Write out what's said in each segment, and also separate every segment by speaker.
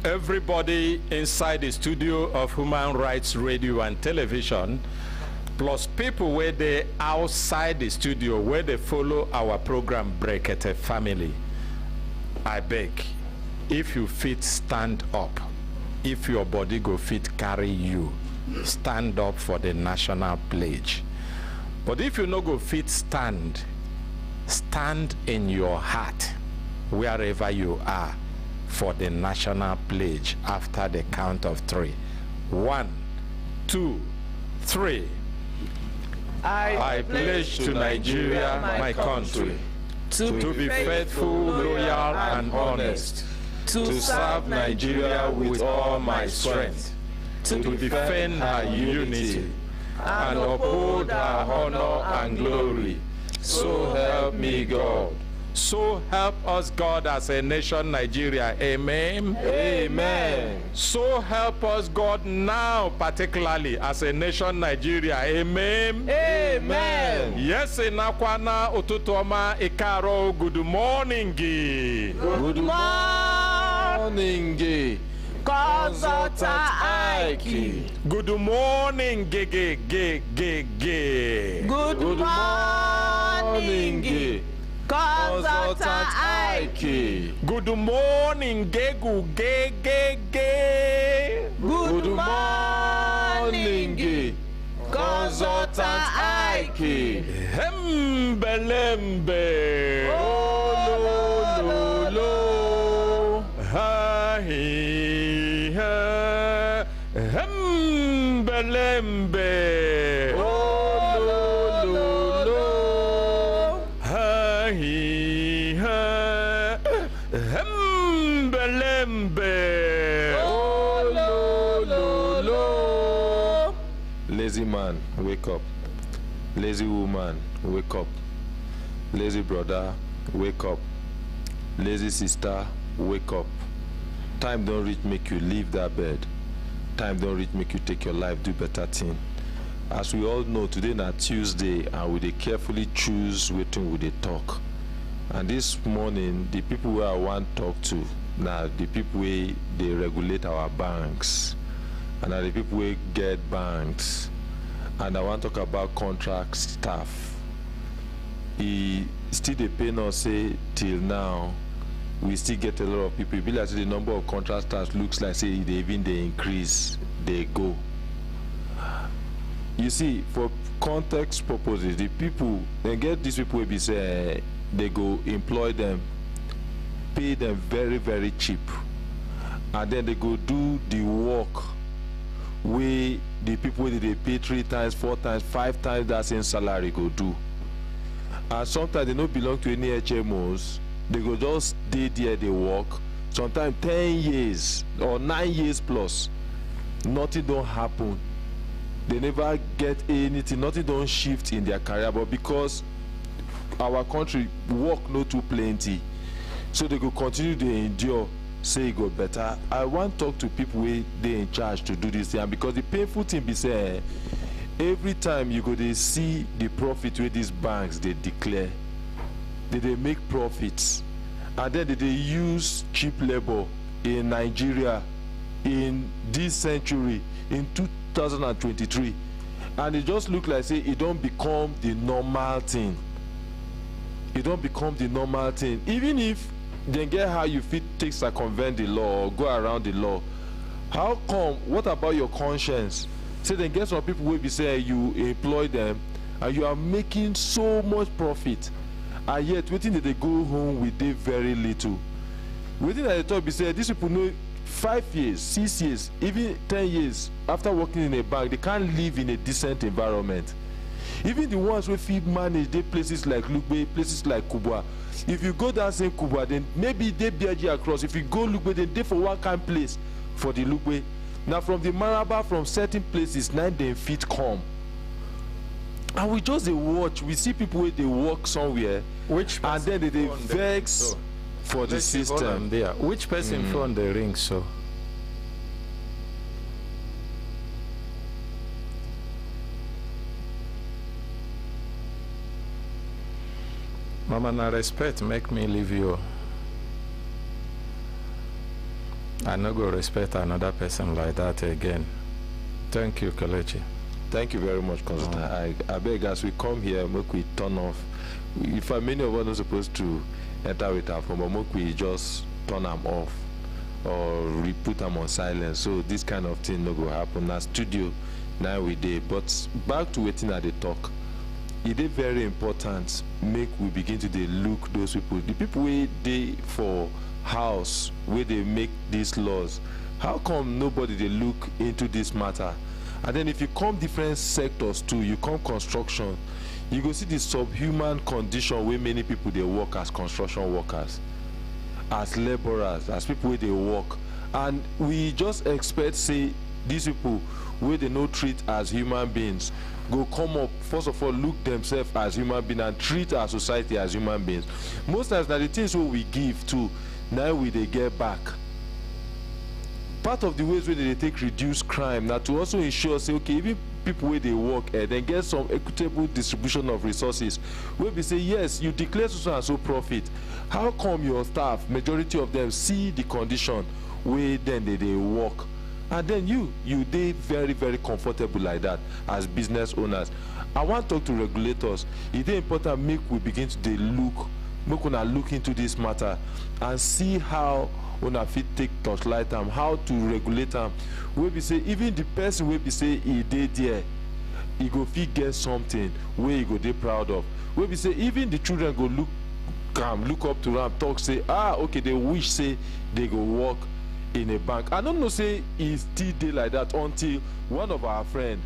Speaker 1: everybody inside the studio of Human Rights Radio and Television, plus people where they outside the studio where they follow our program Brekete family. I beg, if you fit, stand up. If your body go fit carry you, stand up for the national pledge. But if you no go fit stand, stand in your heart wherever you are for the national pledge after the count of 3. 1, 2, 3. I pledge to Nigeria, my country, to be faithful, loyal, and honest, to serve Nigeria with all my strength, to defend her unity, and uphold her honor and glory. So help me God. So help us God as a nation, Nigeria. Amen.
Speaker 2: Amen.
Speaker 1: So help us God now, particularly as a nation, Nigeria. Amen.
Speaker 2: Amen.
Speaker 1: Yes, Nakwana Otutoma Ikaro. Good morning.
Speaker 2: Good morning. Consultant Ike.
Speaker 1: Good morning. Good
Speaker 2: morning. Consultant Ike.
Speaker 1: Good morning, Gegu,
Speaker 2: Good morning, Consultant Ike.
Speaker 1: Hembelembe.
Speaker 2: Oh, lo, lo.
Speaker 1: Ha, he, ha. Hembelembe.
Speaker 2: Oh, lo, lo, lo.
Speaker 1: Oh,
Speaker 2: lo, lo, lo. Lazy man, wake up. Lazy woman, wake up. Lazy brother, wake up. Lazy sister, wake up. Time don't reach make you leave that bed. Time don't reach make you take your life, do better thing. As we all know, today na Tuesday, and we dey carefully choose wetin we dey talk. And this morning, the people where I want to talk to, now the people where they regulate our banks, and now the people where get banks, and I want to talk about contract staff. He still dey pain us say till now, we still get a lot of people. It be like the number of contract staff looks like say they even they increase, they go. You see, for context purposes, the people, they get these people will be say they go employ them, pay them very, very cheap, and then they go do the work where the people that they pay 3 times, 4 times, 5 times that same salary go do. And sometimes they don't belong to any HMOs, they go just stay there, they work, sometimes 10 years or 9 years plus, nothing don't happen. They never get anything, nothing don't shift in their career, but because our country work not too plenty, so they go continue to endure, say it go better. I want to talk to people where they in charge to do this thing, because the painful thing be say every time you go they see the profit where these banks they declare, they make profits, and then they use cheap labor in Nigeria in this century in 2023, and it just look like say it don't become the normal thing. It don't become the normal thing. Even if they get how you fit take circumvent the law or go around the law, how come? What about your conscience? Say they get some people will be saying you employ them and you are making so much profit, and yet waiting that they go home with they very little. Waiting at the top be said these people know 5 years, 6 years, even 10 years after working in a bank, they can't live in a decent environment. Even the ones who feel manage they places like Lugbe, places like Kubwa. If you go that same Kubwa, then maybe they BRG across. If you go Lugbe, then they for one kind place for the Lugbe. Now from the Maraba, from certain places, 9 they fit come. And we just they watch, we see people where they work somewhere, and then they vex for the system.
Speaker 1: There. Which person phone the ring so? Mama, na respect make me leave you. I no go respect another person like that again. Thank you, Kelechi.
Speaker 2: Thank you very much, Constance. I beg, as we come here, make we turn off. If many of us are supposed to enter with our phone, but make we just turn them off or we put them on silence. So this kind of thing no go happen. Na studio now we dey. But back to waiting at the talk. It is very important. Make we begin to dey look those people. The people where they for house where they make these laws. How come nobody they look into this matter? And then if you come different sectors too, you come construction, you go see the subhuman condition where many people they work as construction workers, as laborers, as people where they work. And we just expect say these people where they no treat as human beings go come up, first of all look themselves as human beings and treat our society as human beings. Most times now the things what we give to, now we they get back. Part of the ways where they take reduce crime now to also ensure say okay, even people where they work then get some equitable distribution of resources where we say yes, you declare so and so profit, how come your staff majority of them see the condition where then they work, and then you they very very comfortable like that as business owners. I want to talk to regulators. It is important make we begin to make una look into this matter and see how una fit take touchlight am, how to regulate am. Wey be say even the person wey be say he dey there, he go fit get something wey he go dey proud of. Wey be say even the children go look up to am, talk say okay, they wish say they go work in a bank. I don't know say e still dey like that until one of our friend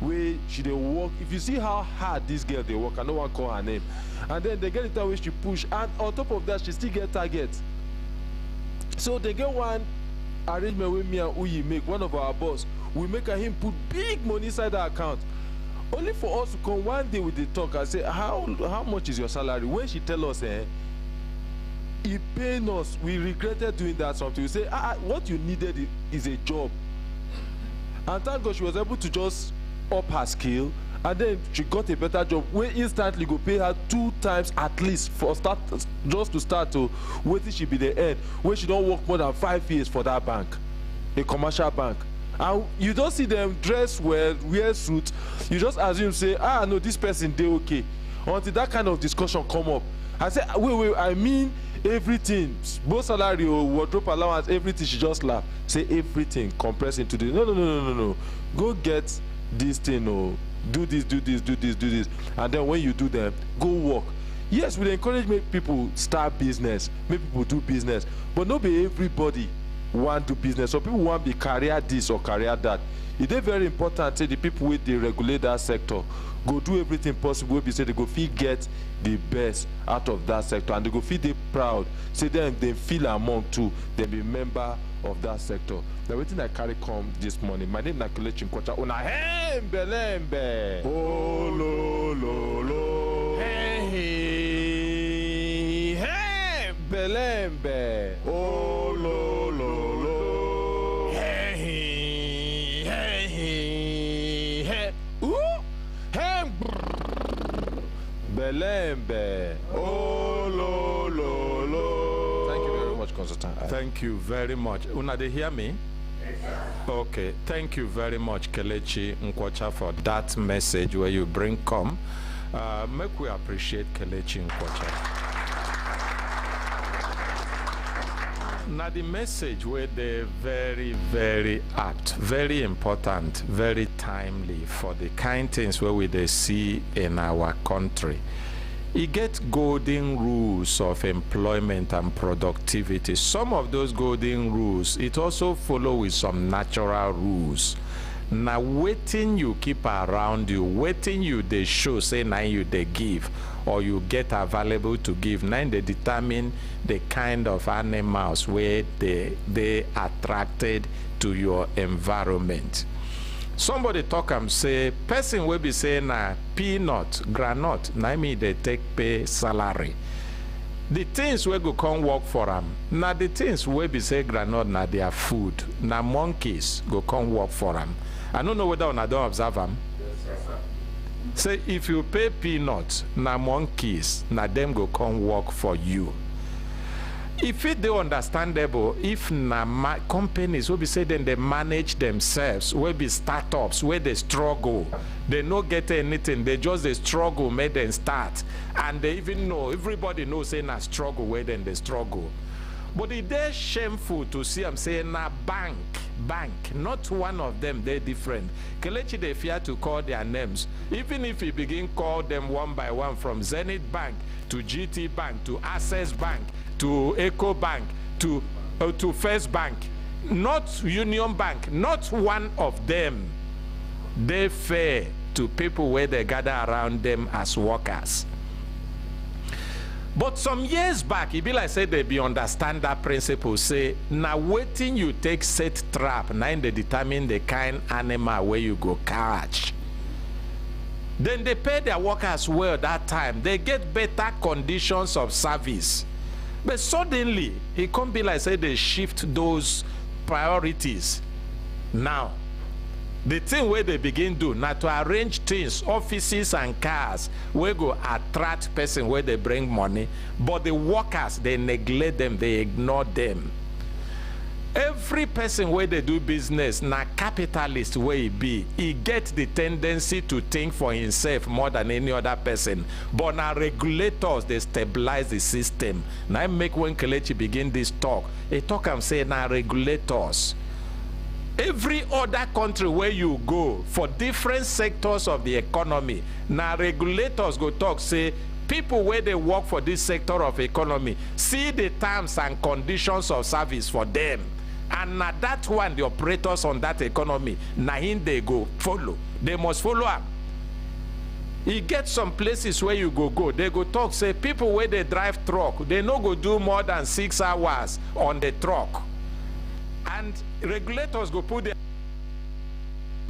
Speaker 2: wey she dey work. If you see how hard this girl dey work, I no wan call her name, and then they get the time wey she push, and on top of that she still get target. So they get one arrangement with me and Uyi make, one of our boss. We make him put big money inside the account. Only for us to come one day with the talk and say, how much is your salary? When she tell us, he paying us, we regretted doing that something. We say, what you needed is a job. And thank God she was able to just up her skill, and then she got a better job where instantly go pay her 2 times at least for start, just to start to wait till she be the end, where she don't work more than 5 years for that bank, a commercial bank. And you don't see them dress well, wear suit, you just assume say no, this person they okay, until that kind of discussion come up. I say wait, I mean everything, both salary or wardrobe allowance, everything. She just laugh, say everything compressed into this. No, go get this thing or do this, and then when you do them, go work. Yes, we encourage make people start business, make people do business, but not be everybody want to do business. So people want to be career this or career that. It is very important say the people with they regulate that sector go do everything possible. Be say they go feel get the best out of that sector, and they go feel they proud. Say them they feel among too, they be member of that sector. The waiting I carry come this morning. My name is Kelechi Nkwacha. Una belembe. Oh lo lo lo. Hey belembe. Oh lo lo lo. Hey. Ooh. Hey. Belembe. Oh lo lo lo. Thank you very much, Constance.
Speaker 1: Thank you very much. Una, they hear me? Okay, thank you very much, Kelechi Nkwacha, for that message where you bring come. Make we appreciate Kelechi Nkwacha. Now the message where they very, very apt, very important, very timely for the kind things where we they see in our country. It gets golden rules of employment and productivity. Some of those golden rules, it also follow with some natural rules. Now waiting you keep around you, waiting you they show, say now you they give, or you get available to give. Now they determine the kind of animals where they attracted to your environment. Somebody talk and say, person will be saying peanut, granite, na me they take pay salary. The things we go come work for them. Now the things we be say granite na their food. Now monkeys go come work for them. I don't know whether I don't observe them. Yes, say if you pay peanuts, na monkeys, na them go come work for you. If it dey understandable, if na companies will be say then they manage themselves, will be startups where they struggle, they no get anything, they just they struggle, make them start, and they even know, everybody knows say na struggle where then they struggle. But it is shameful to see I'm saying na bank, not one of them, they're different. Kelechi they fear to call their names. Even if you begin call them one by one, from Zenith Bank to GT Bank to Access Bank to Eco Bank to First Bank, not Union Bank, not one of them, they fair to people where they gather around them as workers. But some years back, it be like say they be understand that principle, say, now waiting you take set trap, now they determine the kind animal where you go catch. Then they pay their workers well that time. They get better conditions of service. But suddenly, it can't be like say they shift those priorities. Now, the thing where they begin do now to arrange things, offices and cars, where go attract person where they bring money, but the workers, they neglect them, they ignore them. Every person where they do business, na capitalist where he be, he get the tendency to think for himself more than any other person. But now regulators, they stabilize the system. Now I make when Kelechi begin this talk, he talk and say now regulators. Every other country where you go for different sectors of the economy, now regulators go talk, say, people where they work for this sector of economy, see the terms and conditions of service for them. And now that one, the operators on that economy, now in they go follow. They must follow up. You get some places where you go, they go talk, say, people where they drive truck, they no go do more than 6 hours on the truck. And regulators go put them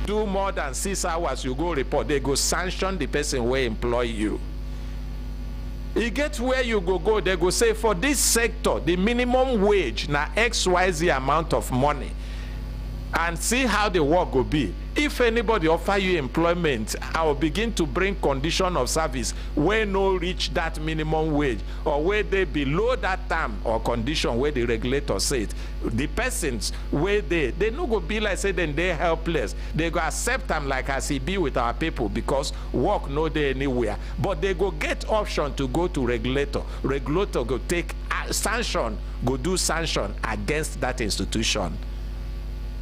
Speaker 1: do more than 6 hours, you go report, they go sanction the person where employ you. You get where you go, they go say for this sector, the minimum wage na XYZ amount of money, and see how the work go be. If anybody offer you employment, I will begin to bring condition of service where no reach that minimum wage, or where they below that term or condition where the regulator said. The persons where they no go be like say then they helpless. They go accept them like as he be with our people because work no day anywhere. But they go get option to go to regulator. Regulator go take sanction, go do sanction against that institution.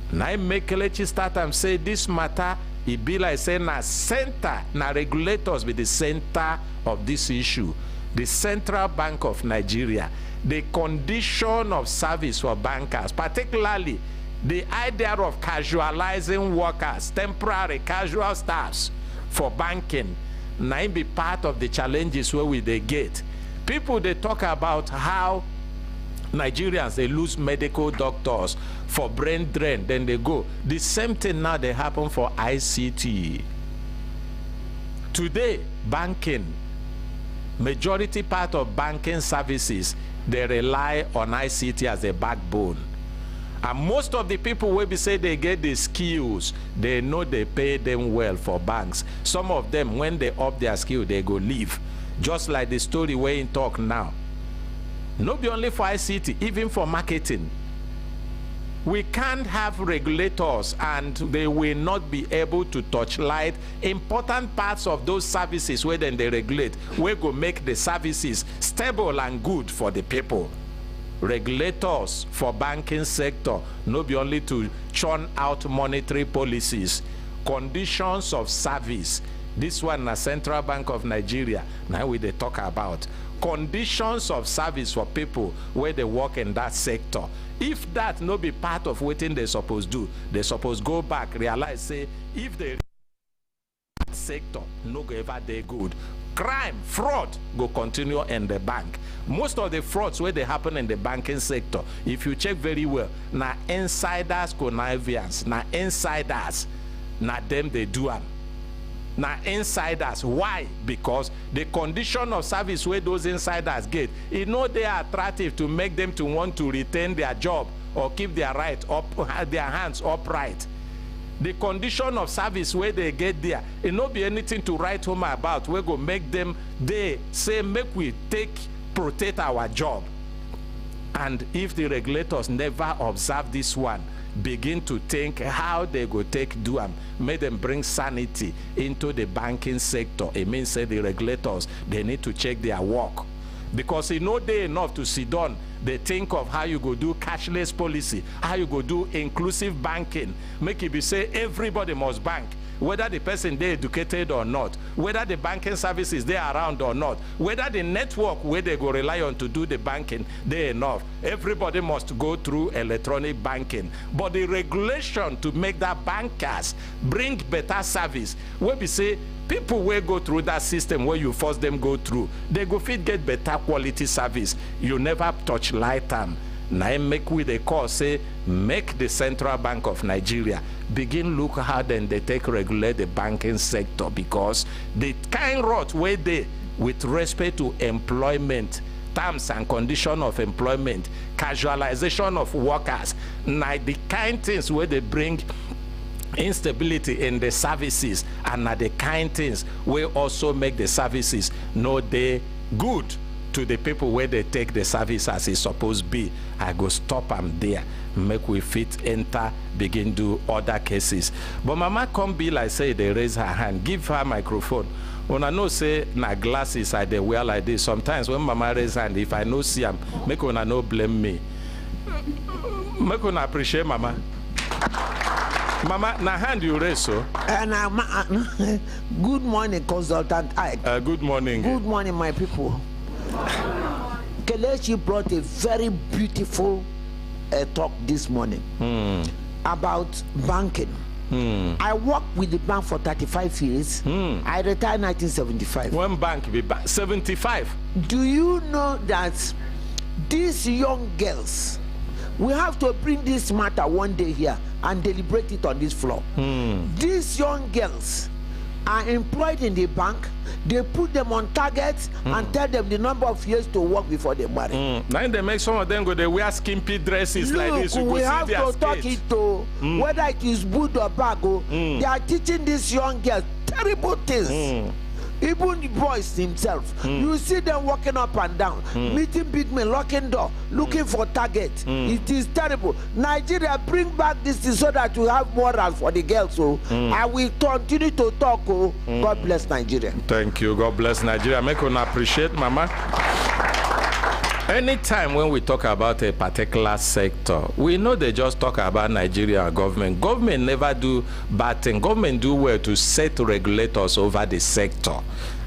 Speaker 1: Now I make Kelechi start and say this matter, it be like saying na center, na regulators be the center of this issue. The Central Bank of Nigeria, the condition of service for bankers, particularly the idea of casualizing workers, temporary casual staffs for banking, now be part of the challenges where they get. People, they talk about how Nigerians, they lose medical doctors for brain drain, then they go. The same thing now they happen for ICT. Today, banking, majority part of banking services, they rely on ICT as a backbone. And most of the people will be say they get the skills, they know they pay them well for banks. Some of them, when they up their skill, they go leave. Just like the story where in talk now. Not be only for ICT, even for marketing. We can't have regulators and they will not be able to touch light important parts of those services where then they regulate. We go make the services stable and good for the people. Regulators for banking sector, not be only to churn out monetary policies, conditions of service. This one, the Central Bank of Nigeria, now we they talk about conditions of service for people where they work in that sector. If that no be part of what they suppose do, they suppose go back, realize, say, if they sector no go ever they good, crime, fraud go continue in the bank. Most of the frauds where they happen in the banking sector, if you check very well, na insiders connivance, na insiders, na them they do them. Now insiders, why? Because the condition of service where those insiders get, it know they are attractive to make them to want to retain their job or keep their right up, their hands upright. The condition of service where they get there, it not be anything to write home about. We go make them, they say, make we protect our job. And if the regulators never observe this one, begin to think how they go take do them, make them bring sanity into the banking sector. It means say the regulators, they need to check their work. Because it's not day enough to sit down, they think of how you go do cashless policy, how you go do inclusive banking, make it be say everybody must bank, whether the person they educated or not, whether the banking services they are around or not, whether the network where they go rely on to do the banking they enough. Everybody must go through electronic banking. But the regulation to make that bankers bring better service, where we say people will go through that system where you force them go through, they go fit get better quality service. You never touch light them. Now make with a call say make the Central Bank of Nigeria begin look how then they take regulate the banking sector, because the kind rot where they with respect to employment, terms and condition of employment, casualization of workers, now the kind things where they bring instability in the services, and are the kind things where also make the services no they good to the people where they take the service as it's supposed to be. I go stop them there, make we fit enter, begin do other cases. But mama come be like say they raise her hand, give her microphone. When I know say na glasses I they wear like this, sometimes when mama raise hand, if I no see them, make una no blame me. Make una appreciate mama. Mama, na hand you raise so.
Speaker 3: Good morning, consultant Ike.
Speaker 1: Good morning.
Speaker 3: Good morning, my people. Kelechi brought a very beautiful talk this morning about banking. I worked with the bank for 35 years. I retired in 1975.
Speaker 1: One bank be 75.
Speaker 3: Do you know that these young girls, we have to bring this matter one day here and deliberate it on this floor. These young girls are employed in the bank. They put them on targets and tell them the number of years to work before they marry.
Speaker 1: Now they make some of them go, they wear skimpy dresses.
Speaker 3: Look,
Speaker 1: like this. You
Speaker 3: we have to
Speaker 1: skates.
Speaker 3: talk it to whether it is good or bad. They are teaching these young girls terrible things. Even the boys himself, you see them walking up and down, meeting big men, locking door, looking for target. It is terrible. Nigeria, bring back this thing so that we have morals for the girls. So I will continue to talk. God bless Nigeria.
Speaker 1: Thank you. God bless Nigeria. Make una appreciate, mama. Anytime when we talk about a particular sector, we know they just talk about Nigeria government. Government never do bad thing. Government do well to set regulators over the sector.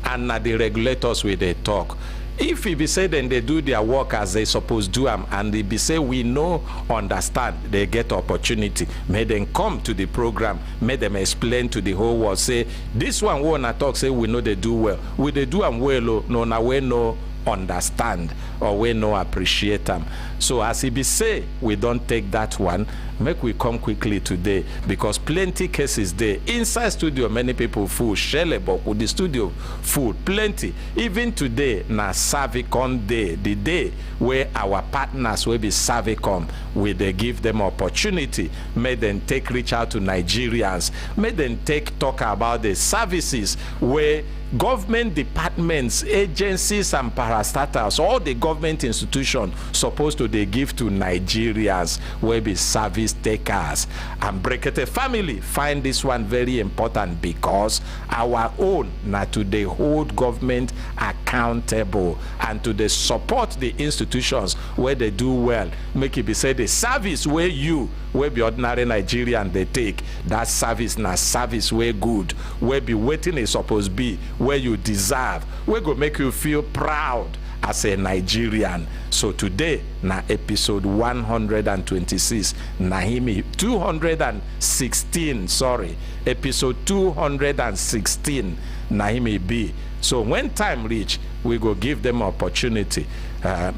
Speaker 1: And now the regulators will they talk. If it be said then they do their work as they supposed to do and they be say we know, understand, they get opportunity. May them come to the program, may them explain to the whole world, say, this one wanna talk, say we know they do well. Will they do them well, no, now we know understand or we no appreciate them. So as he be say we don't take that one, make we come quickly today, because plenty cases there inside studio. Many people full shell about with the studio full plenty. Even today na Servicom day, the day where our partners will be Servicom, where they give them opportunity, make them take reach out to Nigerians, make them take talk about the services where government departments, agencies and parastatals, all the government institutions supposed to they give to Nigerians will be service takers. And Brekete family find this one very important, because our own na to they hold government accountable and to they support the institutions where they do well. Make it be said the service where you where be ordinary Nigerian they take, that service na service where good, where be waiting is supposed to be, where you deserve, where go make you feel proud as a Nigerian. So today na episode 126, Nahimi 216, sorry, episode 216 Nahimi B. So when time reach, we go give them opportunity,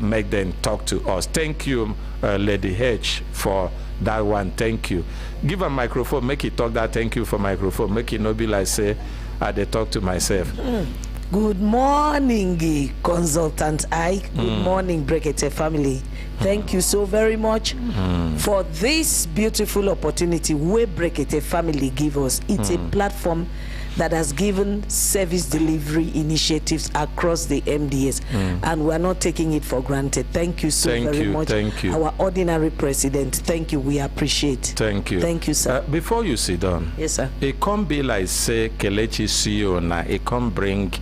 Speaker 1: make them talk to us. Thank you, Lady H, for that one. Thank you. Give a microphone, make it talk that thank you for microphone. Make it not be like say I dey talk to myself.
Speaker 4: Good morning, consultant Ike. Good morning, Brekete family. Thank you so very much for this beautiful opportunity where Brekete family give us. It's a platform that has given service delivery initiatives across the MDS, and we're not taking it for granted. Thank you so very much.
Speaker 1: Thank you.
Speaker 4: Our ordinary president, thank you. We appreciate.
Speaker 1: Thank you.
Speaker 4: Thank you, sir.
Speaker 1: Before you sit down,
Speaker 4: Yes, sir.
Speaker 1: it can't be like say Kelechi CEO na it can't bring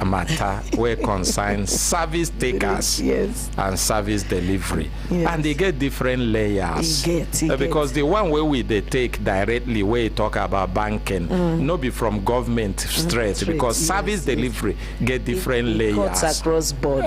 Speaker 1: a matter where concern service takers
Speaker 4: Yes.
Speaker 1: and service delivery,
Speaker 4: Yes.
Speaker 1: and they get different layers. Because the one where they take directly where you talk about banking, no be from government straight, because service delivery get different layers.
Speaker 4: Cuts across board.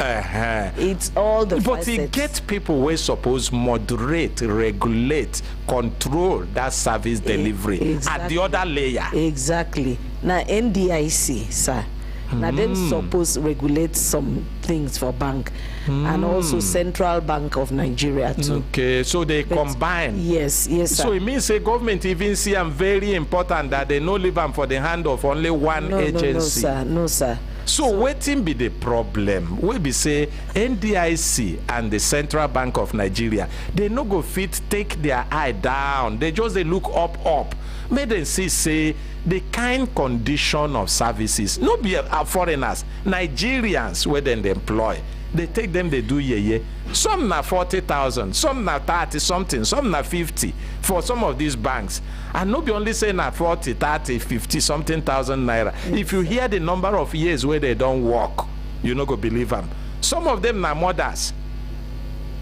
Speaker 4: It's all the
Speaker 1: But
Speaker 4: facets.
Speaker 1: it get people where suppose moderate, regulate, control that service delivery at the other layer.
Speaker 4: Exactly. Now NDIC, sir. Now them suppose regulate some things for bank, and also Central Bank of Nigeria too.
Speaker 1: Okay, so they combine.
Speaker 4: Yes, yes, sir.
Speaker 1: So it means the government even see them very important that they no leave them for the hand of only one agency.
Speaker 4: No, sir. No, sir.
Speaker 1: So wetin be the problem? We be say NDIC and the Central Bank of Nigeria, they no go fit take their eye down. They just they look up. Make them see say the kind condition of services, no be foreigners, Nigerians where then they employ. They take them, they do ye. Some na 40,000, some na 30 something, some na 50 for some of these banks. And no be only say na 40, 30, 50 something thousand naira. If you hear the number of years where they don't work, you no go believe them. Some of them na mothers.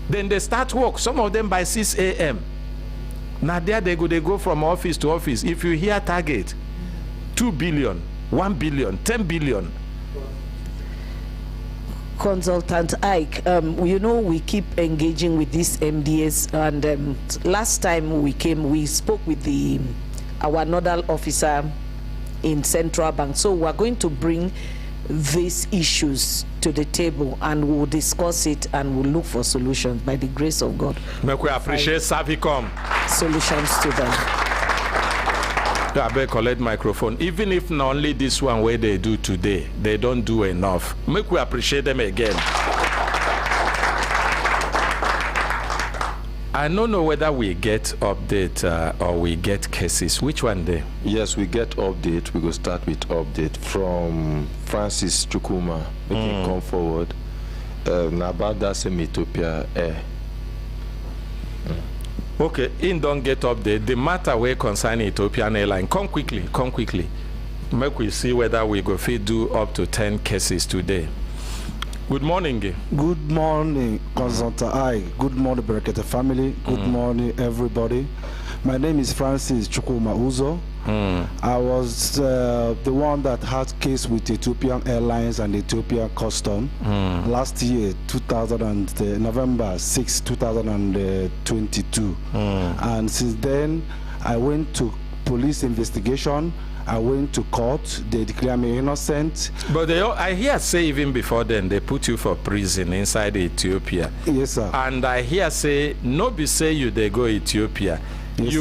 Speaker 1: Then they start work, some of them by 6 a.m. Now there they go from office to office. If you hear target, 2 billion, 1 billion, 10 billion.
Speaker 4: Consultant Ike, you know we keep engaging with this MDS, and last time we came, we spoke with our nodal officer in Central Bank. So we're going to bring these issues to the table, and we'll discuss it, and we'll look for solutions by the grace of God.
Speaker 1: Make we appreciate Servicom.
Speaker 4: Solutions to them.
Speaker 1: I better collect microphone. Even if not only this one where they do today, they don't do enough. Make we appreciate them again. I don't know whether we get update or we get cases. Which one day?
Speaker 2: Yes, we get update. We go start with update from Francis Chukuma. Make him come forward. About that same Ethiopian Air.
Speaker 1: Okay, in don't get update. The matter where concerning Ethiopian Airlines. Come quickly. Make we see whether we go fit do up to 10 cases today. Good morning.
Speaker 5: Good morning, Consultant I. Good morning, Brekete family. Good morning, everybody. My name is Francis Chukuma Uzo. I was the one that had case with Ethiopian Airlines and Ethiopian Custom last year, November 6, 2022. And since then, I went to police investigation. I went to court. They declare me innocent.
Speaker 1: But I hear say even before then they put you for prison inside Ethiopia.
Speaker 5: Yes, sir.
Speaker 1: And I hear say no be say you they go Ethiopia.
Speaker 5: Yes,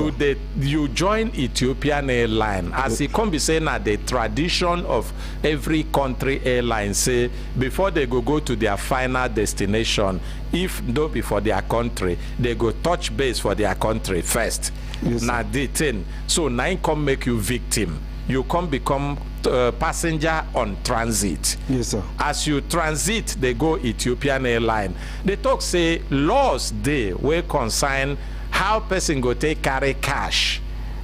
Speaker 1: you join Ethiopian Airlines. As it can be saying that the tradition of every country airline say before they go to their final destination, if not be for their country, they go touch base for their country first.
Speaker 5: Yes,
Speaker 1: now the thing. So now come make you victim. You come become passenger on transit.
Speaker 5: Yes, sir.
Speaker 1: As you transit, they go Ethiopian Airlines. They talk say laws they will concern how person go take carry cash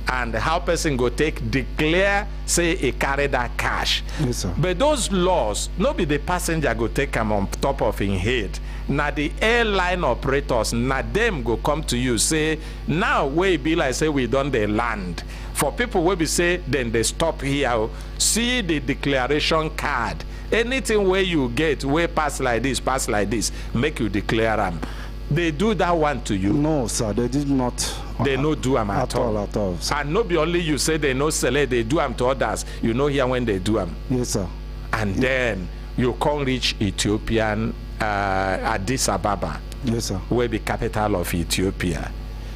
Speaker 1: and how person go take declare say he carry that cash.
Speaker 5: Yes, sir.
Speaker 1: But those laws, no be the passenger go take them on top of his head. Now the airline operators, now them go come to you say, now we be like say we done the land. For people will be say then they stop here. See the declaration card. Anything where you get where pass like this, make you declare them. They do that one to you?
Speaker 5: No, sir, they did not.
Speaker 1: They no do them at all.
Speaker 5: At all, sir.
Speaker 1: And no be only you say they no select, they do them to others. You know here when they do them.
Speaker 5: Yes, sir.
Speaker 1: And then you can't reach Ethiopian Addis Ababa.
Speaker 5: Yes, sir.
Speaker 1: Where the capital of Ethiopia.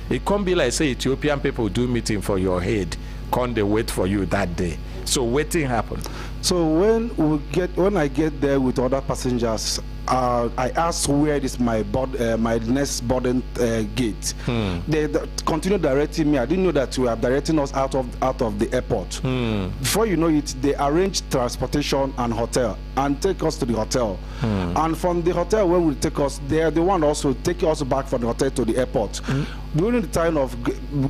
Speaker 1: It can't be like say Ethiopian people do meeting for your head. Can't they wait for you that day? So waiting happened.
Speaker 5: So when I get there with other passengers, I asked where is my next boarding gate. They continue directing me. I didn't know that we are directing us out of the airport. Before you know it, they arrange transportation and hotel and take us to the hotel. And from the hotel where we take us, they are the one also take us back from the hotel to the airport. During the time of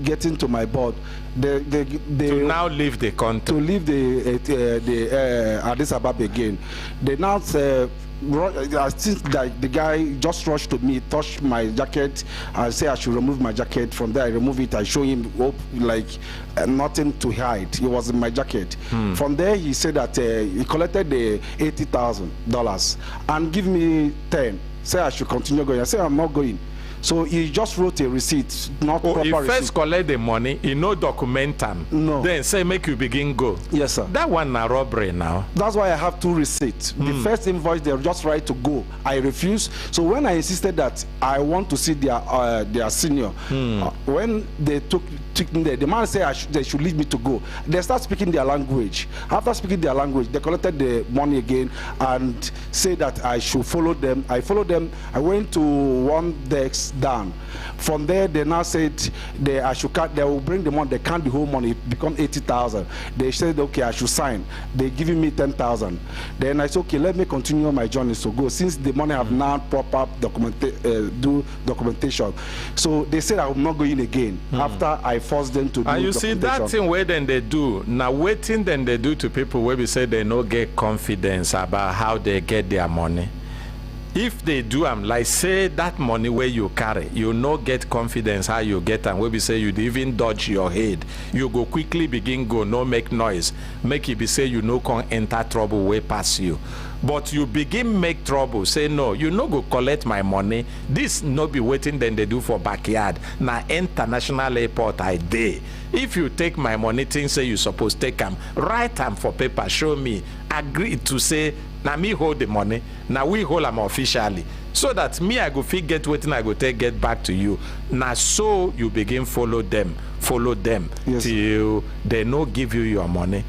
Speaker 5: getting to my board, they
Speaker 1: to now leave the country.
Speaker 5: To leave the Addis Ababa again. They now say, I think that the guy just rushed to me, touched my jacket, and say I should remove my jacket. From there, I remove it. I show him like nothing to hide. It was in my jacket. From there, he said that he collected the $80,000 and give me 10. Say I should continue going. I said I'm not going. So he just wrote a receipt, not proper receipt.
Speaker 1: He first collect the money, he no document them.
Speaker 5: No.
Speaker 1: Then say make you begin go.
Speaker 5: Yes, sir.
Speaker 1: That one na robbery now.
Speaker 5: That's why I have 2 receipts. The first invoice, they just right to go. I refused. So when I insisted that I want to see their senior, when they took me there, the man said they should leave me to go. They start speaking their language. After speaking their language, they collected the money again and said that I should follow them. I followed them. I went to one desk down. From there, they now said they will bring the money. They can't the whole money. It become 80,000. They said, okay, I should sign. They giving me 10,000. Then I said, okay, let me continue my journey to go. Since the money have now proper documentation, so they said I will not go in again. After I forced them to do.
Speaker 1: And you see that thing where then they do now waiting then they do to people where we say they no get confidence about how they get their money. If they do like say that money where you carry, you no get confidence how you get, and where we say you even dodge your head, you go quickly begin go, no make noise, make it be say you no can enter trouble way past you. But you begin make trouble, say no, you no go collect my money. This no be waiting then they do for backyard. Now international airport I dey. If you take my money, things say you supposed take them, write them for paper, show me, agree to say, now me hold the money, now we hold them officially. So that me I go fit get waiting, I go take get back to you. Now so you begin follow them yes, till they no give you your money.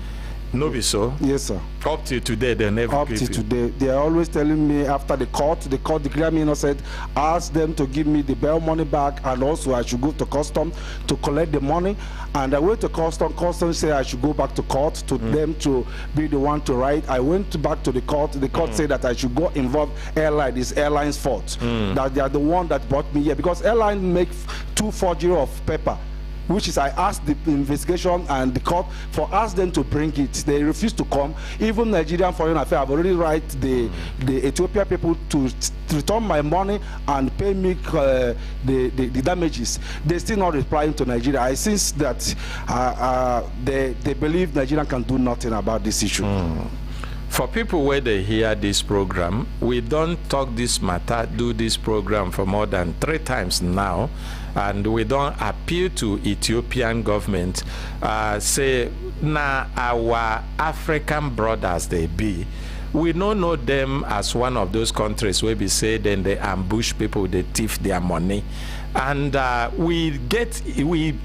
Speaker 1: No be so?
Speaker 5: Yes, sir.
Speaker 1: Up to today, they never give you.
Speaker 5: Up to today, they are always telling me after the court declared me innocent, ask them to give me the bail money back, and also I should go to custom to collect the money. And I went to custom said I should go back to court to them to be the one to write. I went back to the court said that I should go involve airline, this airline's fault, that they are the one that brought me here, because airline make 2 forgery of paper, which is I asked the investigation and the court for ask them to bring it. They refused to come. Even Nigerian Foreign Affairs have already write the Ethiopian people to return my money and pay me the damages. They still not replying to Nigeria. I sense that they believe Nigeria can do nothing about this issue.
Speaker 1: For people where they hear this program, we don't talk this matter, do this program for more than 3 times now, and we don't appeal to Ethiopian government, say, now our African brothers they be. We don't know them as one of those countries where we say then they ambush people, they thief their money. And we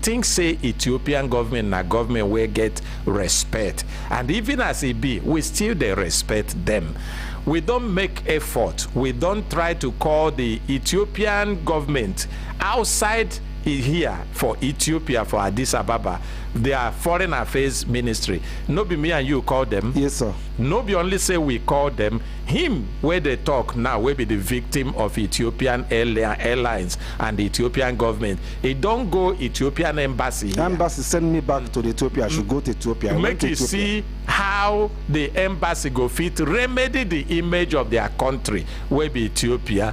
Speaker 1: think say Ethiopian government na government will get respect, and even as it be, we still they respect them. We don't make effort, we don't try to call the Ethiopian government outside here for Ethiopia, for Addis Ababa, their foreign affairs ministry. No be me and you call them.
Speaker 5: Yes, sir.
Speaker 1: No be only say we call them. Him where they talk now will be the victim of Ethiopian Airlines and the Ethiopian government. He don't go Ethiopian embassy here.
Speaker 5: Embassy send me back to Ethiopia. I should go to Ethiopia.
Speaker 1: Make you see how the embassy go fit remedy the image of their country where be Ethiopia.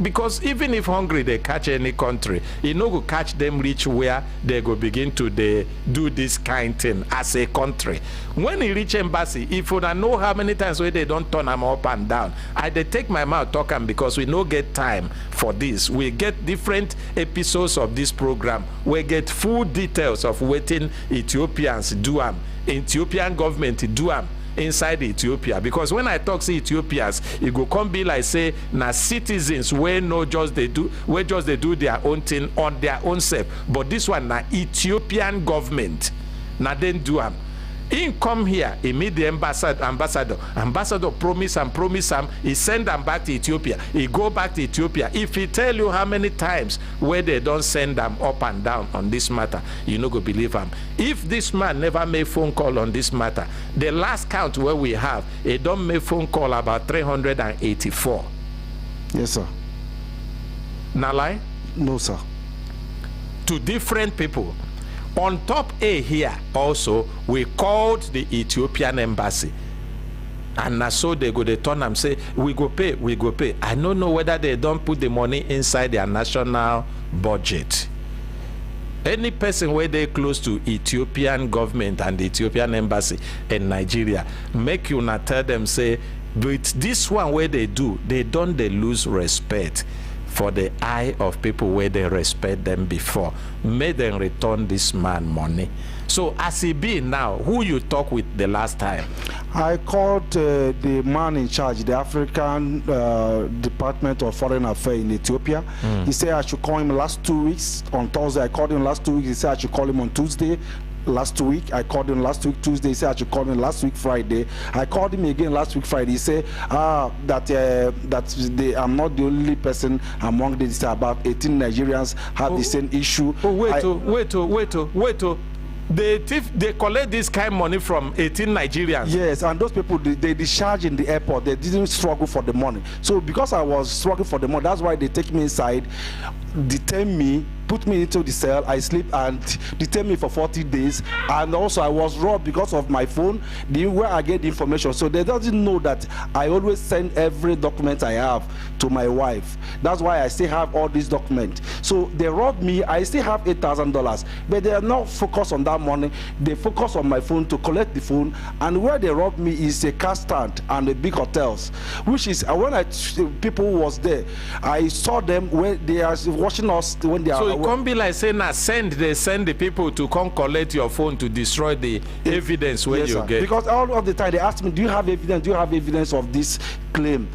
Speaker 1: Because even if hungry they catch any country, you know go catch them reach where they go begin to do this kind thing as a country. When he reach embassy, if you know how many times where they don't turn them up and down, they take my mouth talk them, because we no get time for this. We get different episodes of this program. We get full details of waiting Ethiopians do them, Ethiopian government do them inside Ethiopia. Because when I talk to Ethiopians, it go come be like say na citizens where no just they do their own thing on their own self. But this one na Ethiopian government na then do them. He come here, he meet the ambassador promise him, he send them back to Ethiopia. He go back to Ethiopia. If he tell you how many times where they don't send them up and down on this matter, you no go believe him. If this man never made phone call on this matter, the last count where we have, he don't make phone call about 384.
Speaker 5: Yes, sir.
Speaker 1: Now lie?
Speaker 5: No, sir.
Speaker 1: To different people. On top A here also, we called the Ethiopian embassy. And now so they go, they turn and say, we go pay. I don't know whether they don't put the money inside their national budget. Any person where they close to Ethiopian government and the Ethiopian embassy in Nigeria, make you not tell them, say, but this one where they do, they lose respect for the eye of people where they respect them before. May them return this man money. So as he be now, who you talk with the last time?
Speaker 5: I called the man in charge, the African Department of Foreign Affairs in Ethiopia. He said I should call him last 2 weeks. On Thursday, I called him last 2 weeks. He said I should call him on Tuesday. Last week, I called him last week Tuesday. He said I should call him last week Friday. I called him again last week Friday. He said that I'm not the only person among these. About 18 Nigerians have the same issue.
Speaker 1: Wait. They collect this kind of money from 18 Nigerians.
Speaker 5: Yes, and those people, they discharge in the airport. They didn't struggle for the money. So because I was struggling for the money, that's why they take me inside, detain me, put me into the cell. I sleep and detain me for 40 days. And also I was robbed because of my phone, where I get the information. So they doesn't know that I always send every document I have to my wife. That's why I still have all these documents. So they robbed me. I still have $8,000, but they are not focused on that money. They focus on my phone to collect the phone. And where they robbed me is a car stand and a big hotels, which is when people was there, I saw them where they are watching us when they are.
Speaker 1: So it can't be like saying, they send the people to come collect your phone to destroy the evidence where
Speaker 5: yes,
Speaker 1: you
Speaker 5: sir.
Speaker 1: get.
Speaker 5: Because all of the time they ask me, do you have evidence? Do you have evidence of this claim?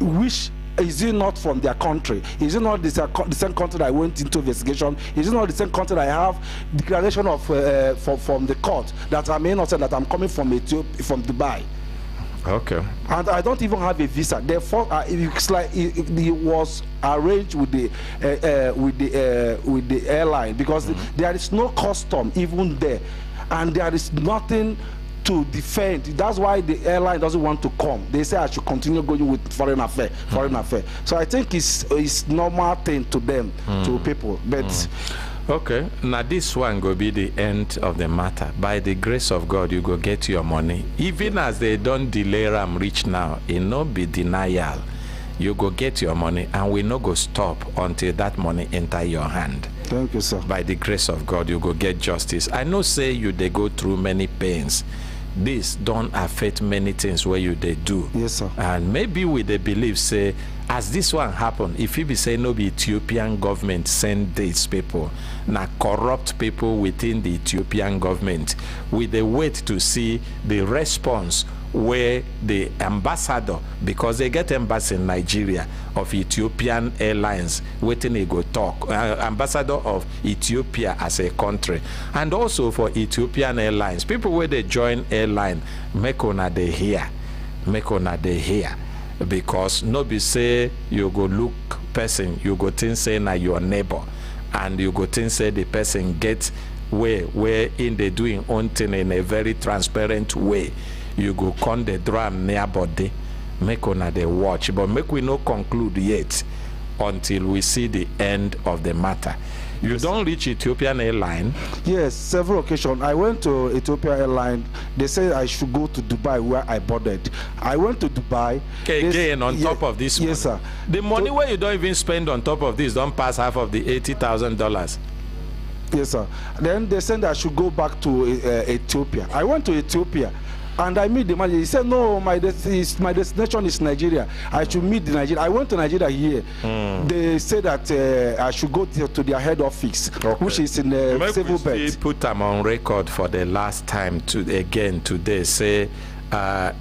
Speaker 5: Which is it not from their country? Is it not the same country that I went into investigation? Is it not the same country that I have declaration of from the court that I'm innocent, that I'm coming from Ethiopia, from Dubai?
Speaker 1: Okay.
Speaker 5: And I don't even have a visa. Therefore, it's like it was arranged with the airline, because there is no custom even there, and there is nothing to defend. That's why the airline doesn't want to come. They say I should continue going with foreign affairs. So I think it's normal thing to them, to people. But
Speaker 1: okay, now this one go be the end of the matter. By the grace of God, you go get your money. Even as they don't delay them reach now, it no be denial. You go get your money, and we no go stop until that money enter your hand.
Speaker 5: Thank you, sir.
Speaker 1: By the grace of God, you go get justice. I know say you they go through many pains. This don't affect many things where you they do.
Speaker 5: Yes, sir.
Speaker 1: And maybe with the belief say, as this one happen, if you be say no be Ethiopian government send these people, now corrupt people within the Ethiopian government, with the wait to see the response where the ambassador, because they get embassy in Nigeria of Ethiopian Airlines, waiting they go talk, ambassador of Ethiopia as a country, and also for Ethiopian Airlines, people where they join airline, make una they hear, because no be say you go look person, you go think say na your neighbor, and you go think say the person get where in they doing own thing in a very transparent way. You go con the drum near body, make una the watch, but make we no conclude yet until we see the end of the matter. You don't reach Ethiopian Airlines?
Speaker 5: Yes, several occasions. I went to Ethiopian Airlines. They said I should go to Dubai, where I boarded. I went to Dubai.
Speaker 1: Okay, again, on top of this money.
Speaker 5: Yes, sir.
Speaker 1: The money where you don't even spend on top of this don't pass half of the $80,000.
Speaker 5: Yes, sir. Then they said I should go back to Ethiopia. I went to Ethiopia. And I meet the manager. He said, no, my destination is Nigeria. I should meet the Nigeria. I went to Nigeria here. They said that I should go to their head office, which is in Civil Belt.
Speaker 1: Put them on record for the last time today. Say,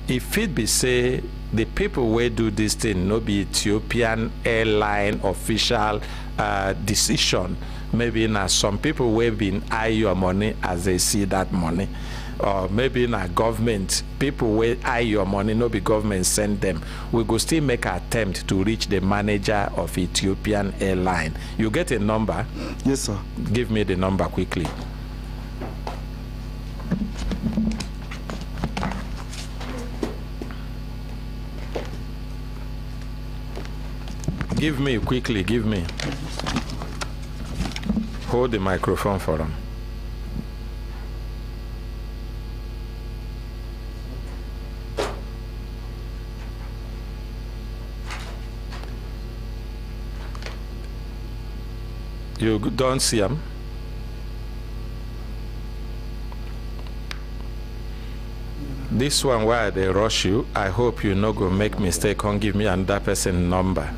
Speaker 1: if it be say the people where do this thing, no be Ethiopian Airline official decision. Maybe now some people will been eye your money as they see that money. or maybe in a government, people will eye your money, no be government send them. We go still make an attempt to reach the manager of Ethiopian Airlines. You get a number?
Speaker 5: Yes, sir.
Speaker 1: Give me the number quickly. Give me quickly, give me. Hold the microphone for them. You don't see them? This one, why they rush you, I hope you no go make mistake and give me another person number.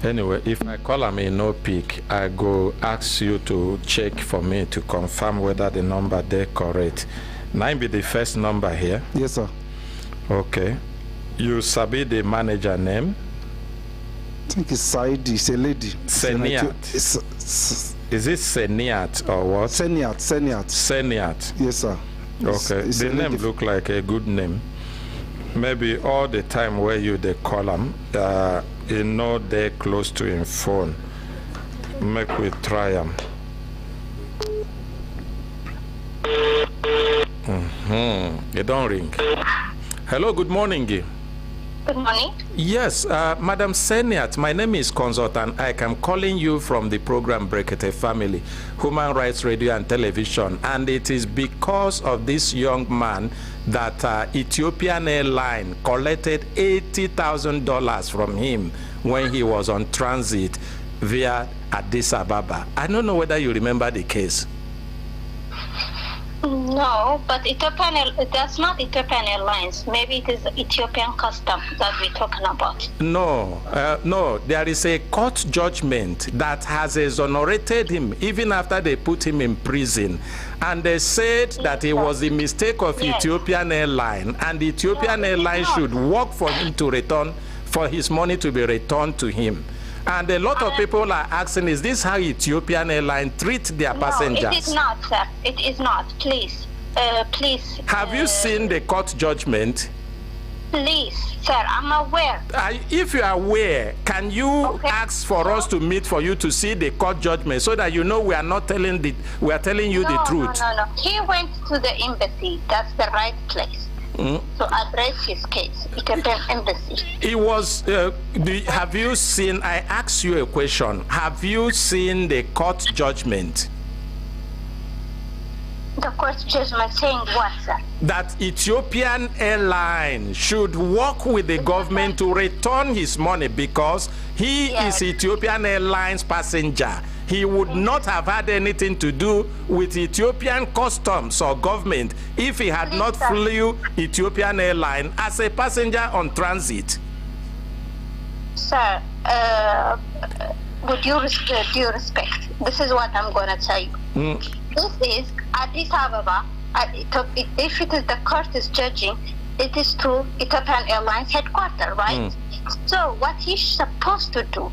Speaker 1: Anyway, if I call him in no pick, I go ask you to check for me to confirm whether the number they correct. 9 be the first number here.
Speaker 5: Yes, sir.
Speaker 1: Okay. You sabi the manager name?
Speaker 5: I think it's Saidi. It's a lady.
Speaker 1: Seniat. Is it Seniat or what?
Speaker 5: Seniat.
Speaker 1: Seniat.
Speaker 5: Yes, sir.
Speaker 1: Okay.
Speaker 5: It's
Speaker 1: The
Speaker 5: a
Speaker 1: name
Speaker 5: lady.
Speaker 1: look like a good name. Maybe all the time where you they call him, you know they're close to him phone. Make we try him. They don't ring. Hello, good morning.
Speaker 6: Good morning.
Speaker 1: Yes, Madam Seniat, my name is Consultant Ike. I'm calling you from the program Brekete Family, Human Rights Radio and Television. And it is because of this young man that Ethiopian Airlines collected $80,000 from him when he was on transit via Addis Ababa. I don't know whether you remember the case.
Speaker 6: No, but that's not Ethiopian Airlines. Maybe it is Ethiopian custom that we're talking about.
Speaker 1: No, no, there is a court judgment that has exonerated him even after they put him in prison. And they said that it was a mistake of Ethiopian Airlines, and Ethiopian Airlines should work for him to return, for his money to be returned to him. And a lot of people are asking, is this how Ethiopian Airlines treat their passengers?
Speaker 6: No, it is not, sir. It is not. Please, please.
Speaker 1: Have you seen the court judgment?
Speaker 6: Please, sir, I'm aware.
Speaker 1: If you are aware, can you ask for us to meet for you to see the court judgment so that you know we are not telling we are telling you the truth?
Speaker 6: No. He went to the embassy. That's the right place. To address his case, Ethiopian embassy.
Speaker 1: It was. Have you seen? I asked you a question. Have you seen the court judgment?
Speaker 6: The court judgment saying what, sir?
Speaker 1: That Ethiopian Airlines should work with the government to return his money because he is Ethiopian Airlines passenger. He would not have had anything to do with Ethiopian customs or government if he had not flew Ethiopian Airlines as a passenger on transit.
Speaker 6: Sir, with due respect, this is what I'm going to tell you. This is Addis Ababa. If it is the court is judging, it is to Ethiopian Airlines headquarters, right? So what he's supposed to do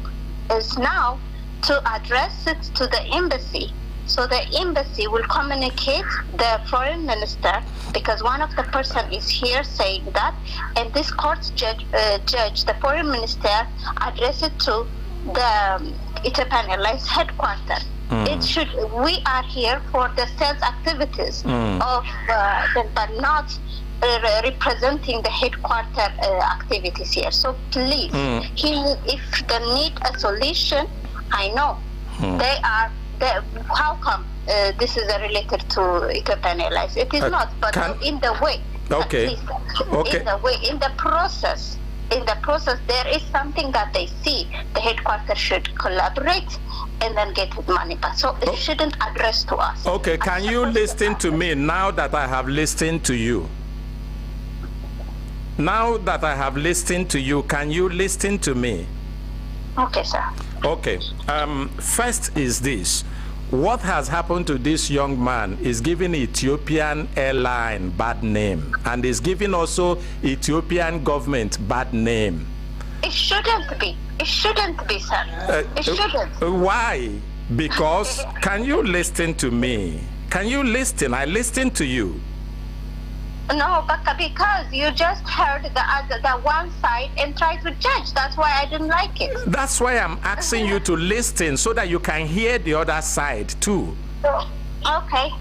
Speaker 6: is now to address it to the embassy. So the embassy will communicate the foreign minister, because one of the person is here saying that, and this court judge, the foreign minister, address it to the Ethiopian Airlines headquarters. It should. We are here for the sales activities of, but not representing the headquarter activities here. So please, if they need a solution, I know they are. How come this is related to Ethiopian Airlines? It is not, but in the way.
Speaker 1: Okay.
Speaker 6: Please, in the way, in the process, there is something that they see. The headquarters should collaborate and then get his money back. So it shouldn't address to us.
Speaker 1: Okay, can you listen to me now that I have listened to you? Now that I have listened to you, can you listen to me?
Speaker 6: Okay, sir.
Speaker 1: Okay. First is this. What has happened to this young man is giving Ethiopian Airlines bad name, and is giving also Ethiopian government bad name.
Speaker 6: It shouldn't be. It shouldn't be, sir. It shouldn't.
Speaker 1: Why? Because, can you listen to me? Can you listen? I listened to you.
Speaker 6: No, but because you just heard the one side and tried to judge. That's why I didn't like it.
Speaker 1: That's why I'm asking you to listen so that you can hear the other side too.
Speaker 6: Okay.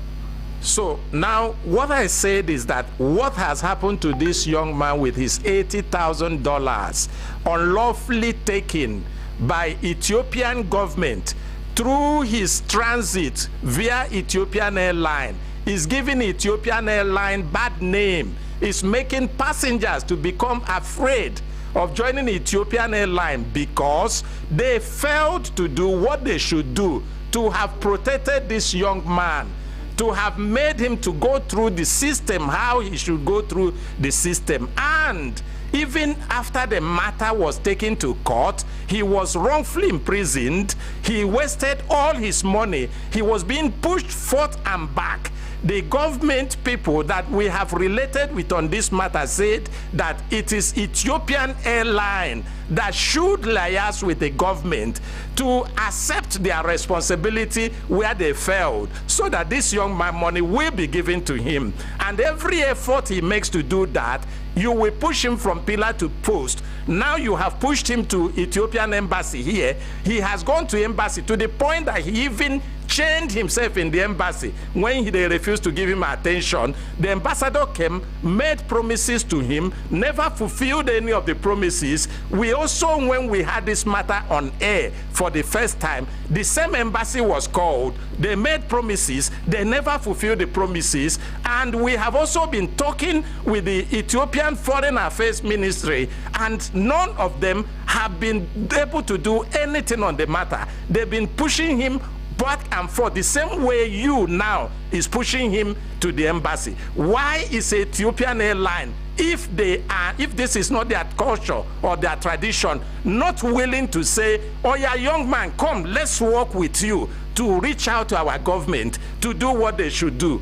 Speaker 1: So now what I said is that what has happened to this young man with his $80,000 unlawfully taken by Ethiopian government through his transit via Ethiopian Airlines is giving Ethiopian Airlines bad name, is making passengers to become afraid of joining Ethiopian Airlines because they failed to do what they should do to have protected this young man, to have made him to go through the system, how he should go through the system. And even after the matter was taken to court, he was wrongfully imprisoned. He wasted all his money. He was being pushed forth and back. The government people that we have related with on this matter said that it is Ethiopian Airlines that should liaise with the government to accept their responsibility where they failed, so that this young man money will be given to him. And every effort he makes to do that, you will push him from pillar to post. Now you have pushed him to Ethiopian embassy here. He has gone to embassy to the point that he even chained himself in the embassy. When they refused to give him attention, the ambassador came, made promises to him, never fulfilled any of the promises. We also, when we had this matter on air for the first time, the same embassy was called. They made promises, they never fulfilled the promises. And we have also been talking with the Ethiopian Foreign Affairs Ministry, and none of them have been able to do anything on the matter. They've been pushing him back and forth the same way you now is pushing him to the embassy. Why is Ethiopian Airlines, if this is not their culture or their tradition, not willing to say, oh yeah, young man, come, let's work with you to reach out to our government to do what they should do?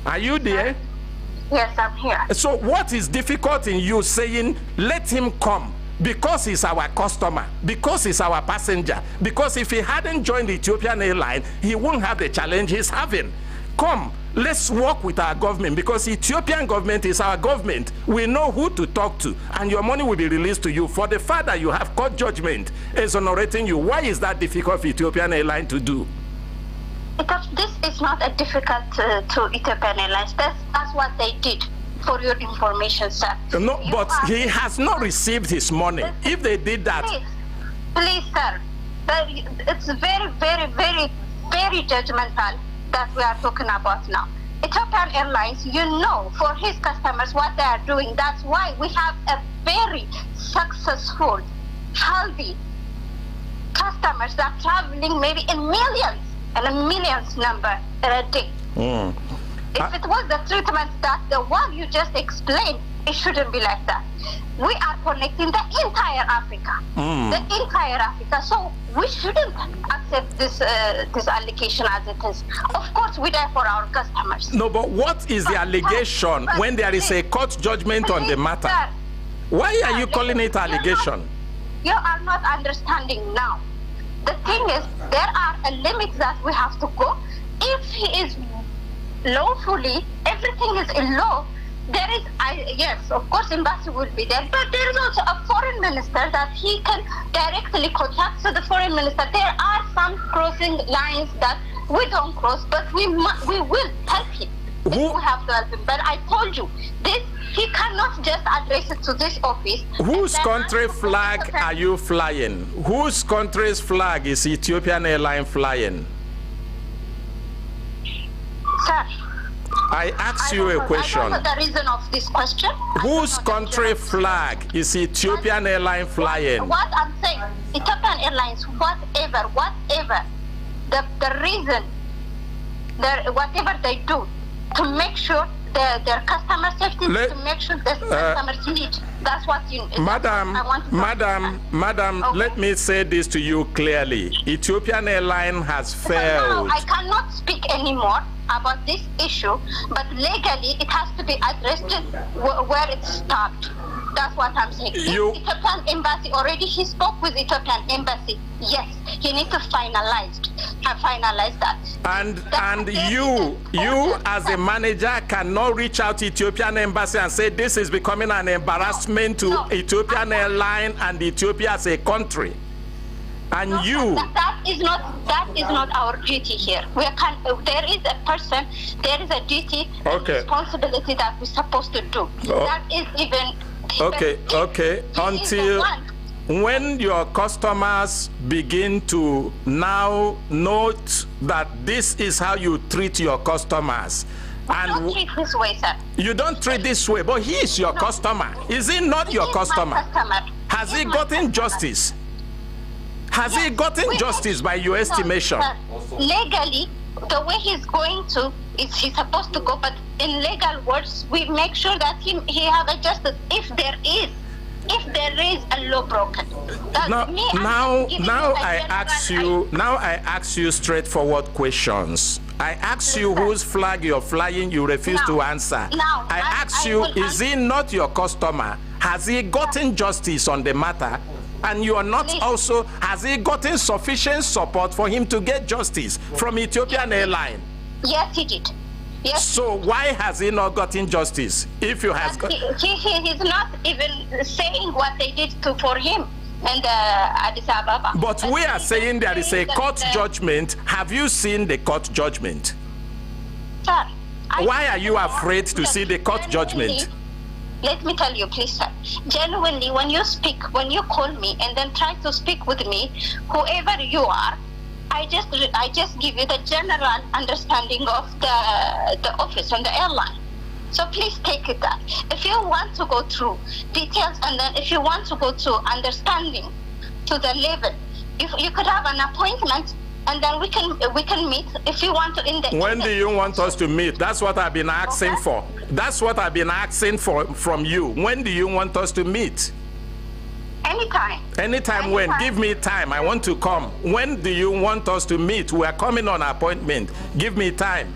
Speaker 1: Are you there?
Speaker 6: Yes, I'm here.
Speaker 1: So what is difficult in you saying, let him come? Because he's our customer, because he's our passenger, because if he hadn't joined the Ethiopian Airlines, he won't have the challenge he's having. Come, let's work with our government, because Ethiopian government is our government. We know who to talk to, and your money will be released to you. For the fact that you have court judgment exonerating you, why is that difficult for Ethiopian Airlines to do?
Speaker 6: Because this is not a difficult to Ethiopian Airlines. That's what they did. For your information, sir.
Speaker 1: No, but he has not received his money. If they did that...
Speaker 6: Please, sir. It's very, very, very, very judgmental that we are talking about now. Ethiopian Airlines, you know, for his customers, what they are doing. That's why we have a very successful, healthy customers that are traveling maybe in millions, and a millions number a day. If it was the treatment that the one you just explained, it shouldn't be like that. We are connecting the entire Africa, the entire Africa. So we shouldn't accept this allegation as it is. Of course, we die for our customers.
Speaker 1: No, but what is the allegation when there is a court judgment on the matter?
Speaker 6: Sir,
Speaker 1: why are you calling it allegation?
Speaker 6: You are not understanding now. The thing is, there are a limit that we have to go. If he is lawfully, everything is in law. There is, yes, of course, embassy will be there, but there is also a foreign minister that he can directly contact. So the foreign minister, there are some crossing lines that we don't cross, but we will help him. We have to help him. But I told you, this he cannot just address it to this office.
Speaker 1: Whose country flag are you flying? Whose country's flag is Ethiopian Airlines flying?
Speaker 6: Sir,
Speaker 1: I asked you a question.
Speaker 6: I don't know the reason of this question.
Speaker 1: Whose country flag is Ethiopian Airlines flying?
Speaker 6: What I'm saying, Ethiopian Airlines, whatever, the reason, whatever they do to make sure their customer safety, to make sure the customers need. That's what you.
Speaker 1: Madam,
Speaker 6: okay.
Speaker 1: Let me say this to you clearly. Ethiopian Airlines has failed.
Speaker 6: Now I cannot speak anymore about this issue, but legally it has to be addressed where it stopped. That's what I'm saying.
Speaker 1: You-
Speaker 6: Ethiopian embassy already. He spoke with Ethiopian embassy. Yes, he needs to finalize that.
Speaker 1: And
Speaker 6: That
Speaker 1: you
Speaker 6: is
Speaker 1: as a manager cannot reach out to Ethiopian embassy and say this is becoming an embarrassment to
Speaker 6: No.
Speaker 1: Ethiopian Airlines and Ethiopia as a country. And
Speaker 6: No,
Speaker 1: you,
Speaker 6: that is not our duty here. There is a person, there is a duty and
Speaker 1: Okay.
Speaker 6: responsibility that we're supposed to do.
Speaker 1: Oh.
Speaker 6: That is even
Speaker 1: okay,
Speaker 6: he is the
Speaker 1: until
Speaker 6: one.
Speaker 1: when your customers begin to now note that this is how you treat your customers,
Speaker 6: Don't
Speaker 1: and
Speaker 6: treat this way, sir.
Speaker 1: you don't treat this way, but he is your customer. Is he not your
Speaker 6: He is my
Speaker 1: customer?
Speaker 6: customer.
Speaker 1: Has
Speaker 6: He
Speaker 1: he
Speaker 6: is my
Speaker 1: gotten
Speaker 6: customer.
Speaker 1: justice? Has he
Speaker 6: Yes,
Speaker 1: gotten
Speaker 6: we-
Speaker 1: justice by your
Speaker 6: No,
Speaker 1: estimation?
Speaker 6: sir. Legally, the way he's going to is he's supposed to go, but in legal words, we make sure that he have a justice if there is a law broken. That's
Speaker 1: Now,
Speaker 6: me, I'm
Speaker 1: now,
Speaker 6: just giving
Speaker 1: now
Speaker 6: you a
Speaker 1: I
Speaker 6: general
Speaker 1: ask you. Now I ask you straightforward questions. I ask you
Speaker 6: Listen.
Speaker 1: whose flag you're flying. You refuse
Speaker 6: Now-
Speaker 1: to answer.
Speaker 6: now,
Speaker 1: I ask
Speaker 6: I
Speaker 1: you:
Speaker 6: will
Speaker 1: is he not your customer? Has he gotten justice on the matter? And you are not
Speaker 6: Please.
Speaker 1: also. Has he gotten sufficient support for him to get justice from Ethiopian Airlines?
Speaker 6: Yes, he did. Yes.
Speaker 1: So why has he not gotten justice? If you has
Speaker 6: But
Speaker 1: got.
Speaker 6: he's not even saying what they did for him and Addis Ababa.
Speaker 1: But we are
Speaker 6: he's
Speaker 1: saying there is a
Speaker 6: saying that
Speaker 1: court
Speaker 6: the-
Speaker 1: judgment. Have you seen the court judgment?
Speaker 6: Sir,
Speaker 1: Why are you afraid to see the court judgment?
Speaker 6: Let me tell you, please, sir. Genuinely, when you speak, when you call me and then try to speak with me, whoever you are, I just give you the general understanding of the office and the airline. So please take it that. If you want to go through details and then if you want to go to understanding to the level, if you could have an appointment and then we can meet if you want to in the.
Speaker 1: When do you want us to meet? That's what I've been asking
Speaker 6: Okay.
Speaker 1: for. That's what I've been asking for from you. When do you want us to meet?
Speaker 6: Anytime.
Speaker 1: Anytime when? Give me time. I want to come. When do you want us to meet? We are coming on appointment. Give me time.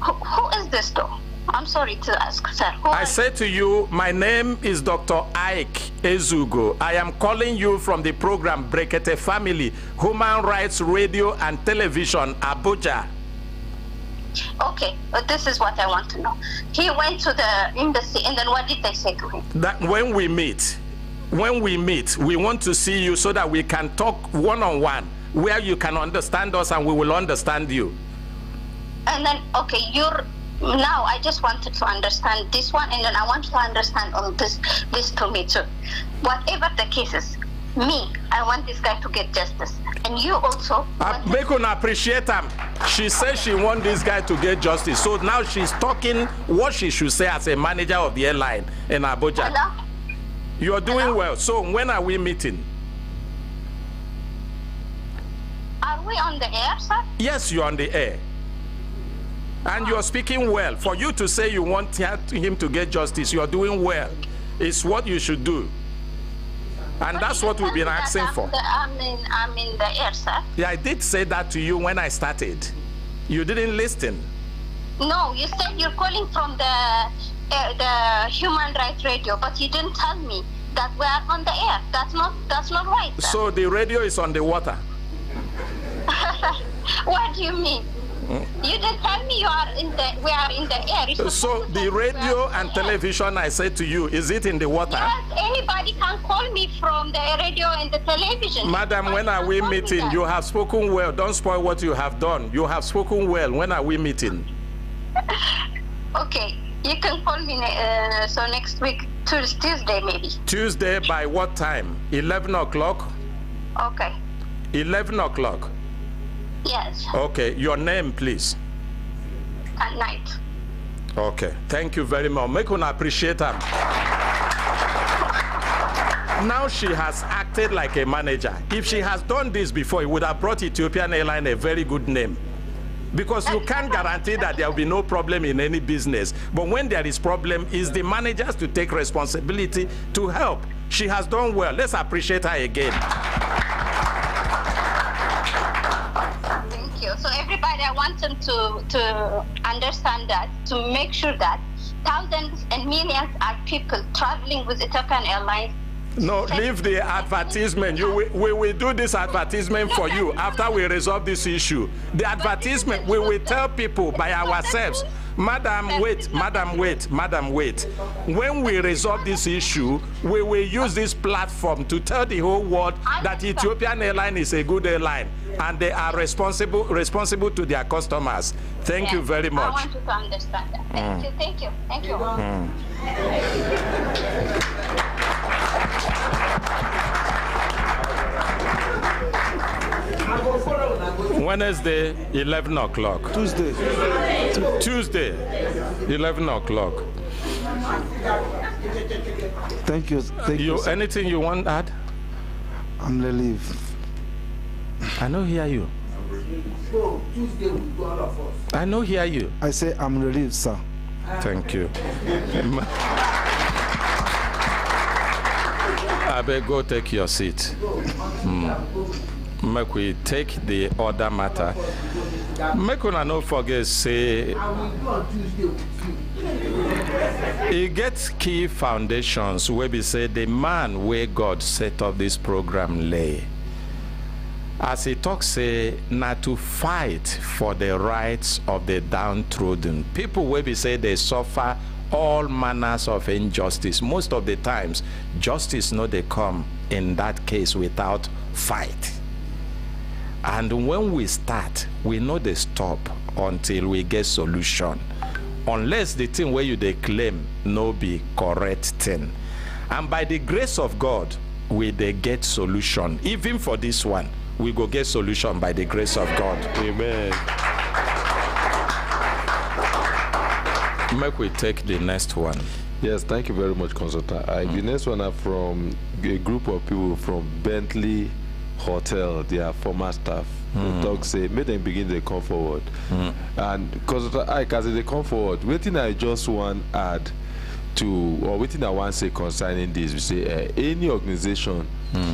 Speaker 6: Who is this though? I'm sorry to ask, sir. Who
Speaker 1: I
Speaker 6: are
Speaker 1: say to you, my name is Dr. Ike Ezugo. I am calling you from the program Brekete Family, Human Rights Radio and Television, Abuja.
Speaker 6: Okay, but this is what I want to know. He went to the embassy, and then what did they say to him?
Speaker 1: That when we meet, we want to see you so that we can talk one-on-one, where you can understand us and we will understand you.
Speaker 6: And then, okay, now I just wanted to understand this one, and then I want to understand on this to me too. Whatever the case is, me, I want this guy to get justice, and you also.
Speaker 1: Make her appreciate him. She says she wants this guy to get justice. So now she's talking what she should say as a manager of the airline in Abuja.
Speaker 6: Hello?
Speaker 1: You're doing
Speaker 6: Hello?
Speaker 1: well. So when are we meeting?
Speaker 6: Are we on the air, sir?
Speaker 1: Yes, you're on the air. And you're speaking well. For you to say you want him to get justice, you're doing well. It's what you should do. And
Speaker 6: But
Speaker 1: that's
Speaker 6: you
Speaker 1: what we've
Speaker 6: tell
Speaker 1: been
Speaker 6: me that
Speaker 1: asking for.
Speaker 6: I'm in the air, sir.
Speaker 1: Yeah, I did say that to you when I started. You didn't listen.
Speaker 6: No, you said you're calling from the Human Rights Radio, but you didn't tell me that we are on the air. That's not right, sir.
Speaker 1: So the radio is on the water.
Speaker 6: What do you mean? You didn't tell me we are in the air. You're supposed
Speaker 1: So
Speaker 6: to
Speaker 1: the
Speaker 6: tell me we are
Speaker 1: radio
Speaker 6: in the
Speaker 1: and
Speaker 6: air.
Speaker 1: television, I said to you, is it in the water?
Speaker 6: Yes, anybody can call me from the radio and the television.
Speaker 1: Madam,
Speaker 6: Anybody
Speaker 1: when are
Speaker 6: can
Speaker 1: we
Speaker 6: call me
Speaker 1: meeting?
Speaker 6: that.
Speaker 1: You have spoken well. Don't spoil what you have done. You have spoken well. When are we meeting?
Speaker 6: Okay, you can call me so next week, Tuesday maybe.
Speaker 1: Tuesday by what time? 11 o'clock?
Speaker 6: Okay.
Speaker 1: 11 o'clock.
Speaker 6: Yes,
Speaker 1: Okay, your name, please.
Speaker 6: at night.
Speaker 1: Okay, thank you very much. Make una appreciate her. Now she has acted like a manager. If she has done this before, it would have brought Ethiopian Airlines a very good name. Because you can't guarantee that there will be no problem in any business. But when there is problem, it's the managers to take responsibility to help. She has done well. Let's appreciate her again.
Speaker 6: Thank you. So everybody, I want them to understand that, to make sure that thousands and millions are people traveling with Ethiopian Airlines.
Speaker 1: No, leave the advertisement. We will do this advertisement for you after we resolve this issue. The advertisement, we will tell people by ourselves. Madam, wait. When we resolve this issue, we will use this platform to tell the whole world that Ethiopian Airlines is a good airline and they are responsible to their customers. Thank you very much.
Speaker 6: I want you to understand that. Thank you.
Speaker 1: Wednesday, 11 o'clock. Tuesday, 11 o'clock.
Speaker 5: Thank you.
Speaker 1: Anything you want to add?
Speaker 5: I'm relieved.
Speaker 1: I know hear you. I know hear you.
Speaker 5: I say I'm relieved, sir.
Speaker 1: Thank you. I better go take your seat. Make we take the other matter. Make una no forget say it gets key foundations where we say the man where God set up this program lay. As he talks, say, not to fight for the rights of the downtrodden. People where we say they suffer all manners of injustice. Most of the times, justice no they come in that case without fight. And when we start, we know they stop until we get solution. Unless the thing where you they claim no be correct thing. And by the grace of God, we they get solution. Even for this one, we go get solution by the grace of God.
Speaker 2: Amen.
Speaker 1: Make we take the next one.
Speaker 2: Yes, thank you very much, Consultant. The next one are from a group of people from Bentley Hotel, their former staff. They talk say, make them begin to come forward. And Consultant Ike, as they come forward, waiting I just want add to, or waiting I want say concerning this, we say any organization,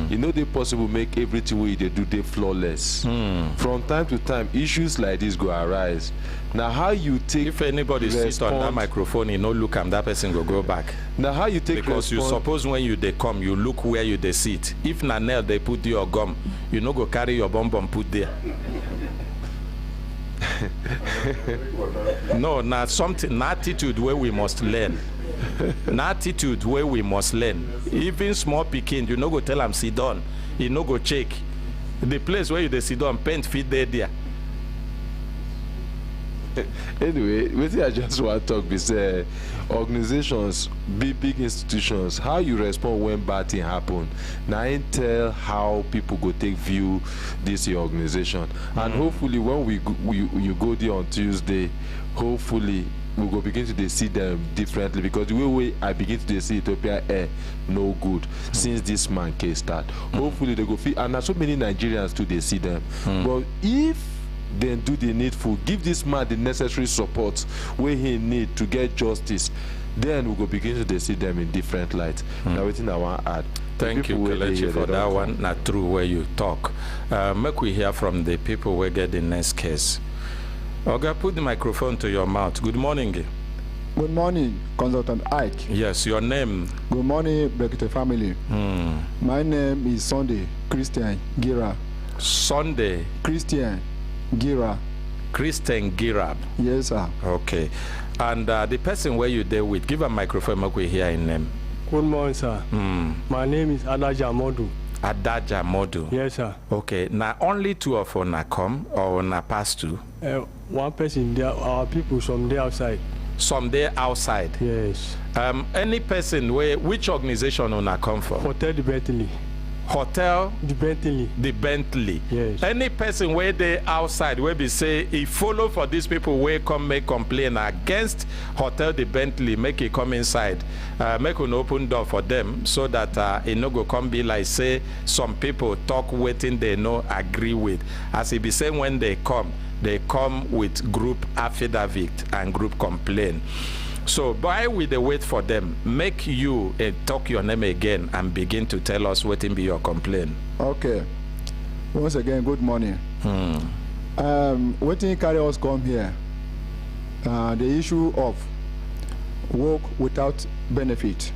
Speaker 2: you know they possible make everything we they do they flawless. From time to time, issues like this go arise. Now how you take
Speaker 1: if anybody sits on that microphone, you know look and that person go back.
Speaker 2: Now how you take
Speaker 1: because you suppose when you they come, you look where you they sit. If na nail they put your gum, you know go carry your bum put there. No, now something an attitude where we must learn. An attitude where we must learn. Even small pikin, you know go tell them sit down. You know go check. The place where you they sit down, paint feet there.
Speaker 2: Anyway, what I just want to talk is organizations, big institutions, how you respond when bad thing happen. Now I tell how people go take view this your organization, and hopefully when you go there on Tuesday, hopefully we go begin to see them differently, because the way I begin to see Ethiopian Air no good since this man case start. Hopefully they go feel, and there's so many Nigerians too they see them. But if then do the needful, give this man the necessary support where he need to get justice, then we go begin to see them in different light. Now waiting I want to add.
Speaker 1: Thank you, Kelechi, for that one. Not true where you talk. Make we hear from the people who get the next case. Oga, put the microphone to your mouth. Good morning.
Speaker 7: Good morning, Consultant Ike.
Speaker 1: Yes, your name.
Speaker 7: Good morning, Brekete family. My name is Sunday Christian Gira.
Speaker 1: Sunday
Speaker 7: Christian Gira.
Speaker 1: Christian Girab.
Speaker 7: Yes, sir.
Speaker 1: Okay. And the person where you there with, give a microphone, make we hear in name.
Speaker 8: Good morning, sir. My name is Adaja Modu.
Speaker 1: Adaja Modu.
Speaker 8: Yes, sir.
Speaker 1: Okay. Now only two of una come or una pass to?
Speaker 8: One person there, our people from there outside.
Speaker 1: Some there outside?
Speaker 8: Yes.
Speaker 1: Any person where, which organization una come from?
Speaker 8: Hotel the Bentley.
Speaker 1: Hotel
Speaker 8: the Bentley.
Speaker 1: The Bentley.
Speaker 8: Yes.
Speaker 1: Any person where they outside where we say he follow for these people where come make complaint against Hotel the Bentley, make it come inside, make an open door for them so that it no go come be like say some people talk waiting they no agree with. As he be saying when they come with group affidavit and group complaint. So while we dey wait for them, make you talk your name again and begin to tell us what be your complaint.
Speaker 7: Okay. Once again, good morning. Waiting carry us come here. The issue of work without benefit.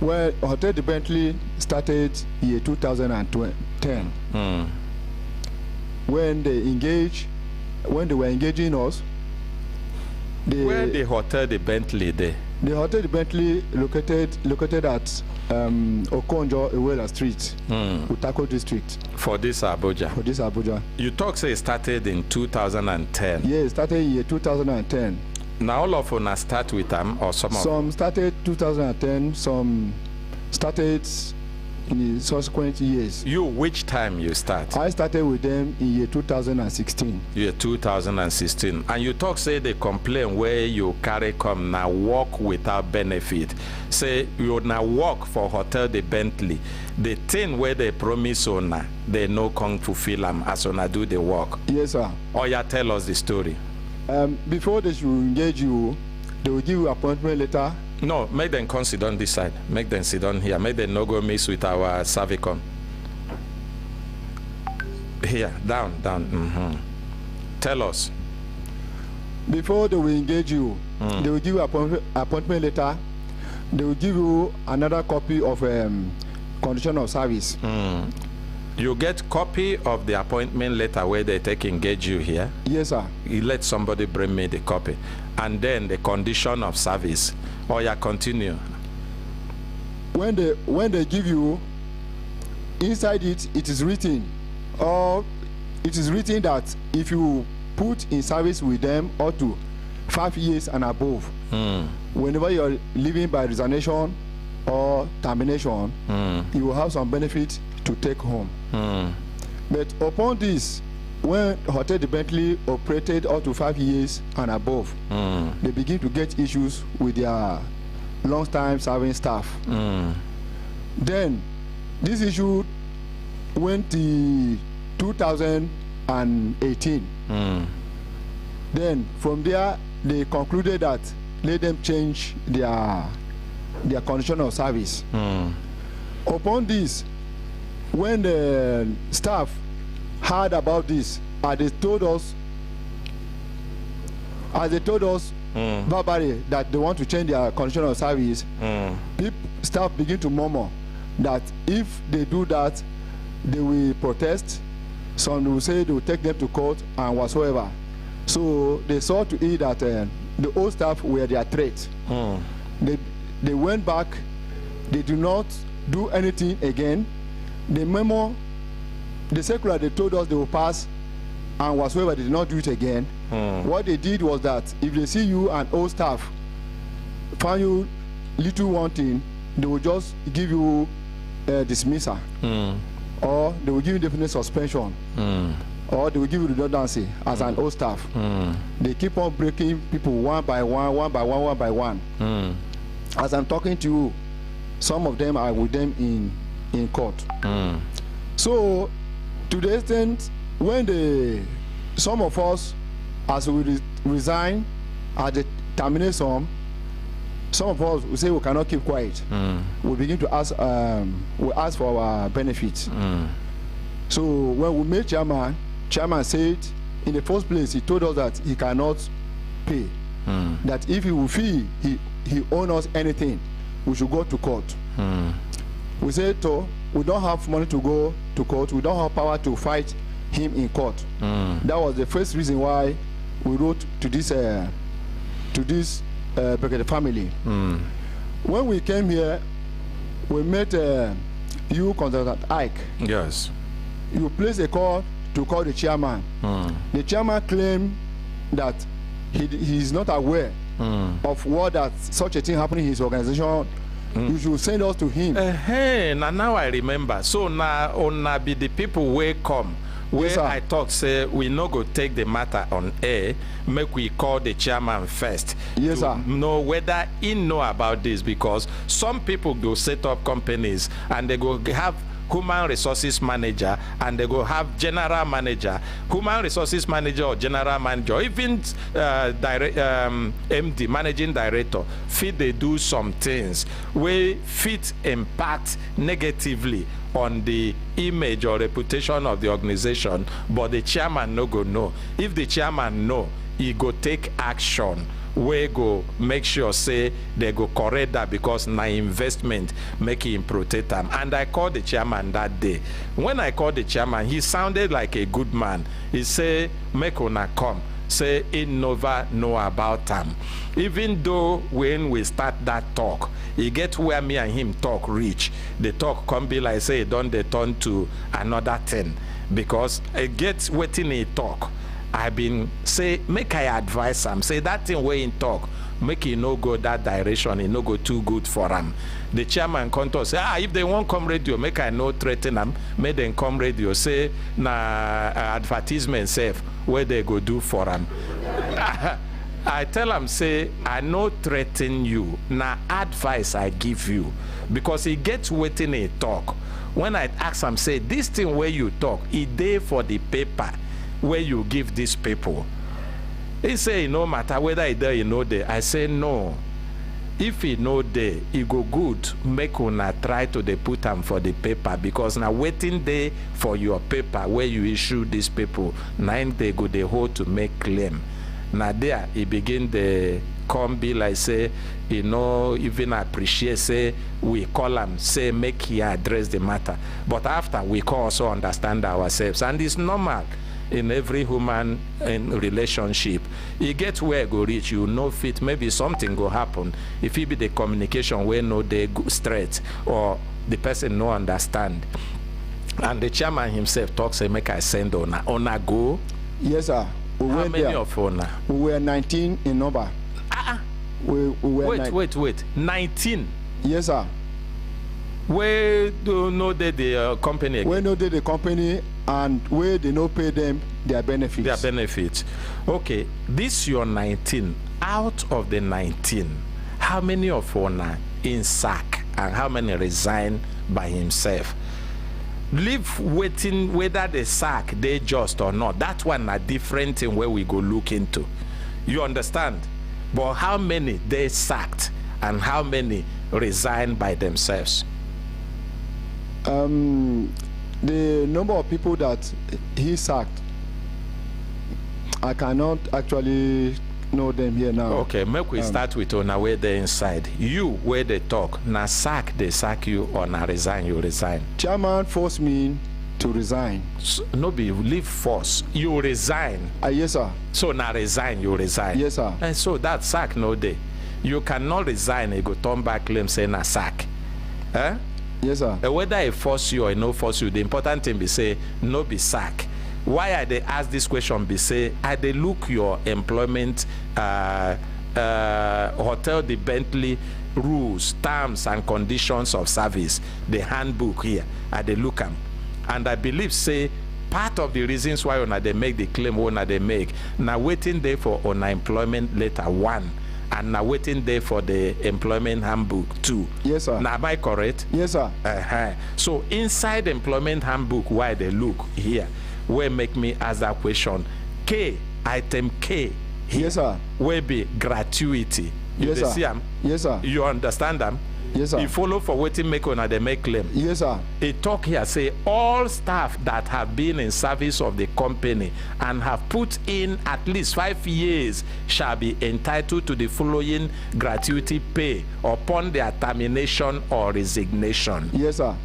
Speaker 7: Well, Hotel de Bentley started year 2010. When they were engaging us,
Speaker 1: where the Hotel de Bentley there?
Speaker 7: The Hotel de Bentley located at Okonjo Iweala Street, Utako District.
Speaker 1: For this Abuja?
Speaker 7: For this Abuja.
Speaker 1: You talk say it started in 2010.
Speaker 7: Yeah, it started in year 2010.
Speaker 1: Now all of us start with them or some of them?
Speaker 7: Some started 2010, some started in the subsequent years.
Speaker 1: You, which time you start?
Speaker 7: I started with them in year 2016.
Speaker 1: Year 2016. And you talk say they complain where you carry come now work without benefit. Say you now work for Hotel de Bentley. The thing where they promise owner, they no come fulfill them as owner do the work.
Speaker 7: Yes, sir.
Speaker 1: Or you tell us the story.
Speaker 7: Before they should engage you, they will give you appointment letter.
Speaker 1: No, make them come sit down this side. Make them sit down here. Make them no go miss with our Servicom. Here, down. Tell us.
Speaker 7: Before they will engage you, they will give you appointment letter. They will give you another copy of condition of service.
Speaker 1: You get copy of the appointment letter where they take engage you here?
Speaker 7: Yes, sir.
Speaker 1: You let somebody bring me the copy. And then the condition of service. Or you continue.
Speaker 7: When they give you, inside it is written, or it is written that if you put in service with them up to 5 years and above, whenever you're leaving by resignation or termination, you will have some benefit to take home. But upon this, when Hotel de Bentley operated up to 5 years and above, they begin to get issues with their long-time serving staff. Then this issue went to 2018. Then from there, they concluded that let them change their condition of service. Upon this, when the staff heard about this, as they told us verbally that they want to change their condition of service, staff begin to murmur that if they do that, they will protest. Some will say they will take them to court and whatsoever. So they saw to it that the old staff were their threat. They went back. They do not do anything again. The memo, the circular they told us they will pass and whatsoever, they did not do it again. What they did was that if they see you and old staff find you little wanting, they will just give you a dismissal, or they will give you definite suspension, or they will give you redundancy as an old staff. They keep on breaking people one by one. As I'm talking to you, some of them are with them in court. So to the extent when some of us, as we resign at the termination, some of us will say we cannot keep quiet. We begin to ask, we ask for our benefits. So when we met chairman said, in the first place, he told us that he cannot pay. That if he will feel he owes us anything, we should go to court. We said, we don't have money to go to court. We don't have power to fight him in court. That was the first reason why we wrote to this Brekete family. When we came here, we met you, Consultant Ike.
Speaker 1: Yes.
Speaker 7: You placed a call to call the chairman. The chairman claimed that he is not aware of what that such a thing happening in his organization. You should send us to him.
Speaker 1: Now I remember. So now be the people where come. Where yes, I talk say we no go take the matter on air, make we call the chairman first.
Speaker 7: Yes,
Speaker 1: to know whether he know about this, because some people go set up companies and they go have human resources manager and they go have general manager, human resources manager or general manager, even MD, managing director, fit they do some things where fit impact negatively on the image or reputation of the organization, but the chairman no go know. If the chairman know, he go take action. We go make sure say they go correct that because na investment make him protect them. And I called the chairman that day. When I called the chairman, he sounded like a good man. He say, make una come. Say he never know about them. Even though when we start that talk, he get where me and him talk reach. The talk come be like say don't they turn to another thing. Because it gets waiting he talk. I been say make I advise him, say that thing where in talk, make he no go that direction, he no go too good for him. The chairman come to say, if they won't come radio, make I no threaten them, make them come radio, say na advertisement safe where they go do for him. I tell him, say, I no threaten you, na advice I give you, because he gets waiting he talk. When I ask him, say, this thing where you talk, it there for the paper where you give these people. He say, no matter whether he there, you know there. I say, no. If he know there, he go good, make una try to they put them for the paper, because now waiting there for your paper where you issue these people, now they go the hold to make claim. Now there, he begin the come be like say, you know, even appreciate, say, we call him, say, make he address the matter. But after, we can also understand ourselves. And it's normal in every human relationship. You get where go reach, you know fit, maybe something go happen. If it be the communication where no they go straight, or the person no understand. And the chairman himself talks, say, make I send ona go.
Speaker 7: Yes, sir. We
Speaker 1: How
Speaker 7: went
Speaker 1: many
Speaker 7: there.
Speaker 1: of ona?
Speaker 7: We were 19 in number. We were
Speaker 1: Wait. 19.
Speaker 7: Yes, sir.
Speaker 1: Where do know that the company again?
Speaker 7: We know that the company and where they no pay them their benefits.
Speaker 1: Their benefits. Okay, this your 19. Out of the 19, how many of una in sack and how many resign by himself? Leave waiting whether the sack they just or not. That one a different thing where we go look into. You understand? But how many they sacked and how many resign by themselves?
Speaker 7: The number of people that he sacked, I cannot actually know them here now.
Speaker 1: Okay, make we start with on where they inside. You where they talk, na sack they sack you or na resign you resign.
Speaker 7: Chairman forced me to resign.
Speaker 1: So, no be leave force. You resign.
Speaker 7: Yes, sir.
Speaker 1: So na resign you resign.
Speaker 7: Yes, sir.
Speaker 1: And so that sack no day. You cannot resign and go turn back claim say na sack. Eh?
Speaker 7: Yes, sir.
Speaker 1: Whether I force you or no force you, the important thing be say no be sack. Why I they ask this question be say I they look your employment hotel the Bentley rules, terms and conditions of service, the handbook here, I they look them. And I believe say part of the reasons why una they make the claim una they make now waiting there for unemployment letter 1 and now waiting there for the employment handbook 2.
Speaker 7: Yes, sir.
Speaker 1: Now am I correct?
Speaker 7: Yes, sir.
Speaker 1: So inside employment handbook why they look here where make me ask that question. K, item K here,
Speaker 7: yes, sir.
Speaker 1: Where be gratuity. You
Speaker 7: Yes, sir.
Speaker 1: see them?
Speaker 7: Yes, sir.
Speaker 1: You understand them?
Speaker 7: Yes, sir.
Speaker 1: You follow for waiting make una they make claim.
Speaker 7: Yes, sir.
Speaker 1: A talk here say all staff that have been in service of the company and have put in at least 5 years shall be entitled to the following gratuity pay upon their termination or resignation.
Speaker 7: Yes, sir.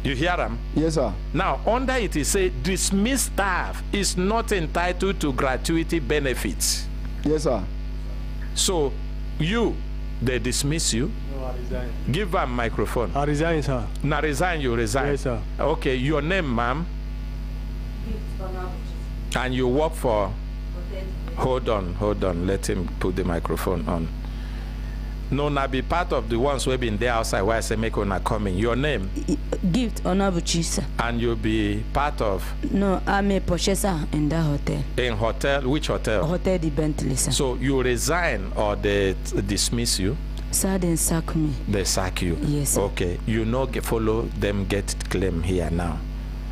Speaker 1: You hear them?
Speaker 7: Yes, sir.
Speaker 1: Now, under it is say dismissed staff is not entitled to gratuity benefits.
Speaker 7: Yes, sir.
Speaker 1: So, they dismiss you.
Speaker 8: No, I resign.
Speaker 1: Give them microphone.
Speaker 8: I resign, sir.
Speaker 1: Now resign, you resign.
Speaker 8: Yes, sir.
Speaker 1: Okay, your name, ma'am? And you work for? Hold on. Let him put the microphone on. No, na be part of the ones who have been there outside where I say make una coming. Your name?
Speaker 9: Gift Onabuchi, sir.
Speaker 1: And you'll be part of?
Speaker 9: No, I'm a purchaser in that hotel.
Speaker 1: In hotel? Which hotel?
Speaker 9: Hotel the Bentley, sir.
Speaker 1: So you resign or they dismiss you?
Speaker 9: Sir, they sack me.
Speaker 1: They sack you?
Speaker 9: Yes, sir.
Speaker 1: Okay. You know, follow them get claim here now.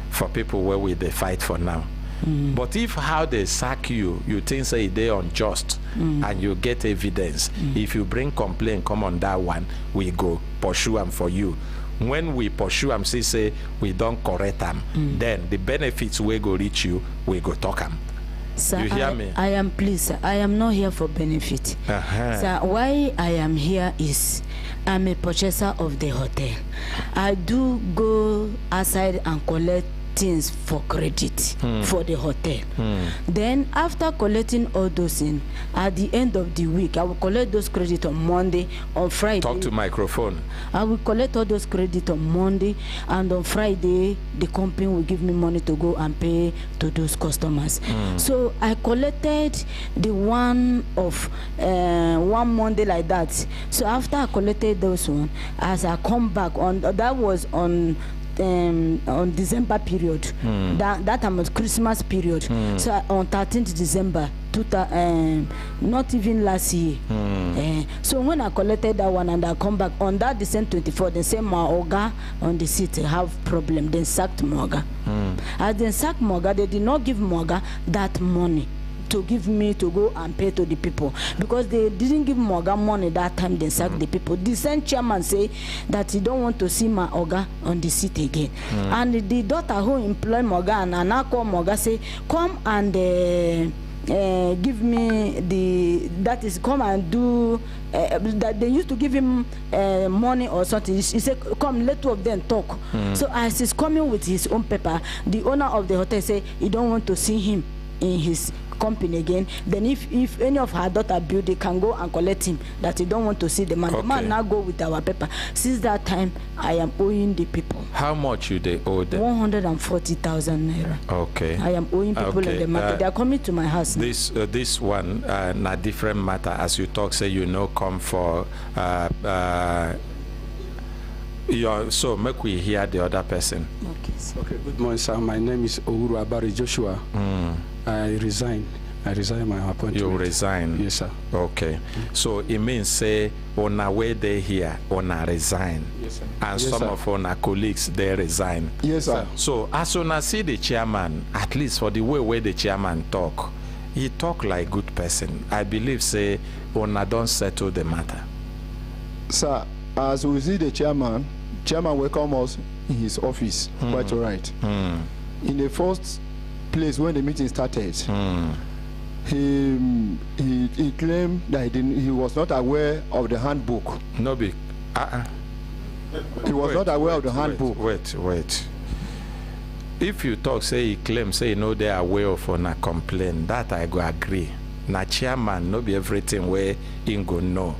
Speaker 1: For people where they fight for now. But if how they sack you, you think say they unjust and you get evidence, if you bring complaint, come on that one, we go pursue them for you. When we pursue them, say we don't correct them, then the benefits we go reach you, we go talk them.
Speaker 9: Sir,
Speaker 1: You hear me?
Speaker 9: I am pleased, sir. I am not here for benefit. Sir, why I am here is I'm a purchaser of the hotel. I do go outside and collect things for credit for the hotel. Then after collecting all those things, at the end of the week, I will collect those credit on Monday, on Friday.
Speaker 1: Talk to microphone.
Speaker 9: I will collect all those credit on Monday, and on Friday, the company will give me money to go and pay to those customers. So I collected the one of one Monday like that. So after I collected those one, as I come back on, that was on December period, that time was Christmas period. So on 13th December, not even last year. So when I collected that one and I come back on that December 24th, they say my Oga on the city have problem. Then sacked Moga. As they sacked Moga, they did not give Moga that money to give me to go and pay to the people, because they didn't give Moga money that time. They sacked the people. The same chairman say that he don't want to see my Oga on the seat again. And the daughter who employed Moga and I call Moga say, come and give me that is come and do that they used to give him money or something. He said, come, let two of them talk. So as he's coming with his own paper, the owner of the hotel say he don't want to see him in his company again. Then if any of her daughter build, they can go and collect him, that he don't want to see the man. The man now go with our paper. Since that time, I am owing the people.
Speaker 1: How much you they owe them?
Speaker 9: 140,000 naira.
Speaker 1: Okay.
Speaker 9: I am owing people in the market. They are coming to my house now.
Speaker 1: This one na different matter. As you talk, say you know come for so make we hear the other person.
Speaker 8: Okay, good morning, sir. My name is Uhuru Abari Joshua. I resign my appointment.
Speaker 1: You resign?
Speaker 8: Yes, sir.
Speaker 1: Okay. So it means say on our way they here, on a resign.
Speaker 8: Yes, sir.
Speaker 1: And
Speaker 8: Yes,
Speaker 1: some
Speaker 8: sir.
Speaker 1: of our colleagues they resign.
Speaker 7: Yes, sir.
Speaker 1: So as soon as see the chairman, at least for the way the chairman talk, he talk like good person. I believe say on don't settle the matter.
Speaker 7: Sir, as we see the chairman welcome us in his office. Quite all right. In the first place when the meeting started, he claimed that he was not aware of the handbook.
Speaker 1: No be.
Speaker 7: He was not aware of the handbook.
Speaker 1: Wait. If you talk, say he claim, say you know they are aware of on a complaint, that I go agree. Na chairman, no be everything where he go know.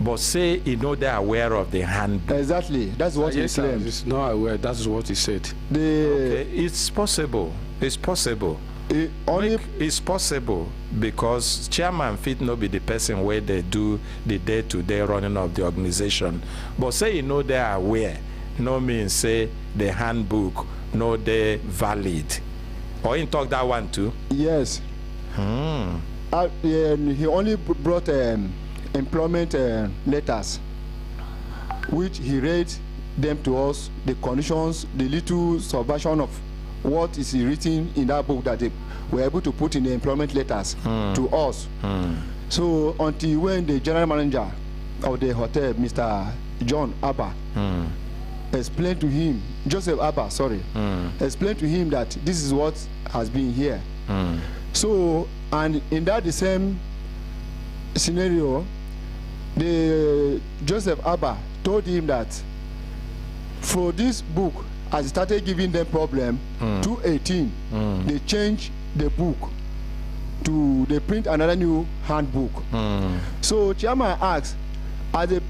Speaker 1: But say you know they are aware of the handbook.
Speaker 7: Exactly. That's what
Speaker 8: Yes,
Speaker 7: he
Speaker 8: sir.
Speaker 7: claimed.
Speaker 8: He's not aware. That's what he said.
Speaker 1: Okay, it's possible. It's possible. It's possible because chairman fit no be the person where they do the day-to-day running of the organization. But say you know they are aware, no means say the handbook no they valid. Or you talk that one too?
Speaker 7: Yes. He only brought employment letters, which he read them to us, the conditions, the little subversion of what is written in that book that they were able to put in the employment letters to us. So until when the general manager of the hotel, Mr. John Abba, explained to him, Joseph Abba, sorry, explained to him that this is what has been here. So, and in that the same scenario, the Joseph Abba told him that for this book, as he started giving them problem, 2018, they changed the book they print another new handbook. So chairman asked, as they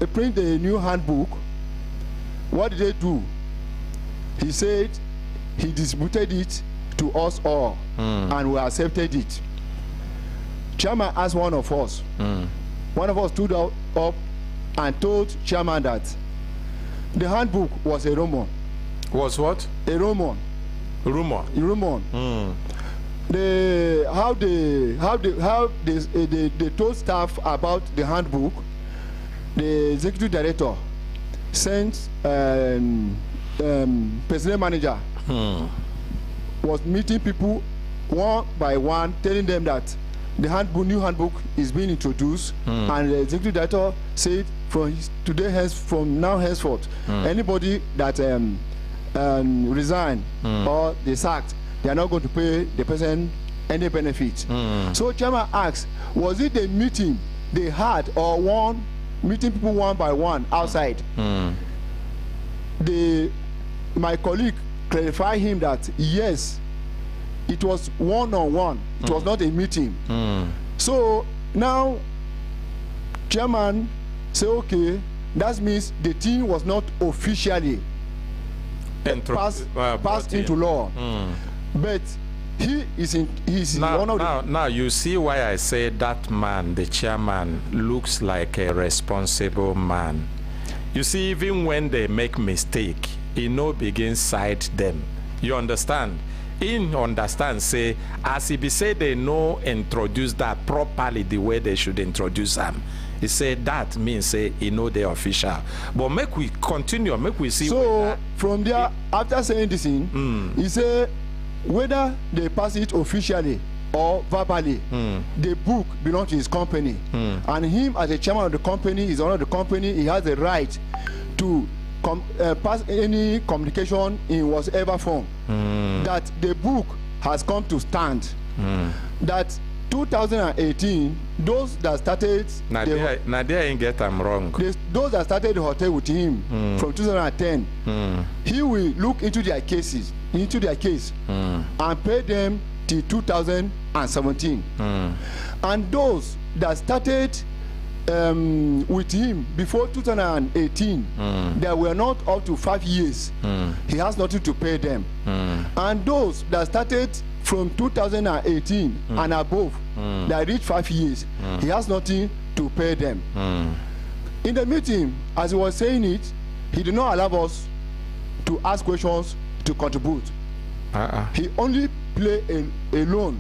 Speaker 7: print the new handbook, what did they do? He said he distributed it to us all, and we accepted it. Chairman asked one of us. One of us stood up and told chairman that the handbook was a rumor.
Speaker 1: Was what?
Speaker 7: A rumor.
Speaker 1: Rumor.
Speaker 7: A rumor. They told staff about the handbook. The executive director sent personnel manager was meeting people one by one, telling them that the handbook, new handbook is being introduced, and the executive director said from now henceforth, anybody that resign or they sacked, they are not going to pay the person any benefit. So chairman asks, was it a meeting they had or one meeting people one by one outside? My colleague clarified him that yes, it was one-on-one. It was not a meeting. So now chairman say, okay, that means the thing was not officially passed into law. But he's one of the...
Speaker 1: Now you see why I say that man, the chairman, looks like a responsible man. You see, even when they make mistake, he no begin side them. You understand? He understand, say, as he be say they no introduce that properly the way they should introduce them. He said that means say he know the official. But make we continue, make we see.
Speaker 7: So from there, after saying this thing, he said whether they pass it officially or verbally, the book belongs to his company. And him as the chairman of the company, is owner of the company, he has the right to pass any communication in whatever form. That the book has come to stand. That 2018, those that started
Speaker 1: Nadia ain't get them wrong.
Speaker 7: Those that started the hotel with him from 2010, he will look into their case and pay them till 2017. And those that started with him before 2018, they were not up to 5 years. He has nothing to pay them. And those that started from 2018 and above, that reached 5 years, he has nothing to pay them. In the meeting, as he was saying it, he did not allow us to ask questions to contribute. He only play alone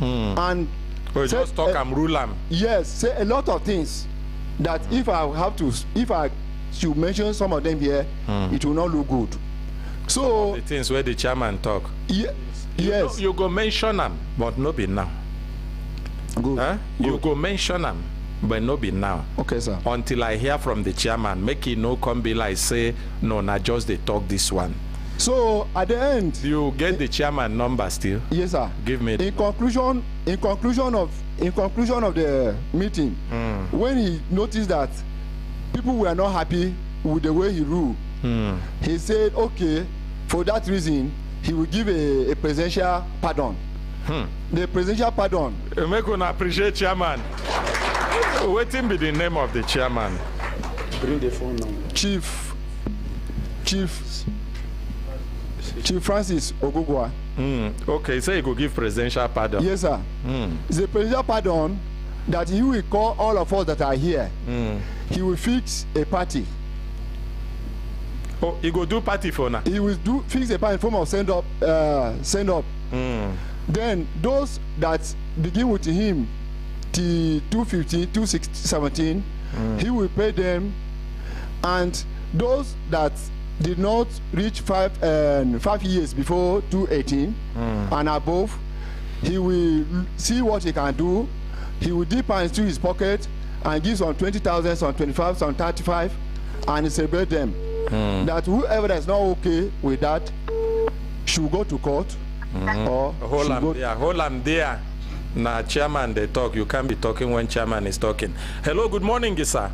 Speaker 7: and
Speaker 1: just talk and rule him.
Speaker 7: Yes, say a lot of things that if I should mention some of them here, it will not look good. So
Speaker 1: the things where the chairman talk.
Speaker 7: Yes.
Speaker 1: You go mention them, but no be now.
Speaker 7: Good.
Speaker 1: You go mention them, but no be now.
Speaker 7: Okay, sir.
Speaker 1: Until I hear from the chairman, make it no come be like say, no, not just they talk this one.
Speaker 7: So at the end,
Speaker 1: you get the chairman number still?
Speaker 7: Yes, sir.
Speaker 1: Give me.
Speaker 7: In conclusion of the meeting, when he noticed that people were not happy with the way he ruled, he said, okay, for that reason, he will give a presidential pardon. The presidential pardon.
Speaker 1: Make one appreciate chairman. Waiting be the name of the chairman.
Speaker 8: Bring the phone number.
Speaker 7: Chief Francis Ogugwa.
Speaker 1: Okay, so he could give presidential pardon.
Speaker 7: Yes, sir. It's a presidential pardon that he will call all of us that are here. He will fix a party.
Speaker 1: Oh, he go do party for now.
Speaker 7: He will fix a party in form of send up. Then those that begin with him till 215, 217, he will pay them, and those that did not reach 5 years before 218 and above, he will see what he can do. He will dip into his pocket and give some 20,000, some 25, some 35, and celebrate them. That whoever that is not okay with that should go to court. Or
Speaker 1: hold am there. Now chairman they talk. You can't be talking when chairman is talking. Hello, good morning, sir.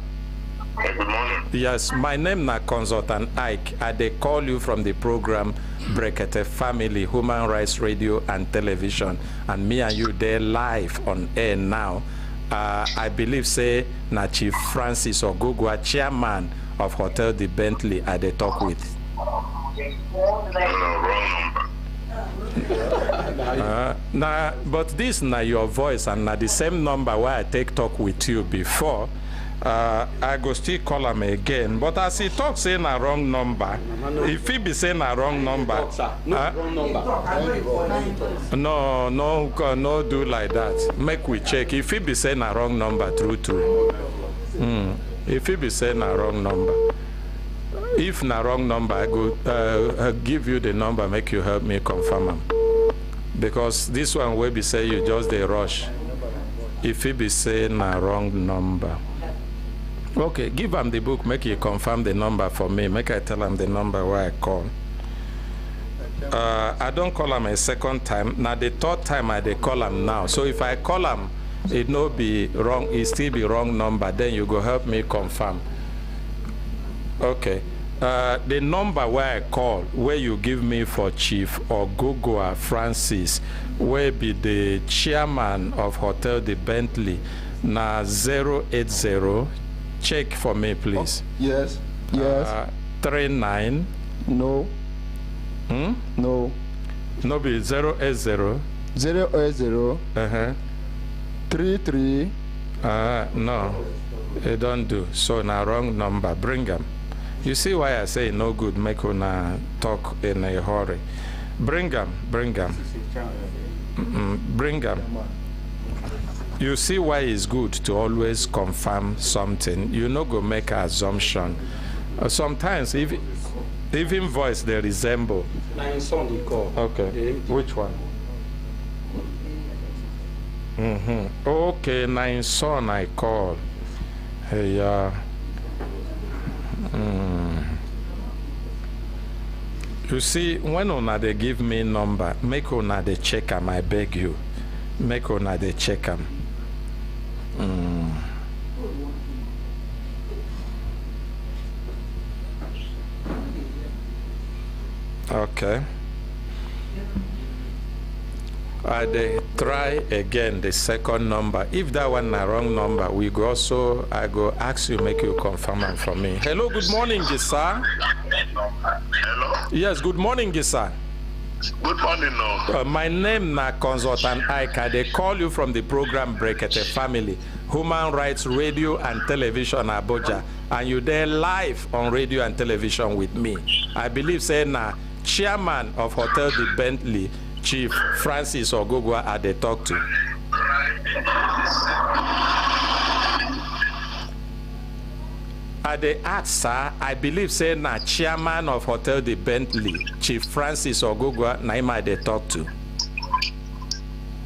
Speaker 10: Good morning.
Speaker 1: Yes, my name na Consultant Ike. They call you from the program Brekete Family, Human Rights Radio and Television. And me and you there live on air now. I believe say na Chief Francis Ogugwa, chairman of Hotel the Bentley, they talk with. But this na your voice and na the same number where I take talk with you before. I go still call him again, but as he talk saying a wrong number, if he be saying a wrong number, no do like that. Make we check. If he be saying a wrong number, true. If he be saying a wrong number, if na wrong number, I go give you the number, make you help me confirm him. Because this one will be say you just dey rush. If he be saying a wrong number. Okay, give him the book, make you confirm the number for me. Make I tell him the number where I call. I don't call him a second time. Now the third time I dey call him now. So if I call him, it no be wrong, it still be wrong number. Then you go help me confirm. Okay. The number where I call, where you give me for Chief Ogogoa Francis, where be the chairman of Hotel the Bentley, na 080. Check for me, please.
Speaker 7: Yes.
Speaker 1: 39.
Speaker 7: No. No.
Speaker 1: No be 080.
Speaker 7: 080. 33.
Speaker 1: No, it don't do. So na wrong number. Bring them. You see why I say no good, make una talk in a hurry. Bring them. Bring them. You see why it's good to always confirm something. You no go make an assumption. Sometimes even voice they resemble.
Speaker 8: Nine son they call.
Speaker 1: Okay. Which one? Okay, nine son I call. Hey, You see, when una they give me number, make una they check them, I beg you. Make una they check them. Okay. They try again the second number. If that one a wrong number, we go also, I go ask you, make you confirm it for me. Hello, good morning, sir.
Speaker 10: Hello?
Speaker 1: Yes, good morning, sir.
Speaker 10: Good morning, no.
Speaker 1: My name na Consultant Ike. They call you from the program Brekete Family, Human Rights Radio and Television Abuja. And you there live on radio and television with me. I believe say na chairman of Hotel the Bentley, Chief Francis Ogogwa, I they talk to. At the ask, sir, I believe say na chairman of Hotel the Bentley, Chief Francis Ogogwa, Naima they talk to.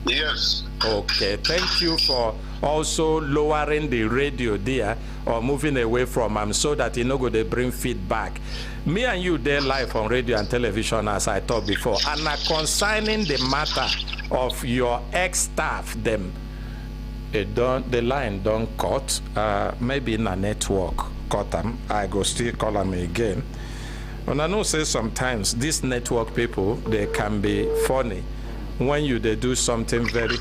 Speaker 10: Yes.
Speaker 1: Okay, thank you for also lowering the radio there or moving away from so that you know go they bring feedback. Me and you there live on radio and television as I talked before, and concerning the matter of your ex-staff, them the line don't cut, maybe in a network cut them. I go still call them again. And I know say sometimes these network people, they can be funny when they do something very.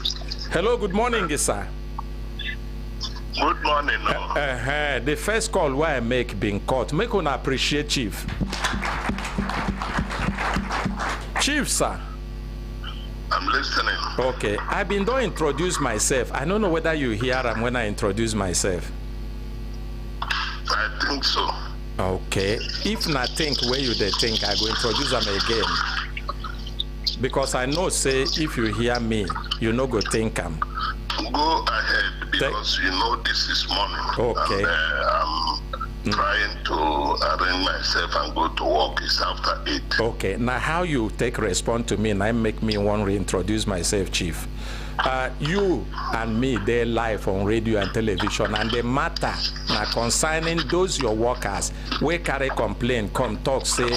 Speaker 1: Hello, good morning, sir.
Speaker 10: Good morning. No.
Speaker 1: The first call where I make being caught. Make una appreciate Chief. Chief, sir.
Speaker 10: I'm listening.
Speaker 1: Okay, I've been doing introduce myself. I don't know whether you hear them when I introduce myself.
Speaker 10: I think so.
Speaker 1: Okay, if not think where you they think, I go introduce them again. Because I know say if you hear me, you no go think them.
Speaker 10: Go ahead because you know this is morning.
Speaker 1: Okay.
Speaker 10: And, I'm trying to arrange myself and go to work. It's after 8.
Speaker 1: Okay. Now how you take respond to me and I make me want to reintroduce myself, Chief. You and me, they're live on radio and television, and the matter now concerning those your workers, we carry complaint, come talk, say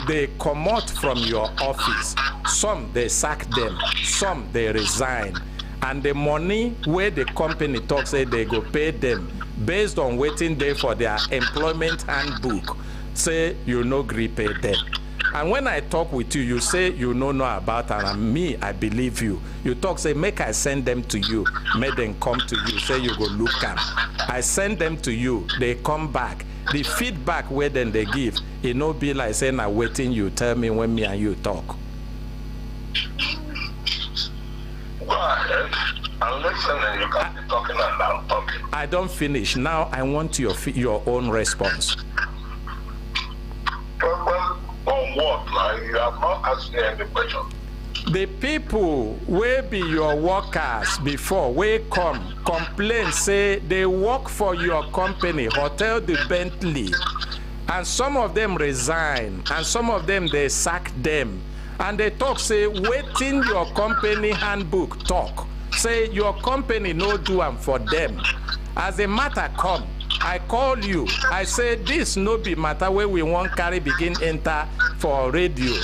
Speaker 1: they come out from your office. Some they sack them, some they resign. And the money where the company talks say they go pay them based on waiting there for their employment handbook, say you no agree pay them. And when I talk with you, you say you know about it, and me, I believe you. You talk, say, make I send them to you, make them come to you, say you go look at. I send them to you, they come back. The feedback where then they give, it no be like saying I'm waiting, you tell me when me and you talk.
Speaker 10: Go ahead. I'm listening. You can be talking and I'm talking.
Speaker 1: I don't finish. Now I want your own response.
Speaker 10: Well, on what? Like, you have not asked me any question.
Speaker 1: The people will be your workers before, will come, complain, say they work for your company, Hotel the Bentley, and some of them resign, and some of them they sack them. And they talk, say, waiting your company handbook talk. Say your company no do am for them. As a matter come, I call you. I say this no be matter where we want carry begin enter for radio.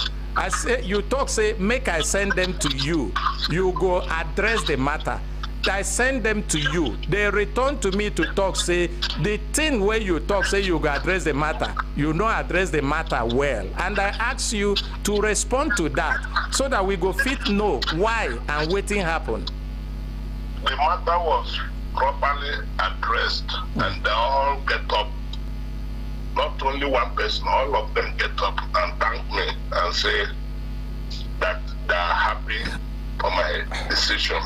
Speaker 1: I say, you talk, say, make I send them to you. You go address the matter. I send them to you. They return to me to talk, say, the thing where you talk, say you go address the matter. You don't address the matter well. And I ask you to respond to that so that we go fit know why and what happened.
Speaker 10: The matter was properly addressed and they all get up. Not only one person, all of them get up and thank me and say that they are happy for my decision.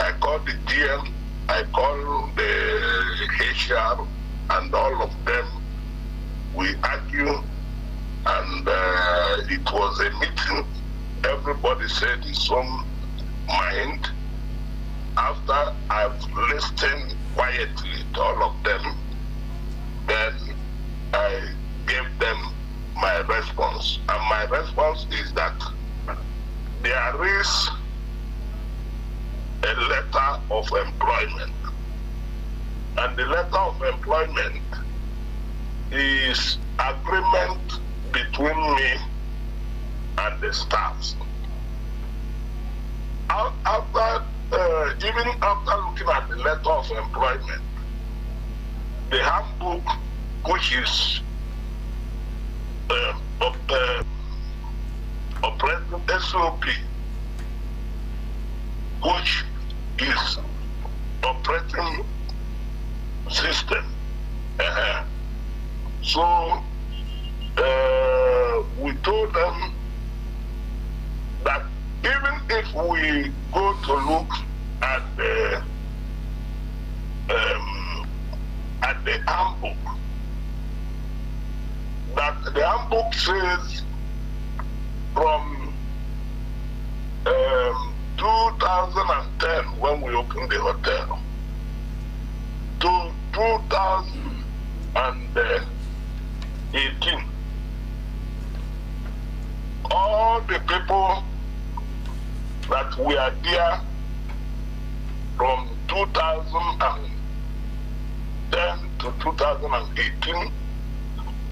Speaker 10: I called the GM, I called the HR, and all of them. We argued, and it was a meeting. Everybody said his own mind. After I've listened quietly to all of them, then I gave them my response. And my response is that there is a letter of employment. And the letter of employment is agreement between me and the staffs. Even after looking at the letter of employment, the handbook, which is operating SOP, which is operating system. So we told them that even if we go to look at the handbook, that the handbook says from 2010, when we opened the hotel, to 2018, all the people that were there from 2010 to 2018,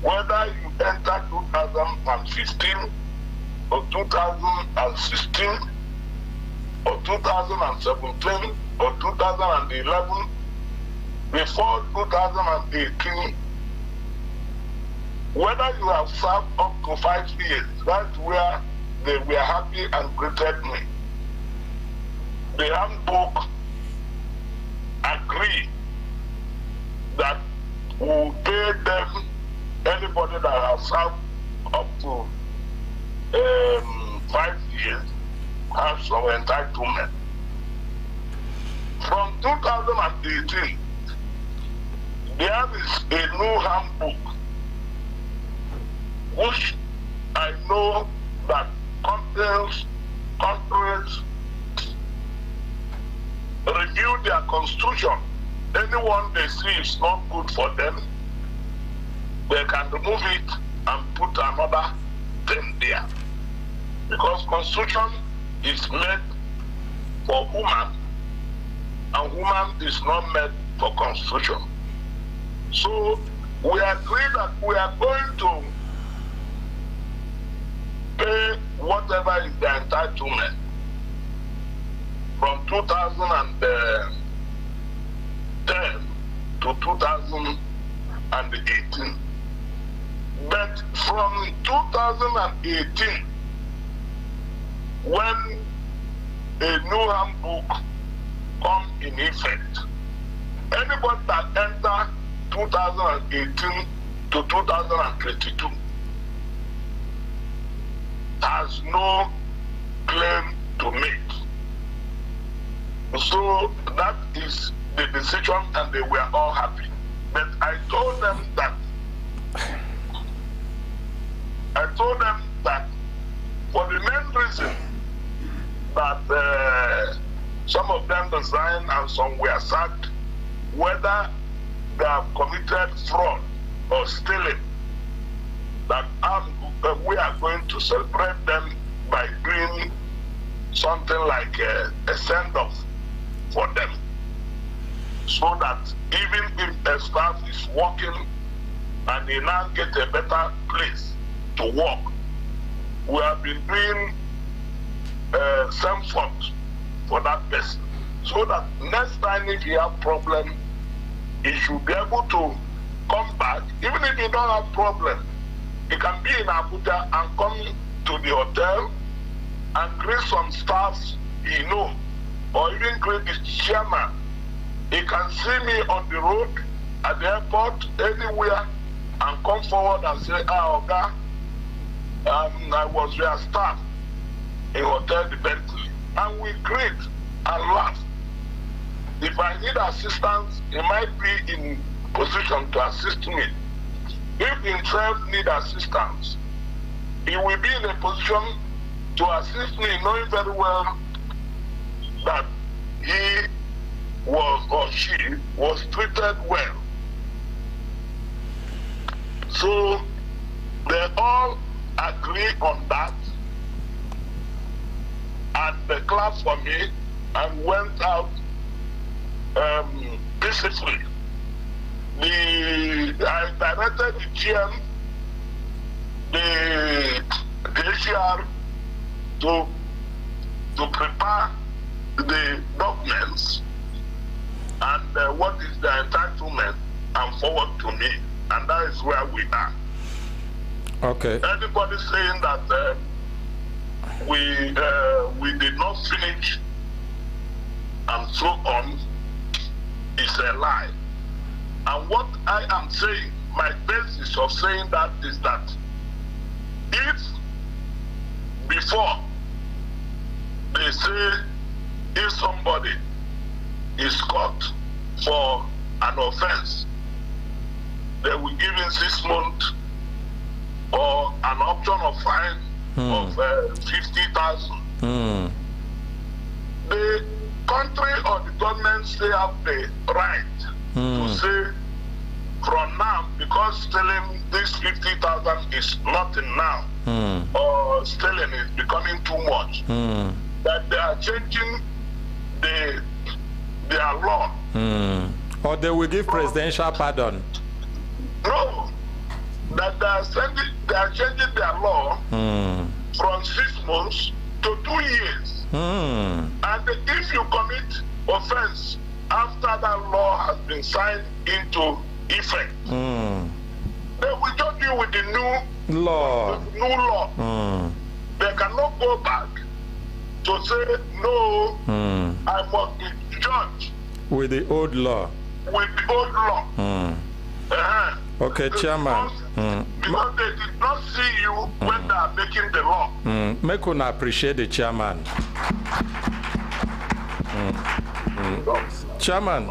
Speaker 10: whether you enter 2015 or 2016 or 2017 or 2011, before 2018, whether you have served up to 5 years, that's where they were happy and greeted me. The handbook agreed that we will pay them, anybody that has served up to 5 years has some entitlement. From 2018, there is a new handbook which I know that countries review their constitution. Anyone they see is not good for them, they can remove it and put another thing there. Because constitution is made for woman, and woman is not made for constitution. So we agree that we are going to pay whatever is the entitlement from 2010 to 2018. But from 2018, when a new handbook comes in effect, anybody that enter 2018 to 2022 has no claim to make. So that is the decision, and they were all happy. But I told them that for the main reason that some of them resigned and some were sacked, whether they have committed fraud or stealing, that we are going to celebrate them by doing something like a send-off for them, so that even if the staff is working and they now get a better place to work, we have been doing some fault for that person, so that next time if you have problem, he should be able to come back. Even if you don't have problem, he can be in Abuja and come to the hotel and greet some staffs he know, or even greet the chairman. He can see me on the road, at the airport, anywhere, and come forward and say, Oga, I was your staff in Hotel the Bentley. And we greet and laugh. If I need assistance, he might be in position to assist me. If himself need assistance, he will be in a position to assist me, knowing very well that he was or she was treated well. So they all agree on that, and they clapped for me and went out peacefully. I directed the GM, the HR to prepare the documents and what is the entitlement and forward to me, and that is where we are.
Speaker 1: Okay.
Speaker 10: Anybody saying that we did not finish and so on is a lie. And what I am saying, my basis of saying that is that if before they say if somebody is caught for an offense, they will give him 6 months or an option of fine of 50,000. The country or the government still have the right to say from now, because stealing this 50,000 is nothing now, or stealing is becoming too much, that they are changing their law.
Speaker 1: Or they will give presidential pardon.
Speaker 10: No, that they are changing their law from 6 months to 2 years. And if you commit offense after that law has been signed into effect, they will judge you with the new law. They cannot go back to say, no, I must be judged
Speaker 1: with the old law.
Speaker 10: With the old law.
Speaker 1: Okay, Chairman.
Speaker 10: Because they did not see you when they are making the law.
Speaker 1: Make una appreciate the chairman. Chairman,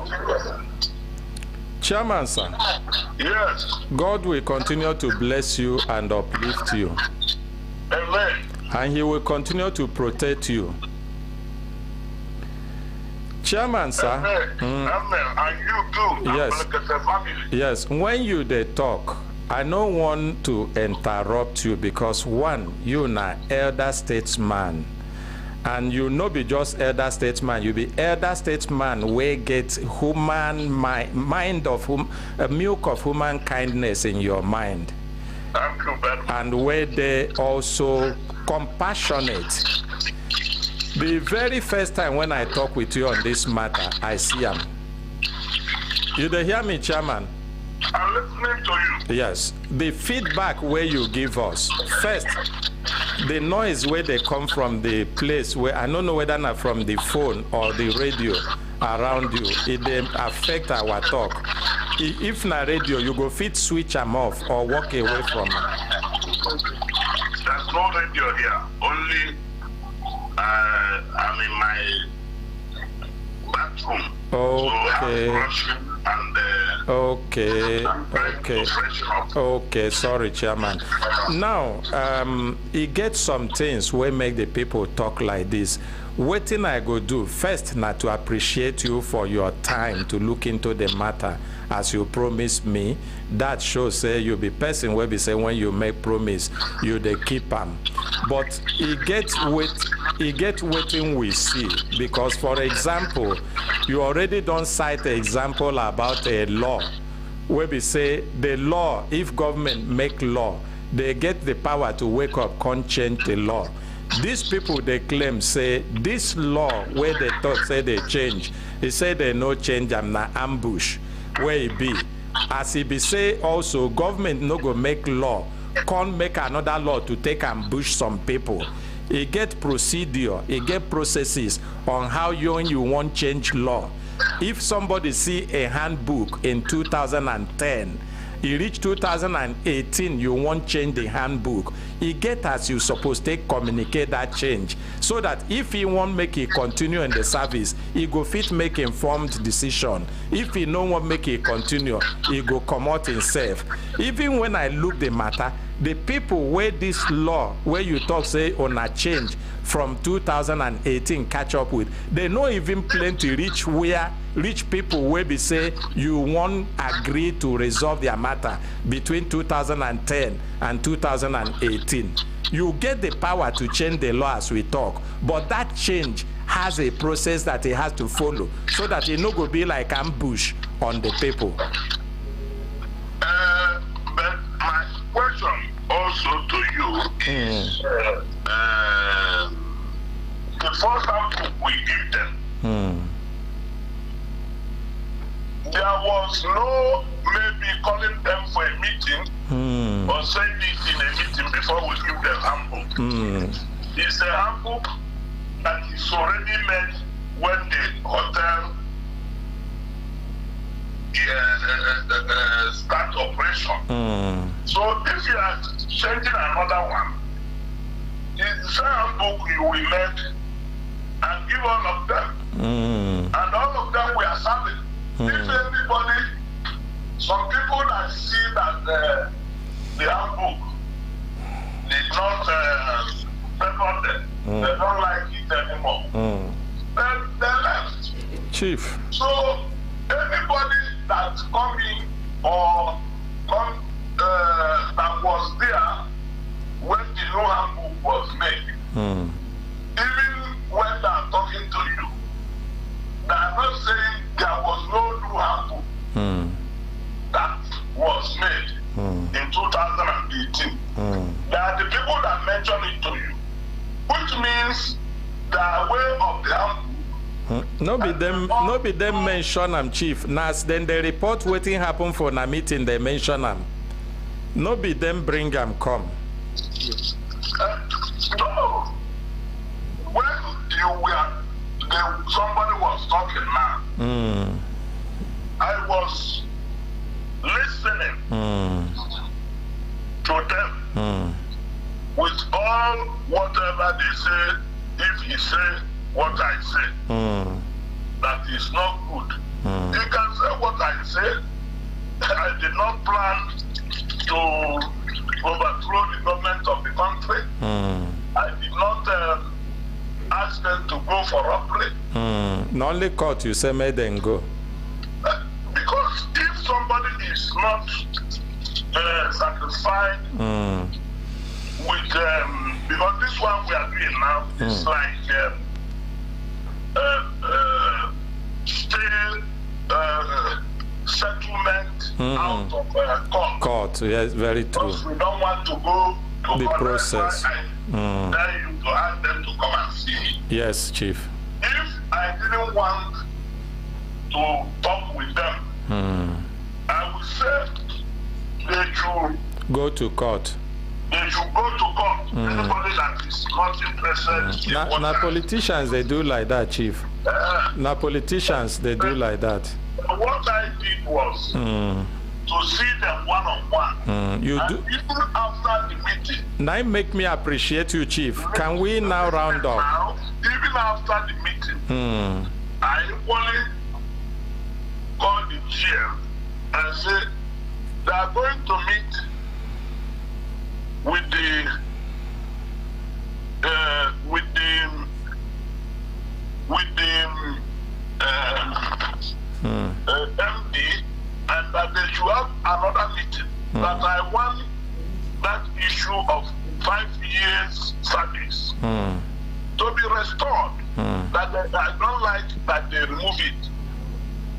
Speaker 1: sir.
Speaker 10: Yes.
Speaker 1: God will continue to bless you and uplift you.
Speaker 10: Amen.
Speaker 1: And he will continue to protect you. Chairman, sir.
Speaker 10: Amen. Amen. And you too.
Speaker 1: Yes. Yes. When you they talk, I don't want to interrupt you because one, you na elder statesman. And you no be just elder statesman, you be elder statesman where get human mind of milk of human kindness in your mind.
Speaker 10: Thank you very much.
Speaker 1: And where they also compassionate. The very first time when I talk with you on this matter, I see him. You dey hear me, Chairman?
Speaker 10: I'm listening to you.
Speaker 1: Yes. The feedback where you give us, first, the noise where they come from the place where, I don't know whether not from the phone or the radio around you, it dey affect our talk. If na radio, you go fit switch them off or walk away from it.
Speaker 10: There's no radio here, only I'm in my bathroom.
Speaker 1: Okay.
Speaker 10: So
Speaker 1: Okay, sorry, Chairman. Now, it gets some things where make the people talk like this. What thing I go do first, not to appreciate you for your time to look into the matter as you promised me. That shows say you be person where be say when you make promise you they keep them. But it gets waiting we see, because for example, you already don't cite the example about a law where we say the law, if government make law, they get the power to wake up, can't change the law. These people, they claim, say, this law where they thought, say they change, they say they no change, I'm not ambush, where it be. As it be say also, government no go make law, can't make another law to take ambush some people. It get procedure, it get processes on how you want change law. If somebody see a handbook in 2010, you reach 2018, you want change the handbook, you get as you supposed to communicate that change, so that if he want make it continue in the service, he go fit make informed decision. If he no want make it continue, he go come out himself. Even when I look the matter, the people where this law, where you talk say on a change from 2018 catch up with, they no even plenty reach where rich people where be say you won't agree to resolve their matter between 2010 and 2018. You get the power to change the law as we talk, but that change has a process that it has to follow, so that it no go be like ambush on the people.
Speaker 10: But my question also to you is the first handbook we give them. There was no maybe calling them for a meeting or saying it in a meeting before we give them handbook. It's a handbook that is already made when the hotel start operation. So if you are changing another one, the same handbook you will make and give all of them, and all of them we are serving. If anybody, some people that see that the handbook did not favor them, they don't like it anymore, then they left.
Speaker 1: Chief.
Speaker 10: So anybody that's coming or come, that was there when the new handbook was made, even when they are talking to you, they are not saying there was no new handbook that was made in 2018. They are the people that mention it to you, which means they are aware of the handbook.
Speaker 1: No be them mention them, Chief. Nas then they report wetin happen for na meeting, they mention them. No be them bring them come.
Speaker 10: No. When you were, somebody was talking now, I was listening to them with all whatever they say. If he say what I say, that is not good. You can say what I say. I did not plan to overthrow the government of the country. I did not ask them to go for robbery.
Speaker 1: No only court you say made them go.
Speaker 10: Because if somebody is not satisfied with, because this one we are doing now is like still settlement out of court.
Speaker 1: Court, yes, very true.
Speaker 10: Because we don't want to go to
Speaker 1: the process.
Speaker 10: Then you to ask them to come and see me.
Speaker 1: Yes, Chief.
Speaker 10: If I didn't want to talk with them, I would say they should
Speaker 1: go to court.
Speaker 10: They should go to court. Anybody that is not interested in what
Speaker 1: na politicians they do like that, Chief. Na politicians they do like that.
Speaker 10: What I did was to see them one-on-one.
Speaker 1: You
Speaker 10: and
Speaker 1: do.
Speaker 10: Even after the meeting.
Speaker 1: Now make me appreciate you, Chief. Can we now round up?
Speaker 10: Now, even after the meeting, I equally called the chair and said they are going to meet with the MD, and that they should have another meeting. That I want that issue of 5 years service to be restored. That I don't like that they remove it,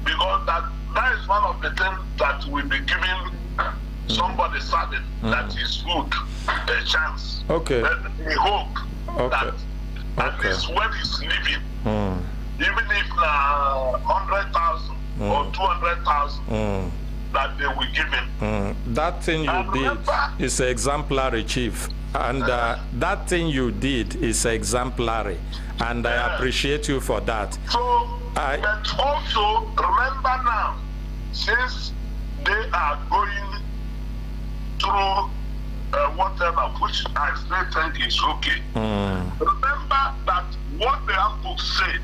Speaker 10: because that is one of the things that will be giving somebody certain that is good, a chance.
Speaker 1: Okay.
Speaker 10: We hope that at
Speaker 1: Okay.
Speaker 10: least when he's living, even if 100,000 or 200,000, that they will give him.
Speaker 1: That thing you
Speaker 10: And
Speaker 1: did
Speaker 10: remember-
Speaker 1: is exemplary, Chief. And that thing you did is exemplary. And I appreciate you for that.
Speaker 10: So, but also remember now, since they are going through whatever, which I still think is okay. Remember that what the handbook said,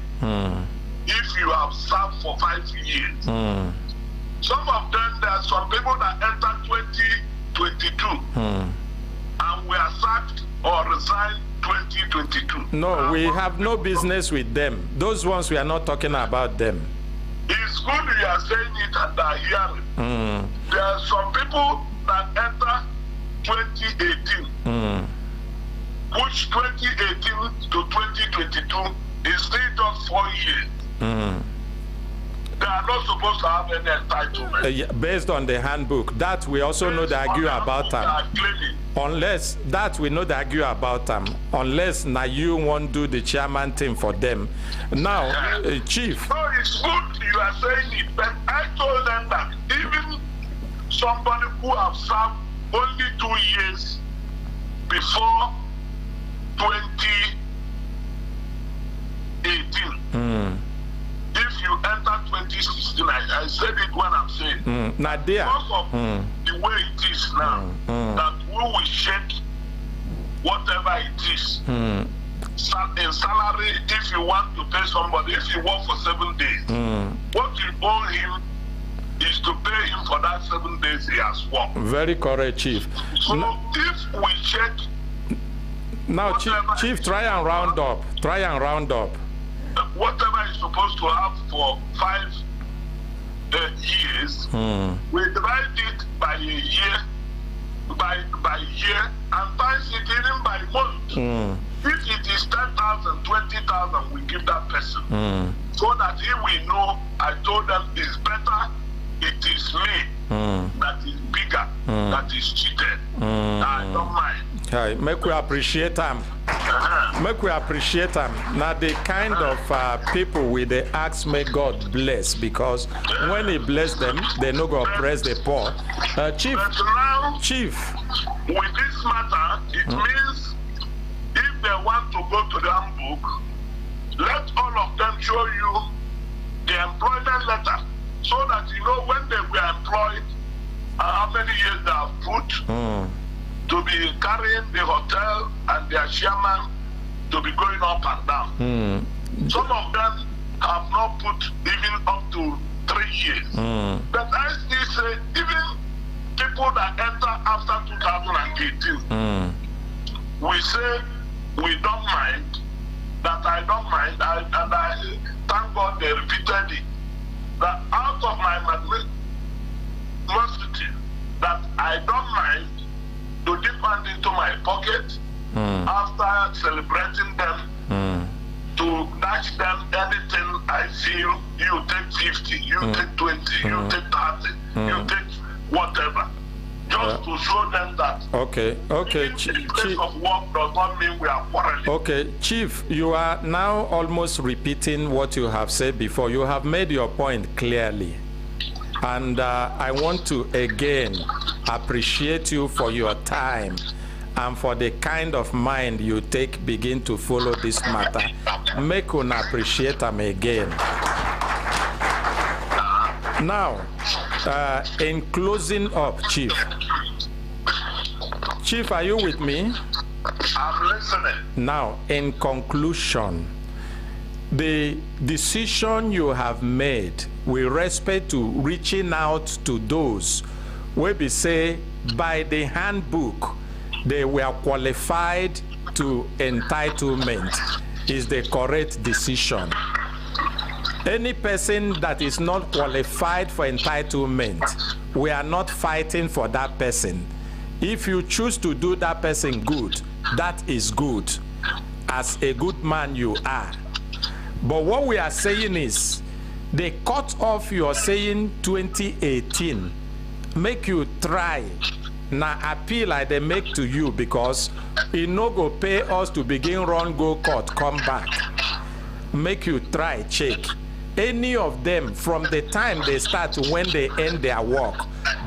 Speaker 10: if you have served for 5 years, some of them, there are some people that entered 2022 and were sacked or resigned 2022.
Speaker 1: No, we have no business with them. Those ones, we are not talking about them.
Speaker 10: It's good you are saying it and are hearing. There are some people that enter 2018, which 2018 to 2022 is still just 4 years. They are not supposed to have any entitlement.
Speaker 1: Yeah, based on the handbook, that we also know they argue about them. Unless that we know they argue about them. Unless now you won't do the chairman thing for them. Now, Chief.
Speaker 10: No, it's good you are saying it, but I told them that even somebody who have served only 2 years before 2018. If you enter 2016, I said it when I'm saying.
Speaker 1: Nadia.
Speaker 10: Because of the way it is now, that we will shake whatever it is. In salary, if you want to pay somebody, if you work for 7 days, what you owe him is to pay him for that 7 days he has worked.
Speaker 1: Very correct, Chief.
Speaker 10: So if we check.
Speaker 1: Now, Chief, try and round up. Try and round up.
Speaker 10: Whatever is supposed to have for 5 years, we divide it by a year, by year, and times it even by month. If it is 10,000, 20,000, we give that person. So that he will know, I told them it's better, it is me that is bigger, that is cheated. I don't mind.
Speaker 1: Hey, make we appreciate them. Make we appreciate them. Now the kind of people with the ask, may God bless, because when He bless them, they no go oppress the poor. Chief.
Speaker 10: But now,
Speaker 1: Chief.
Speaker 10: With this matter, it means if they want to go to the handbook, let all of them show you the employment letter, so that you know when they were employed, how many years they have put. To be carrying the hotel and their chairman to be going up and down. Some of them have not put even up to 3 years. But I still say, even people that enter after 2018, we say we don't mind, that I don't mind, and I thank God they repeated it, that out of my magnanimity, that I don't mind to dip hand into my pocket after celebrating them, to dash them anything I feel. You take 50, you take 20, you take 30, you take whatever. Just to show them that
Speaker 1: Okay,
Speaker 10: place of work does not mean we are quarreling.
Speaker 1: Okay, Chief, you are now almost repeating what you have said before. You have made your point clearly. And I want to again appreciate you for your time and for the kind of mind you take begin to follow this matter. Make una appreciate them again. Now, in closing up, Chief. Chief, are you with me?
Speaker 10: I'm listening.
Speaker 1: Now, in conclusion, the decision you have made with respect to reaching out to those where we say by the handbook they were qualified to entitlement is the correct decision. Any person that is not qualified for entitlement, we are not fighting for that person. If you choose to do that person good, that is good. As a good man you are. But what we are saying is, the cut off you are saying 2018 make you try. Now appeal I they make to you, because it no go pay us to begin run go court come back. Make you try check any of them from the time they start to when they end their work,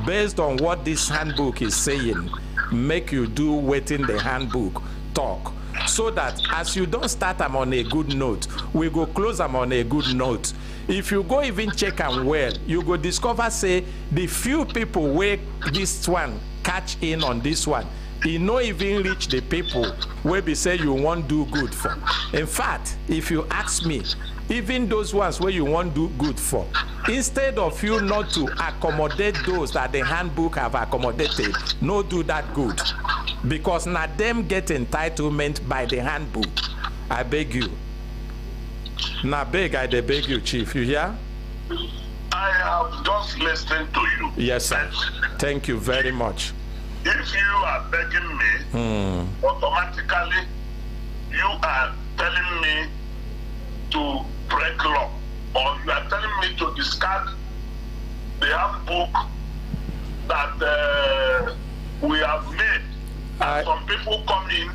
Speaker 1: based on what this handbook is saying. Make you do waiting the handbook talk, so that as you don't start them on a good note, we go close them on a good note. If you go even check them well, you go discover say the few people where this one catch in on this one, e no even reach the people where be say you want do good for. In fact, if you ask me, even those ones where you want do good for, instead of you not to accommodate those that the handbook have accommodated, no do that good, because now them get entitlement by the handbook. I beg you. Now I beg you, Chief. You hear?
Speaker 10: I have just listened to you.
Speaker 1: Yes, sir. Thank you very much.
Speaker 10: If you are begging me, automatically you are telling me to break law, or you are telling me to discard the handbook that we have made. And some people come in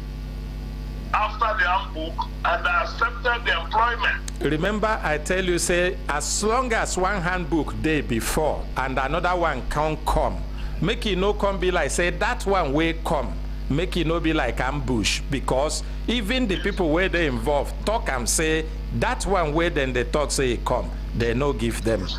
Speaker 10: after the handbook and accepted the employment.
Speaker 1: Remember, I tell you, say, as long as one handbook day before and another one can't come, make it no come be like, say, that one will come. Make it no be like ambush, because even the people where they involved talk and say, that one where then they talk say it come, they no give them.
Speaker 10: Okay,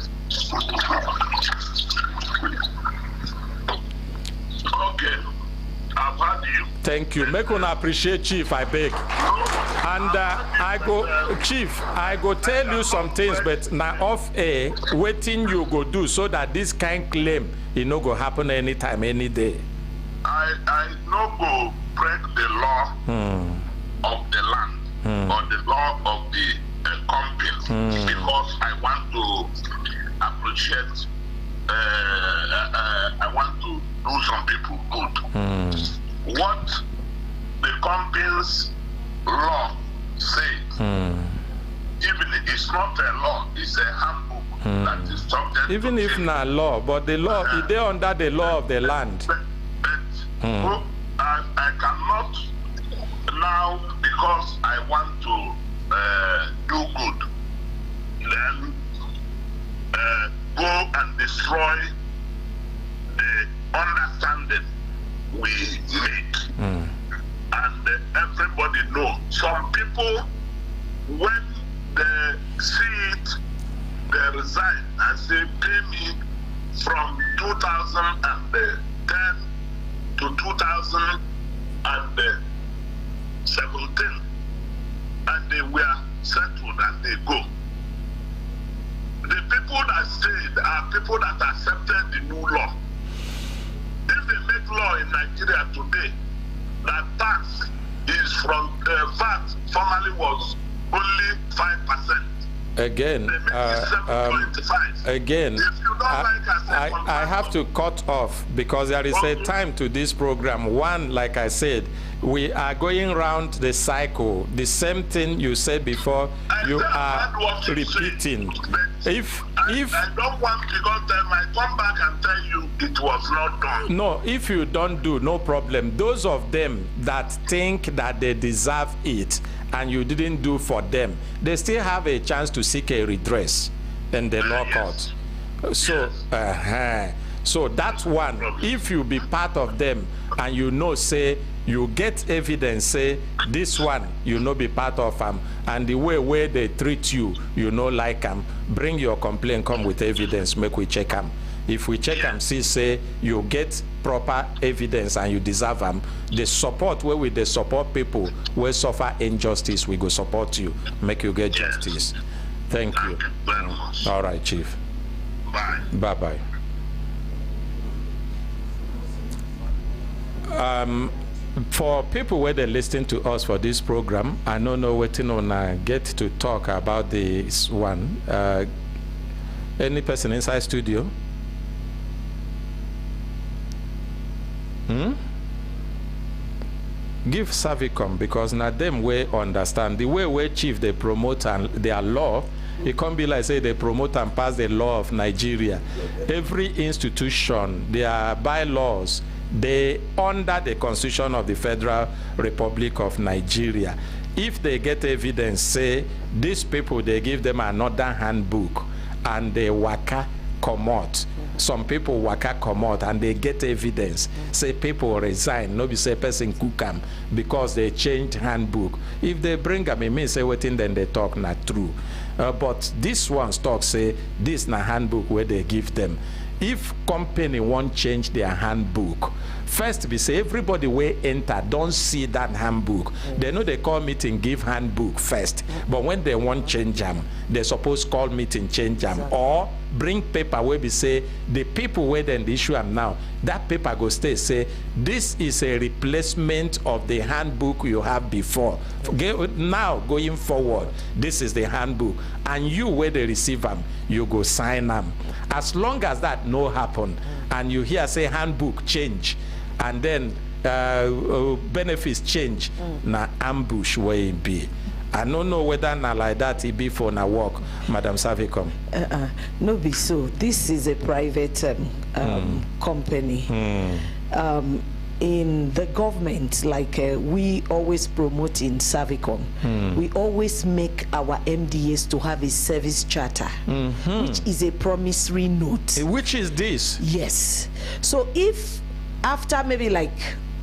Speaker 10: I've heard you.
Speaker 1: Thank you. Make one appreciate, Chief, I beg. And I go, Chief, I go tell you some things, but now off air, waiting you go do so that this kind claim, it no go happen anytime, any day.
Speaker 10: I no go break the law of the land or the law of the company because I want to appreciate, I want to do some people good. What the company's law says, even if it's not a law, it's a handbook that is subject
Speaker 1: even
Speaker 10: to
Speaker 1: if
Speaker 10: change.
Speaker 1: not law, but the law, is they under the law of the land.
Speaker 10: But I cannot now, because I want to do good, then go and destroy the understanding we made. And everybody knows. Some people, when they see it, they resign and say, pay me from 2010 to 2017, and they were settled and they go. The people that stayed are people that accepted the new law. If they make law in Nigeria today, that tax is from VAT formerly was only 5%.
Speaker 1: Again, again, I have to cut off because there is a time to this program. One, like I said, we are going around the cycle. The same thing you said before, you are repeating. If
Speaker 10: I don't want, because then I come back and tell you it was not done.
Speaker 1: No, if you don't do, no problem. Those of them that think that they deserve it and you didn't do for them, they still have a chance to seek a redress in the law court. So, so that one, if you be part of them and you know, say, you get evidence, say, this one, you know, be part of them, and the way where they treat you, you know, like them, bring your complaint, come with evidence, make we check them. If we check and see, say, you get proper evidence and you deserve them, the support where we the support people who suffer injustice, we go support you, make you get justice. Thank you. All right, Chief.
Speaker 10: Bye.
Speaker 1: Bye-bye. For people where they listen to us for this program, I don't know what I get to talk about this one. Any person inside studio? Give Servicom, because now them way understand the way where Chief they promote and their law It can't be like say they promote and pass the law of Nigeria. Every institution, their bylaws, they under the Constitution of the Federal Republic of Nigeria. If they get evidence, say these people, they give them another handbook and they waka come out. Some people waka come out and they get evidence. Say people resign, no be say person cook them because they changed handbook. If they bring them, it means say waiting, then they talk not true. But this one's talk say this na handbook where they give them. If company won't change their handbook, first we say everybody will enter, don't see that handbook. They know they call meeting, give handbook first. But when they won't change them, they suppose call meeting, change them. Or bring paper where we say the people where then the issue am now, that paper go stay, say this is a replacement of the handbook you have before. Now going forward, this is the handbook. And you where they receive them, you go sign them. As long as that no happen, and you hear say handbook change, and then benefits change, na ambush where it be. I don't know whether na like that it be for na work, Madam Servicom.
Speaker 4: No be so. This is a private company. In the government, like we always promote in Servicom, we always make our MDAs to have a service charter, which is a promissory note.
Speaker 1: Which is this?
Speaker 4: Yes. So if after maybe like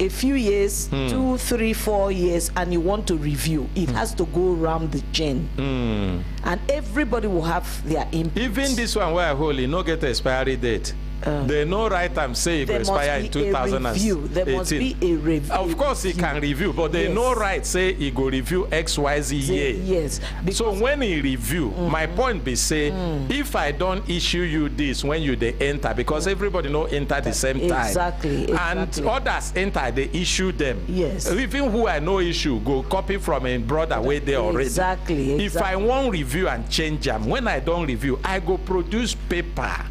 Speaker 4: a few years, 2, 3, 4 years, and you want to review, it has to go around the chain. And everybody will have their input.
Speaker 1: Even this one where I hold it, no get expiry date. They no right time say it will expire in 2018.
Speaker 4: There must be a review.
Speaker 1: Of course he can review, but they no right say he go review XYZ year.
Speaker 4: Yes.
Speaker 1: So when he review, my point be say, if I don't issue you this when you they enter, because everybody no enter the same time.
Speaker 4: Exactly.
Speaker 1: And others enter, they issue them.
Speaker 4: Yes.
Speaker 1: Even who I know issue, go copy from a brother where they already.
Speaker 4: Exactly.
Speaker 1: If I won't review and change them, when I don't review, I go produce paper.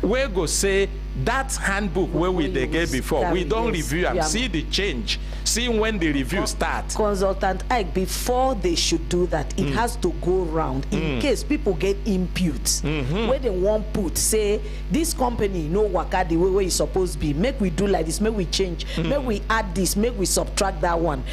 Speaker 1: We go say that handbook where we they get before, we don't review and see the change, see when the review start.
Speaker 4: Consultant Ike, before they should do that, it has to go round in case people get inputs where they won't put, say this company no waka the way it's supposed to be, make we do like this, make we change, make we add this, make we subtract that one.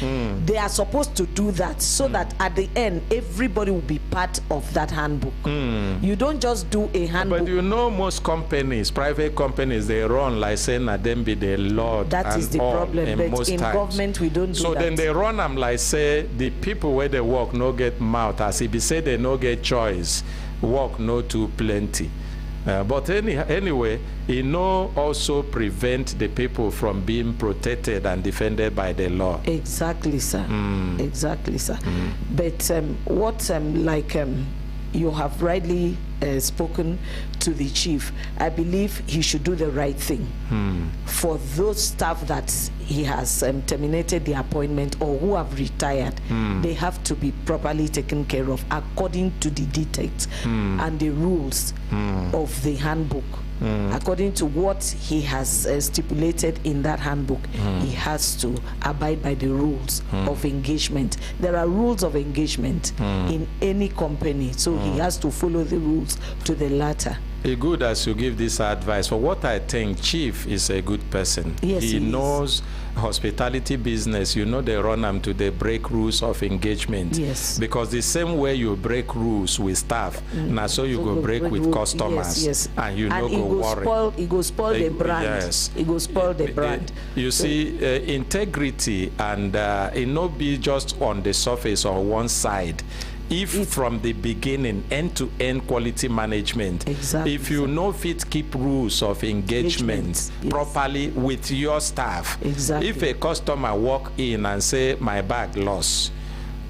Speaker 4: They are supposed to do that so that at the end everybody will be part of that handbook. You don't just do a handbook.
Speaker 1: But you know most companies, private companies, they run like saying that them be the Lord.
Speaker 4: That is the problem. But
Speaker 1: most
Speaker 4: in
Speaker 1: times.
Speaker 4: Government we don't do
Speaker 1: so
Speaker 4: that.
Speaker 1: Then they run them like say the people where they work no get mouth, as if they say they no get choice, work no too plenty. But anyway, it no also prevent the people from being protected and defended by the law.
Speaker 4: Exactly, sir. Exactly, sir. But what you have rightly spoken to the chief, I believe he should do the right thing for those staff that he has terminated the appointment or who have retired. They have to be properly taken care of according to the dictates and the rules of the handbook. According to what he has stipulated in that handbook, he has to abide by the rules of engagement. There are rules of engagement in any company, so he has to follow the rules to the latter.
Speaker 1: It's good as you give this advice. For what I think, Chief is a good person.
Speaker 4: Yes,
Speaker 1: he knows hospitality business. You know they run them to the break rules of engagement.
Speaker 4: Yes.
Speaker 1: Because the same way you break rules with staff, now so you go break with customers.
Speaker 4: Yes.
Speaker 1: And you no go worry.
Speaker 4: It go spoil the brand.
Speaker 1: Yes.
Speaker 4: It go spoil the brand.
Speaker 1: You see, integrity and it not be just on the surface or one side. If from the beginning, end-to-end quality management, if you know fit keep rules of engagement properly with your staff, if a customer walk in and say my bag lost,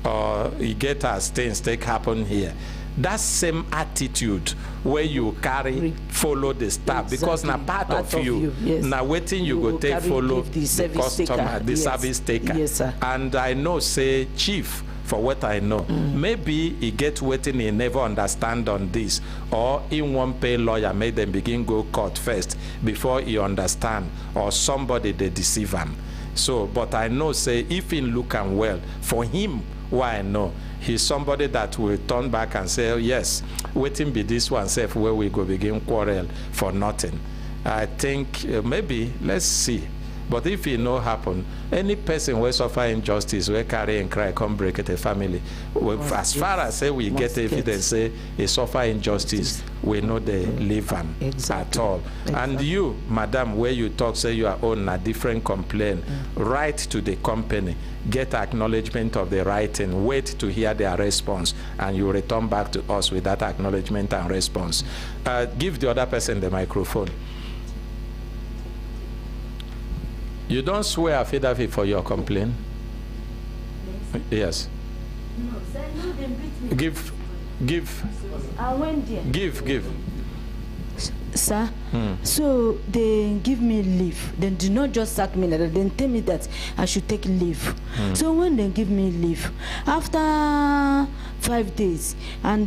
Speaker 1: or you get as things take happen here, that same attitude where you carry follow the staff, because now part of you now waiting you go take follow the customer, the service taker.
Speaker 4: Yes, sir.
Speaker 1: And I know say Chief, for what I know, maybe he get waiting, he never understand on this, or he won't pay lawyer, make them begin go court first before he understand, or somebody they deceive him. So, but I know say if he look and well, for him why no? He's somebody that will turn back and say, yes, waiting be this one safe where we go begin quarrel for nothing. I think maybe, let's see. But if it no happen, any person will suffer injustice, will carry and cry, come break at a family. Well, as far as say we get evidence, say he suffer injustice, we know they leave him at all. And you, madam, where you talk, say you are on a different complaint, write to the company, get acknowledgement of the writing, wait to hear their response, and you return back to us with that acknowledgement and response. Give the other person the microphone. You don't swear affidavit for your complaint? Yes.
Speaker 9: No, sir, no, they beat me. I went there.
Speaker 1: Give.
Speaker 9: Sir, so they give me leave. They do not just sack me, they tell me that I should take leave. So when they give me leave, after 5 days, and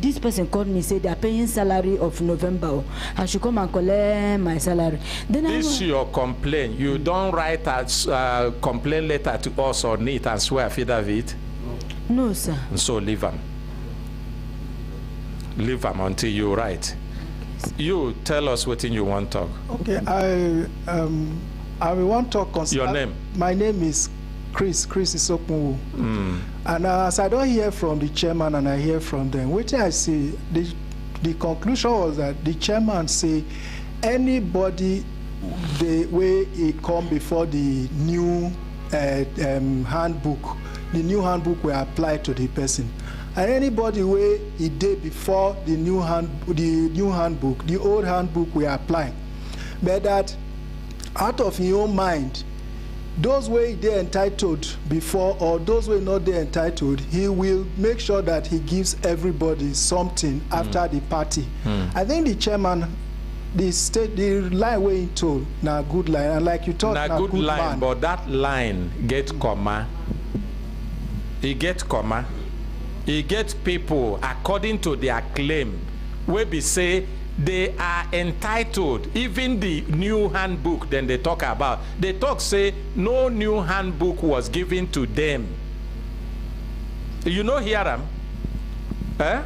Speaker 9: this person called me, say they are paying salary of November. I should come and collect my salary. Then
Speaker 1: this your complaint. You don't write a complaint letter to us on it and swear affidavit?
Speaker 9: No, sir.
Speaker 1: So leave them. Leave them until you write. You tell us what you want to talk.
Speaker 11: Okay, I will want to talk concerning.
Speaker 1: Your name?
Speaker 11: My name is Chris Isopunwu. And as I don't hear from the chairman and I hear from them, what I see, the conclusion was that the chairman say anybody the way he come before the new handbook, the new handbook will apply to the person. And anybody where he did before the new handbook, the old handbook will apply. But that out of your own mind, those way they entitled before or those way not they entitled, he will make sure that he gives everybody something after the party. I think the chairman, the line way told na good line, and like you talk,
Speaker 1: na good line, man. But that line get comma. He get comma. He get people according to their claim, where we say they are entitled. Even the new handbook, then they talk about. They talk say no new handbook was given to them. You know, hear them? Eh?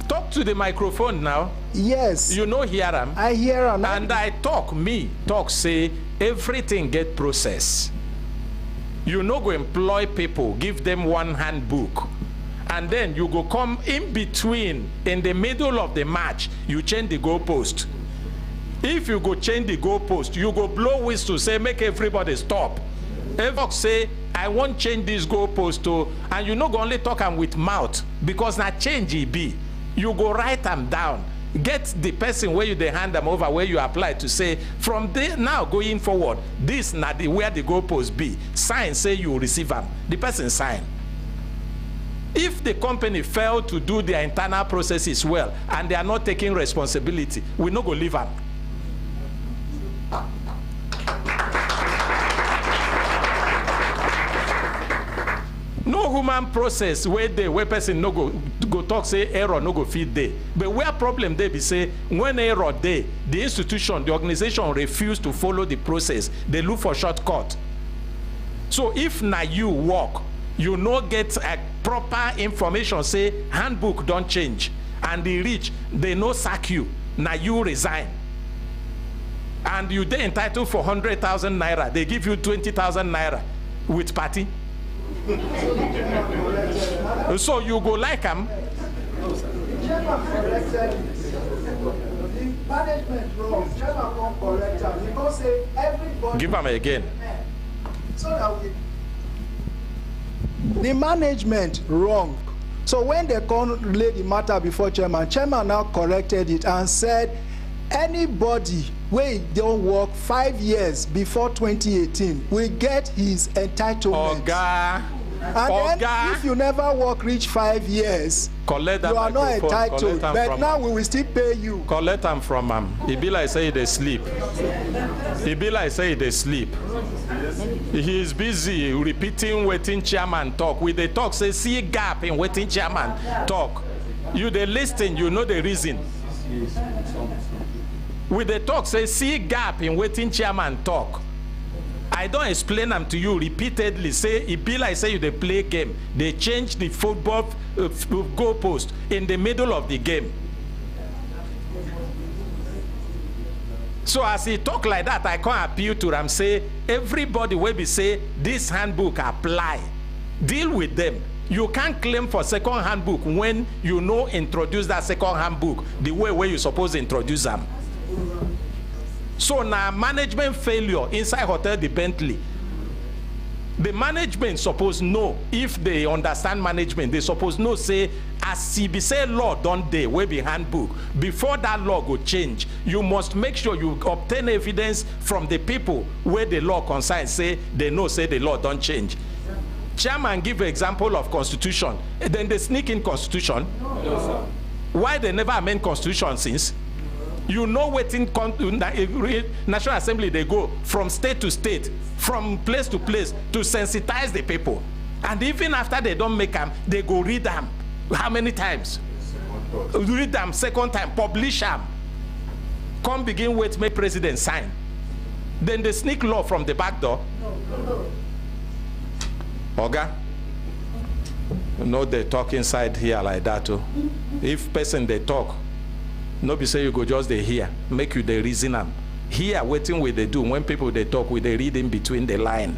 Speaker 1: Talk to the microphone now.
Speaker 11: Yes.
Speaker 1: You know, hear them?
Speaker 11: I hear them.
Speaker 1: And I talk, say everything get processed. You no go employ people, give them one handbook, and then you go come in between, in the middle of the match, you change the goalpost. If you go change the goalpost, you go blow whistle, say make everybody stop. Ever say, I won't change this goalpost to, and you no go only talk them with mouth, because na change it be. You go write them down. Get the person where you they hand them over, where you apply to say, from there now going forward, this na the where the goalpost be. Sign, say you receive them. The person sign. If the company fail to do their internal processes well and they are not taking responsibility, we no go leave them. No human process where person no go talk say error no go fit dey. But where problem dey be say when error dey, the institution, the organization refuse to follow the process. They look for shortcut. So if na you work, you no get a proper information say handbook don't change and the reach, they no sack you. Now you resign. And you dey entitled for 100,000 naira. They give you 20,000 naira with party. So you go like them. Give them again.
Speaker 11: The management wrong. So when they come lay the matter before chairman now corrected it and said anybody wey don't work 5 years before 2018 will get his entitlement.
Speaker 1: Oga.
Speaker 11: And then if you never work reach 5 years,
Speaker 1: collect that
Speaker 11: you are not entitled. But now we will still pay you.
Speaker 1: Collect them from him. It be like say they sleep. It be like say they sleep. He is busy repeating waiting chairman talk. With the talk say see gap in waiting chairman talk. You they listen, you know the reason. With the talk say see gap in waiting chairman talk. I don't explain them to you repeatedly. Say, it be like say you they play game. They change the football goalpost in the middle of the game. So as he talk like that, I can't appeal to them. Say, everybody will be say, this handbook apply. Deal with them. You can't claim for second handbook when you know introduce that second handbook the way where you supposed to introduce them. So now management failure inside Hotel the Bentley. The management suppose know, if they understand management, they suppose know say, as CBC law don't they will be handbook. Before that law go change, you must make sure you obtain evidence from the people where the law concerns say they know say the law don't change. Chairman give an example of constitution, then they sneak in constitution. No, why they never amend constitution since? You know what in National Assembly they go from state to state, from place to place to sensitize the people. And even after they don't make them, they go read them. How many times? Read them second time, publish them. Come begin with make president sign. Then they sneak law from the back door. Oga, no, they talk inside here like that too. If person they talk, no be say you go just they hear, make you they reason them. Here waiting with they do when people they talk with they read in between the line.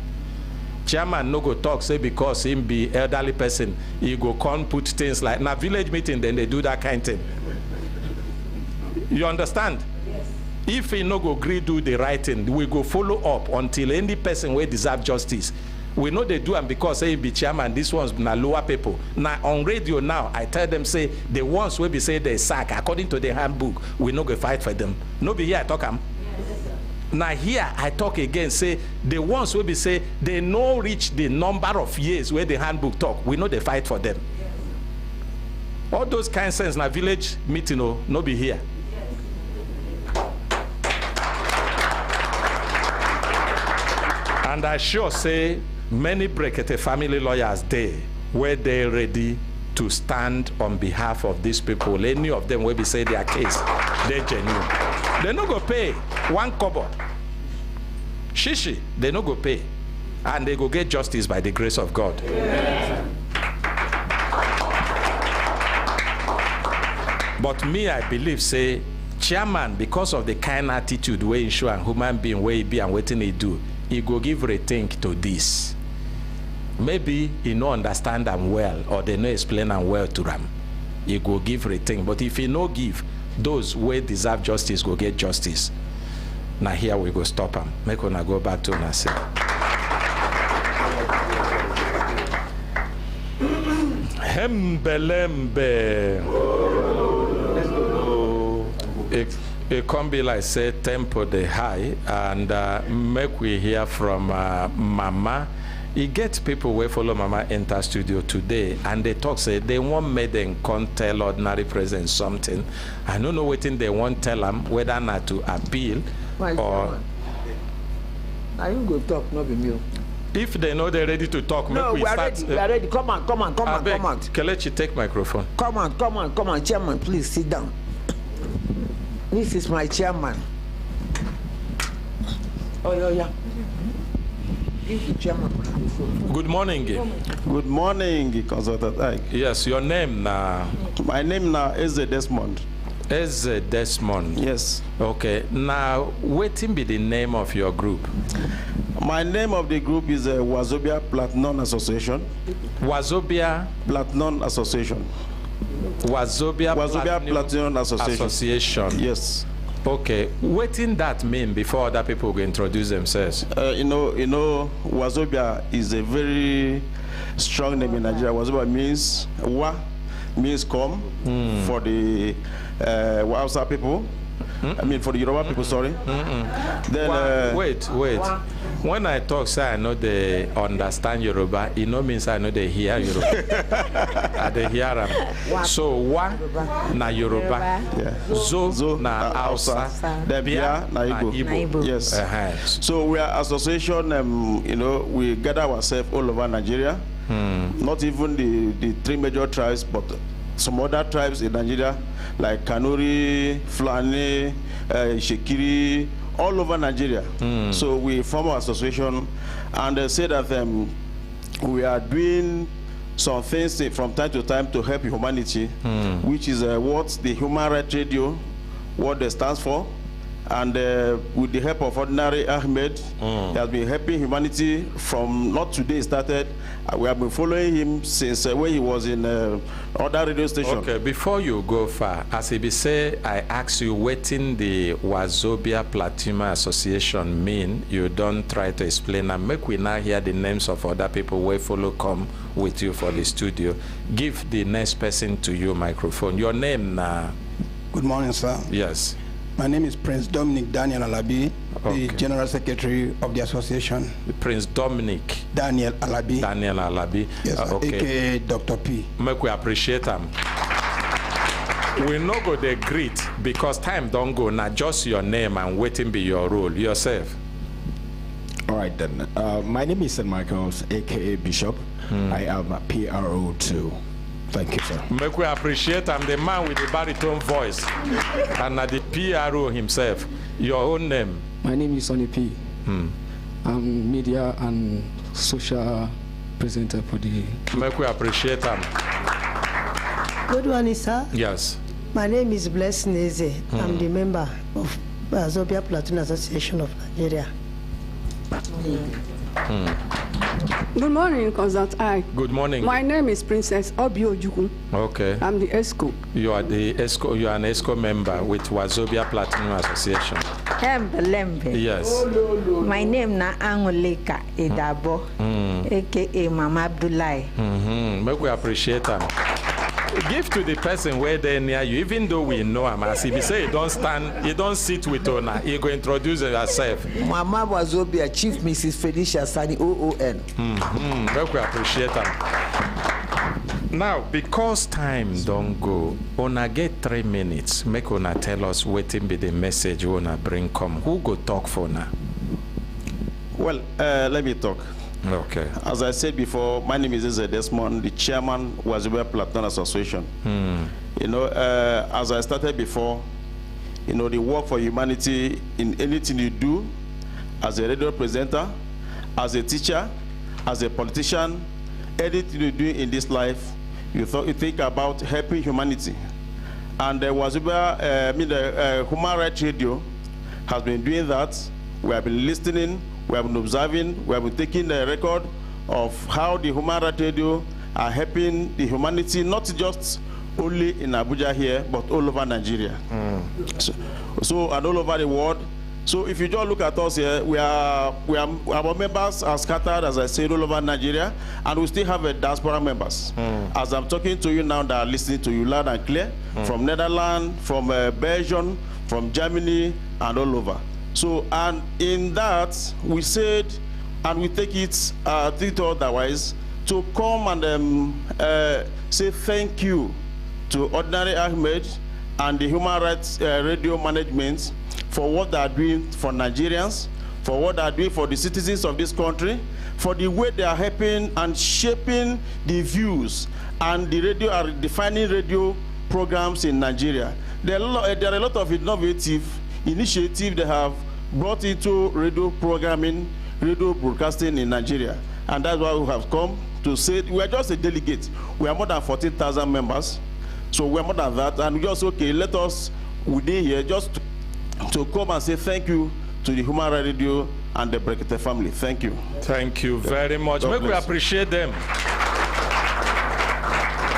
Speaker 1: Chairman no go talk say because him be elderly person, he go come put things like na village meeting, then they do that kind of thing. You understand? Yes. If he no go agree do the right thing, we go follow up until any person will deserve justice. We know they do them because say be chairman, this one's na lower people. Now on radio now, I tell them say the ones will be say they sack according to the handbook, we no go fight for them. No be here I talk am. Now here I talk again, say the ones will be say they no reach the number of years where the handbook talk, we know they fight for them. All those kind of sense na village meeting no be here. And I sure say many Brekete family lawyers there where they ready to stand on behalf of these people. Any of them will be say their case, they're genuine. They no go pay one kobo. Shishi, they no go pay. And they go get justice by the grace of God. Yeah. But me, I believe, say, chairman, because of the kind attitude where he show and human being where he be and what he do, he go give rethink to this. Maybe he no understand them well, or they no explain them well to them. He go give rethink. But if he no give, those who deserve justice go get justice. Now here we go stop them. Make una go back to una say. Hembelembe. It can be like say tempo the high, and make we hear from Mama. He gets people who follow Mama enter studio today, and they talk say they want me them can't tell ordinary president something. I don't know what they want tell them, whether not to appeal or.
Speaker 3: Now you go talk, not be me.
Speaker 1: If they know they're ready to talk,
Speaker 3: no, we are ready. We are ready. Come on.
Speaker 1: Kelechi, take microphone.
Speaker 3: Come on, chairman, please sit down. This is my chairman. Oh, yeah. Give the chairman.
Speaker 1: Good morning.
Speaker 12: Good morning, Consultant Ike.
Speaker 1: Yes, your name now?
Speaker 12: My name now is Desmond.
Speaker 1: Eze Desmond.
Speaker 12: Yes.
Speaker 1: Okay. Now, what be the name of your group?
Speaker 12: My name of the group is Wazobia Platinum Association.
Speaker 1: Wazobia
Speaker 12: Platinum Association.
Speaker 1: Wazobia
Speaker 12: Platinum Association. Yes.
Speaker 1: Okay. What did that mean before other people go introduce themselves?
Speaker 12: You know, Wazobia is a very strong name in Nigeria. Wazobia means means come for the Hausa people. I mean for the Yoruba people, sorry. Then
Speaker 1: wait. When I talk, say I know they understand Yoruba, it no means I know they hear Yoruba. I they hear them. So wa na Yoruba, zo na Hausa,
Speaker 12: then bia na Igbo. Yes. So we are association. You know, we gather ourselves all over Nigeria. Not even the three major tribes, but some other tribes in Nigeria, like Kanuri, Fulani, Shekiri, all over Nigeria. So we form our association and say that we are doing some things from time to time to help humanity, which is what the Human Rights Radio, what they stands for. And with the help of Ordinary Ahmed, he has been helping humanity from not today started. We have been following him since when he was in other radio station.
Speaker 1: Okay, before you go far, as he be say, I ask you, what in the Wazobia Platinum Association mean? You don't try to explain and make we now hear the names of other people who follow come with you for the studio. Give the next person to you microphone. Your name now.
Speaker 13: Good morning, sir.
Speaker 1: Yes.
Speaker 13: My name is Prince Dominic Daniel Alabi, the General Secretary of the association.
Speaker 1: Prince Dominic
Speaker 13: Daniel Alabi.
Speaker 1: Daniel Alabi.
Speaker 13: Yes,
Speaker 1: okay.
Speaker 13: aka Dr. P.
Speaker 1: Make we appreciate him. We no go the greet because time don't go. Now just your name and waiting be your role. Yourself.
Speaker 14: All right then. My name is St. Michael's, aka Bishop. I am a PRO too. Thank you, sir.
Speaker 1: Make we appreciate I'm the man with the baritone voice and the PRO himself. Your own name?
Speaker 15: My name is Sonny P. I'm media and social presenter for the...
Speaker 1: Make we appreciate him.
Speaker 16: Good morning, sir.
Speaker 1: Yes.
Speaker 16: My name is Blessing Eze. I'm the member of Wazobia Platinum Association of Nigeria.
Speaker 17: Good morning, Consult I.
Speaker 1: Good morning.
Speaker 17: My name is Princess Obiojuku.
Speaker 1: Okay.
Speaker 17: I'm the ESCO.
Speaker 1: You are the ESCO. You are an ESCO member with Wazobia Platinum Association.
Speaker 18: Lembe.
Speaker 1: Yes.
Speaker 18: My name na Angoleka Edabo, aka Mama Abdullahi.
Speaker 1: Make we appreciate him. Give to the person where they're near you, even though we know him. As if you say you don't stand, you don't sit with honor, you go introduce yourself.
Speaker 3: Mama Wazobia, Chief Mrs. Felicia Sani, OON.
Speaker 1: Make we appreciate him. Now, because time don't go, Ona get 3 minutes. Make Ona tell us waiting be the message Ona bring come. Who go talk for now?
Speaker 12: Well, let me talk.
Speaker 1: Okay.
Speaker 12: As I said before, my name is Eze Desmond, the chairman of Wazobia Platinum Association. You know, as I started before, you know, the work for humanity in anything you do, as a radio presenter, as a teacher, as a politician, anything you do in this life, you think about helping humanity. And Wazobia, Human Rights Radio has been doing that. We have been listening. We have been observing, we have been taking a record of how the Human Rights Radio are helping the humanity, not just only in Abuja here, but all over Nigeria. So and all over the world. So if you just look at us here, our members are scattered, as I said, all over Nigeria, and we still have a diaspora members. As I'm talking to you now, that are listening to you loud and clear, from Netherlands, from Belgium, from Germany, and all over. So, and in that, we said, and we take it otherwise, to come and say thank you to Ordinary Ahmed and the Human Rights Radio Management for what they are doing for Nigerians, for what they are doing for the citizens of this country, for the way they are helping and shaping the views and the radio, are defining radio programs in Nigeria. There are a lot of innovative initiatives they have brought into radio programming, radio broadcasting in Nigeria. And that's why we have come to say we are just a delegate. We are more than 14,000 members. So we are more than that. And we just, okay, let us within here just to come and say thank you to the Human Rights Radio and the Brekete family. Thank you.
Speaker 1: Thank you very much. Make we appreciate them.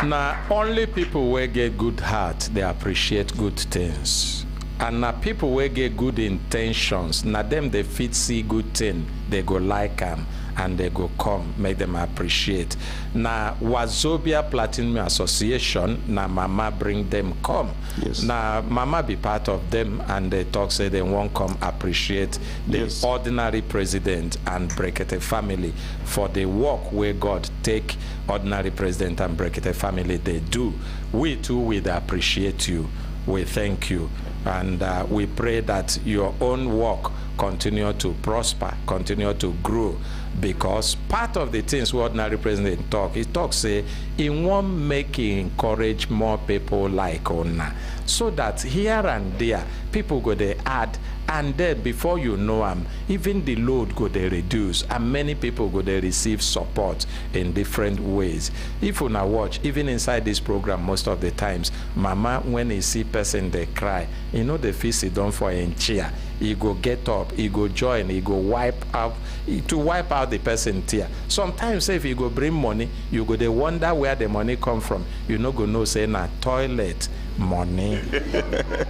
Speaker 1: Now, only people who get good heart, they appreciate good things. And now people who get good intentions, now them they fit see good thing, they go like them and they go come, make them appreciate. Now Wazobia Platinum Association, now Mama bring them come.
Speaker 12: Yes.
Speaker 1: Now Mama be part of them and they talk say they won't come appreciate the ordinary president and Brekete family for the work where God take ordinary president and Brekete family they do. We too will appreciate you. We thank you. And we pray that your own work continue to prosper, continue to grow, because part of the things ordinary president talk, he talks say he won't make encourage more people like Ona, so that here and there people go they add And then before you know them, even the load go they reduce, and many people go they receive support in different ways. If you now watch, even inside this program, most of the times, mama, when he see person they cry, you know the feel sit down for a chair. He go get up, he go join, he go wipe out the person tear. Sometimes if you go bring money, you go they wonder where the money come from. You no go know say na toilet money.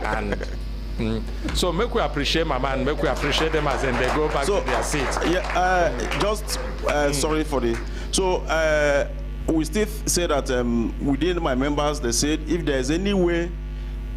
Speaker 1: And so make we appreciate mama and make we appreciate them as then they go back to their seats.
Speaker 12: Yeah, sorry for the. So we still say that within my members, they said if there's any way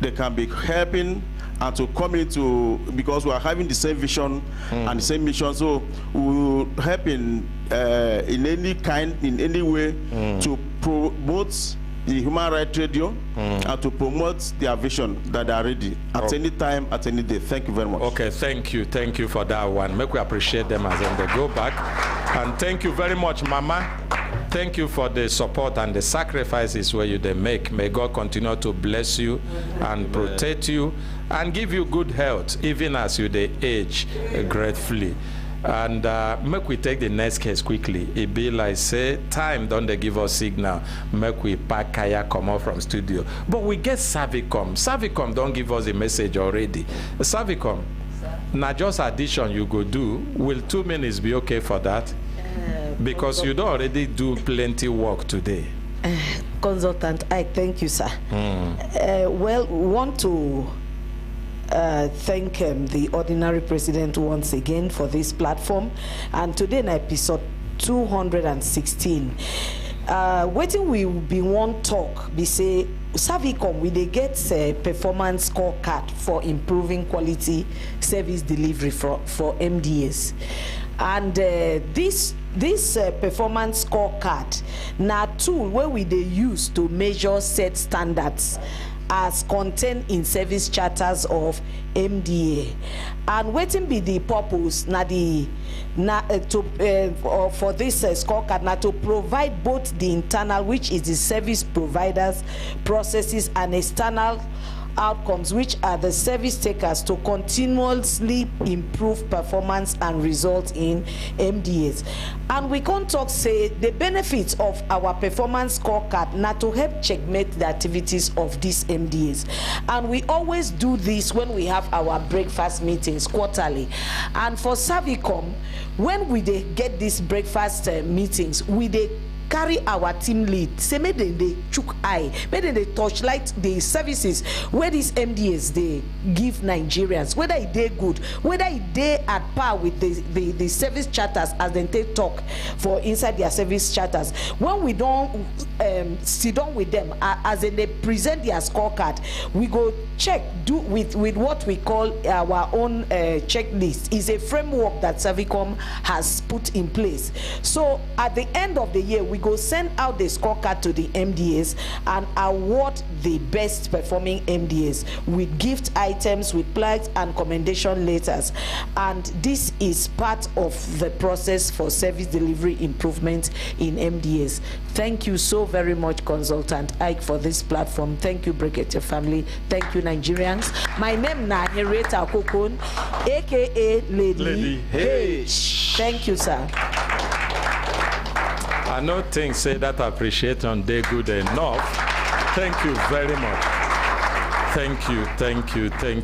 Speaker 12: they can be helping and to come into, because we are having the same vision and the same mission, so we will help in any kind, in any way to promote the human rights radio and to promote their vision that they are ready at any time, at any day. Thank you very much.
Speaker 1: Okay, thank you for that one. Make we appreciate them as they go back. And thank you very much, Mama. Thank you for the support and the sacrifices where they make. May God continue to bless you and protect you and give you good health, even as you they age gratefully. And make we take the next case quickly. It be like say time don't they give us signal. Make we pack kaya come out from studio. But we get Servicom. Servicom don't give us a message already. Servicom, now just addition you go do. Will 2 minutes be okay for that? Because you don't already do plenty work today.
Speaker 4: Consultant, I thank you, sir. Well, we want to thank the ordinary president once again for this platform. And today in episode 216, waiting we be one talk, we say, Servicom, we they get a performance scorecard for improving quality service delivery for MDAs. And this performance scorecard na tool where we they use to measure set standards as contained in service charters of MDA. And waiting be the purpose for this scorecard now to provide both the internal, which is the service providers, processes, and external outcomes, which are the service takers, to continuously improve performance and result in MDAs. And we can't talk say the benefits of our performance scorecard now to help checkmate the activities of these MDAs. And we always do this when we have our breakfast meetings quarterly. And for Servicom, when we get these breakfast meetings, we carry our team lead, say make they chook eye, make they touchlight the services where these MDAs they give Nigerians, whether they good, whether they at par with the service charters as they take talk for inside their service charters. When we don't sit down with them as they present their scorecard, we go check with what we call our own checklist. Is a framework that Servicom has put in place. So at the end of the year, we go send out the scorecard to the MDAs and award the best performing MDAs with gift items, with plaques and commendation letters. And this is part of the process for service delivery improvement in MDAs. Thank you so very much, Consultant Ike, for this platform. Thank you, Brekete family. Thank you, Nigerians. My name is Henrietta Kokon, aka Lady H. Thank you, sir.
Speaker 1: I know things say that appreciation they good enough. Thank you very much. Thank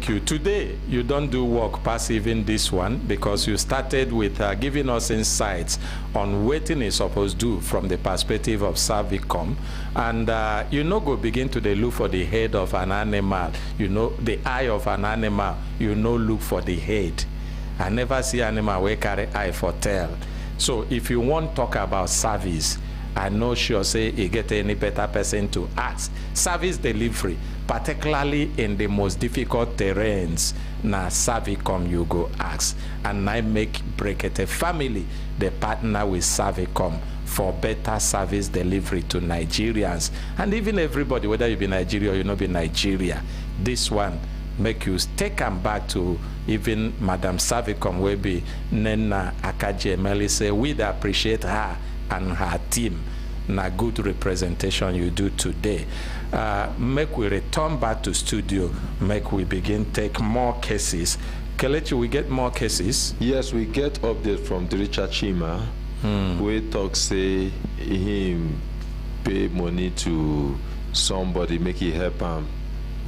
Speaker 1: you. Today, you don't do work past even this one, because you started with giving us insights on what is supposed to do from the perspective of Servicom. And you know, go begin to look for the head of an animal. You know, the eye of an animal, you know, look for the head. I never see animal where carry eye for tail. So if you want to talk about service, I'm not sure say you get any better person to ask. Service delivery, particularly in the most difficult terrains, na Servicom you go ask. And I make Brekete family the partner with Servicom for better service delivery to Nigerians. And even everybody, whether you be Nigeria or you not be Nigeria, this one make you take them back to even Madam Servicom will be Nena Akajemeli say we'd appreciate her and her team. Na good representation you do today. Make we return back to studio, make we begin take more cases Kelechi, we get more cases?
Speaker 2: Yes, we get update from Diricha Chima. We talk say him pay money to somebody, make he help him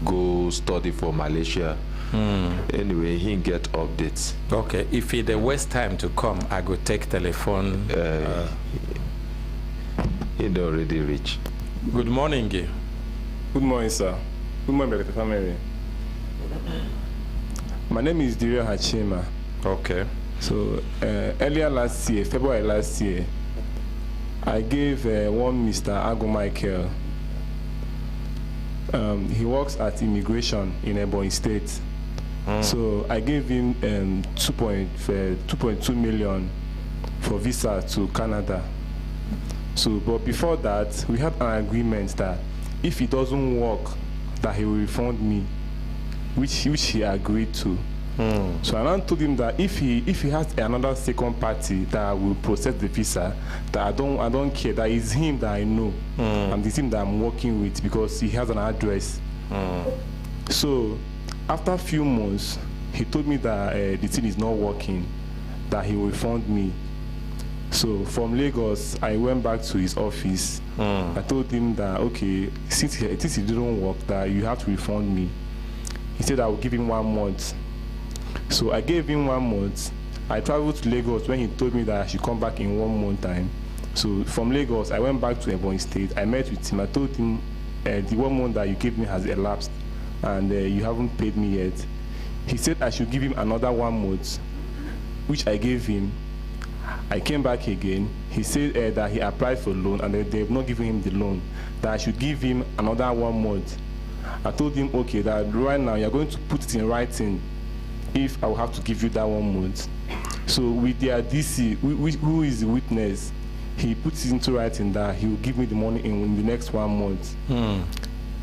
Speaker 2: go study for Malaysia. Anyway, he get updates.
Speaker 1: Okay, if it the waste time to come, I go take telephone.
Speaker 2: He already reach.
Speaker 1: Good morning, Guy.
Speaker 19: Good morning, sir. Good morning, Brekete family. My name is Dirio Hachima.
Speaker 1: Okay.
Speaker 19: So earlier last year, February last year, I gave one Mr. Ago Michael. He works at immigration in Ebonyi State. So I gave him 2.2 million for visa to Canada. So, but before that, we had an agreement that if he doesn't work, that he will refund me, which he agreed to. So I now told him that if he has another second party that will process the visa, that I don't care, that it's him that I know, and it's him that I'm working with because he has an address. So after a few months, he told me that the thing is not working, that he will refund me. So from Lagos, I went back to his office. I told him that, okay, since it didn't work, that you have to refund me. He said I will give him 1 month. So I gave him 1 month. I traveled to Lagos when he told me that I should come back in 1 month time. So from Lagos, I went back to Ebonyi State. I met with him. I told him the 1 month that you gave me has elapsed and you haven't paid me yet. He said I should give him another 1 month, which I gave him. I came back again. He said that he applied for loan and they have not given him the loan, that I should give him another 1 month. I told him, okay, that right now you're going to put it in writing if I will have to give you that 1 month. So with their DC, who is the witness, he puts it into writing that he will give me the money in the next 1 month.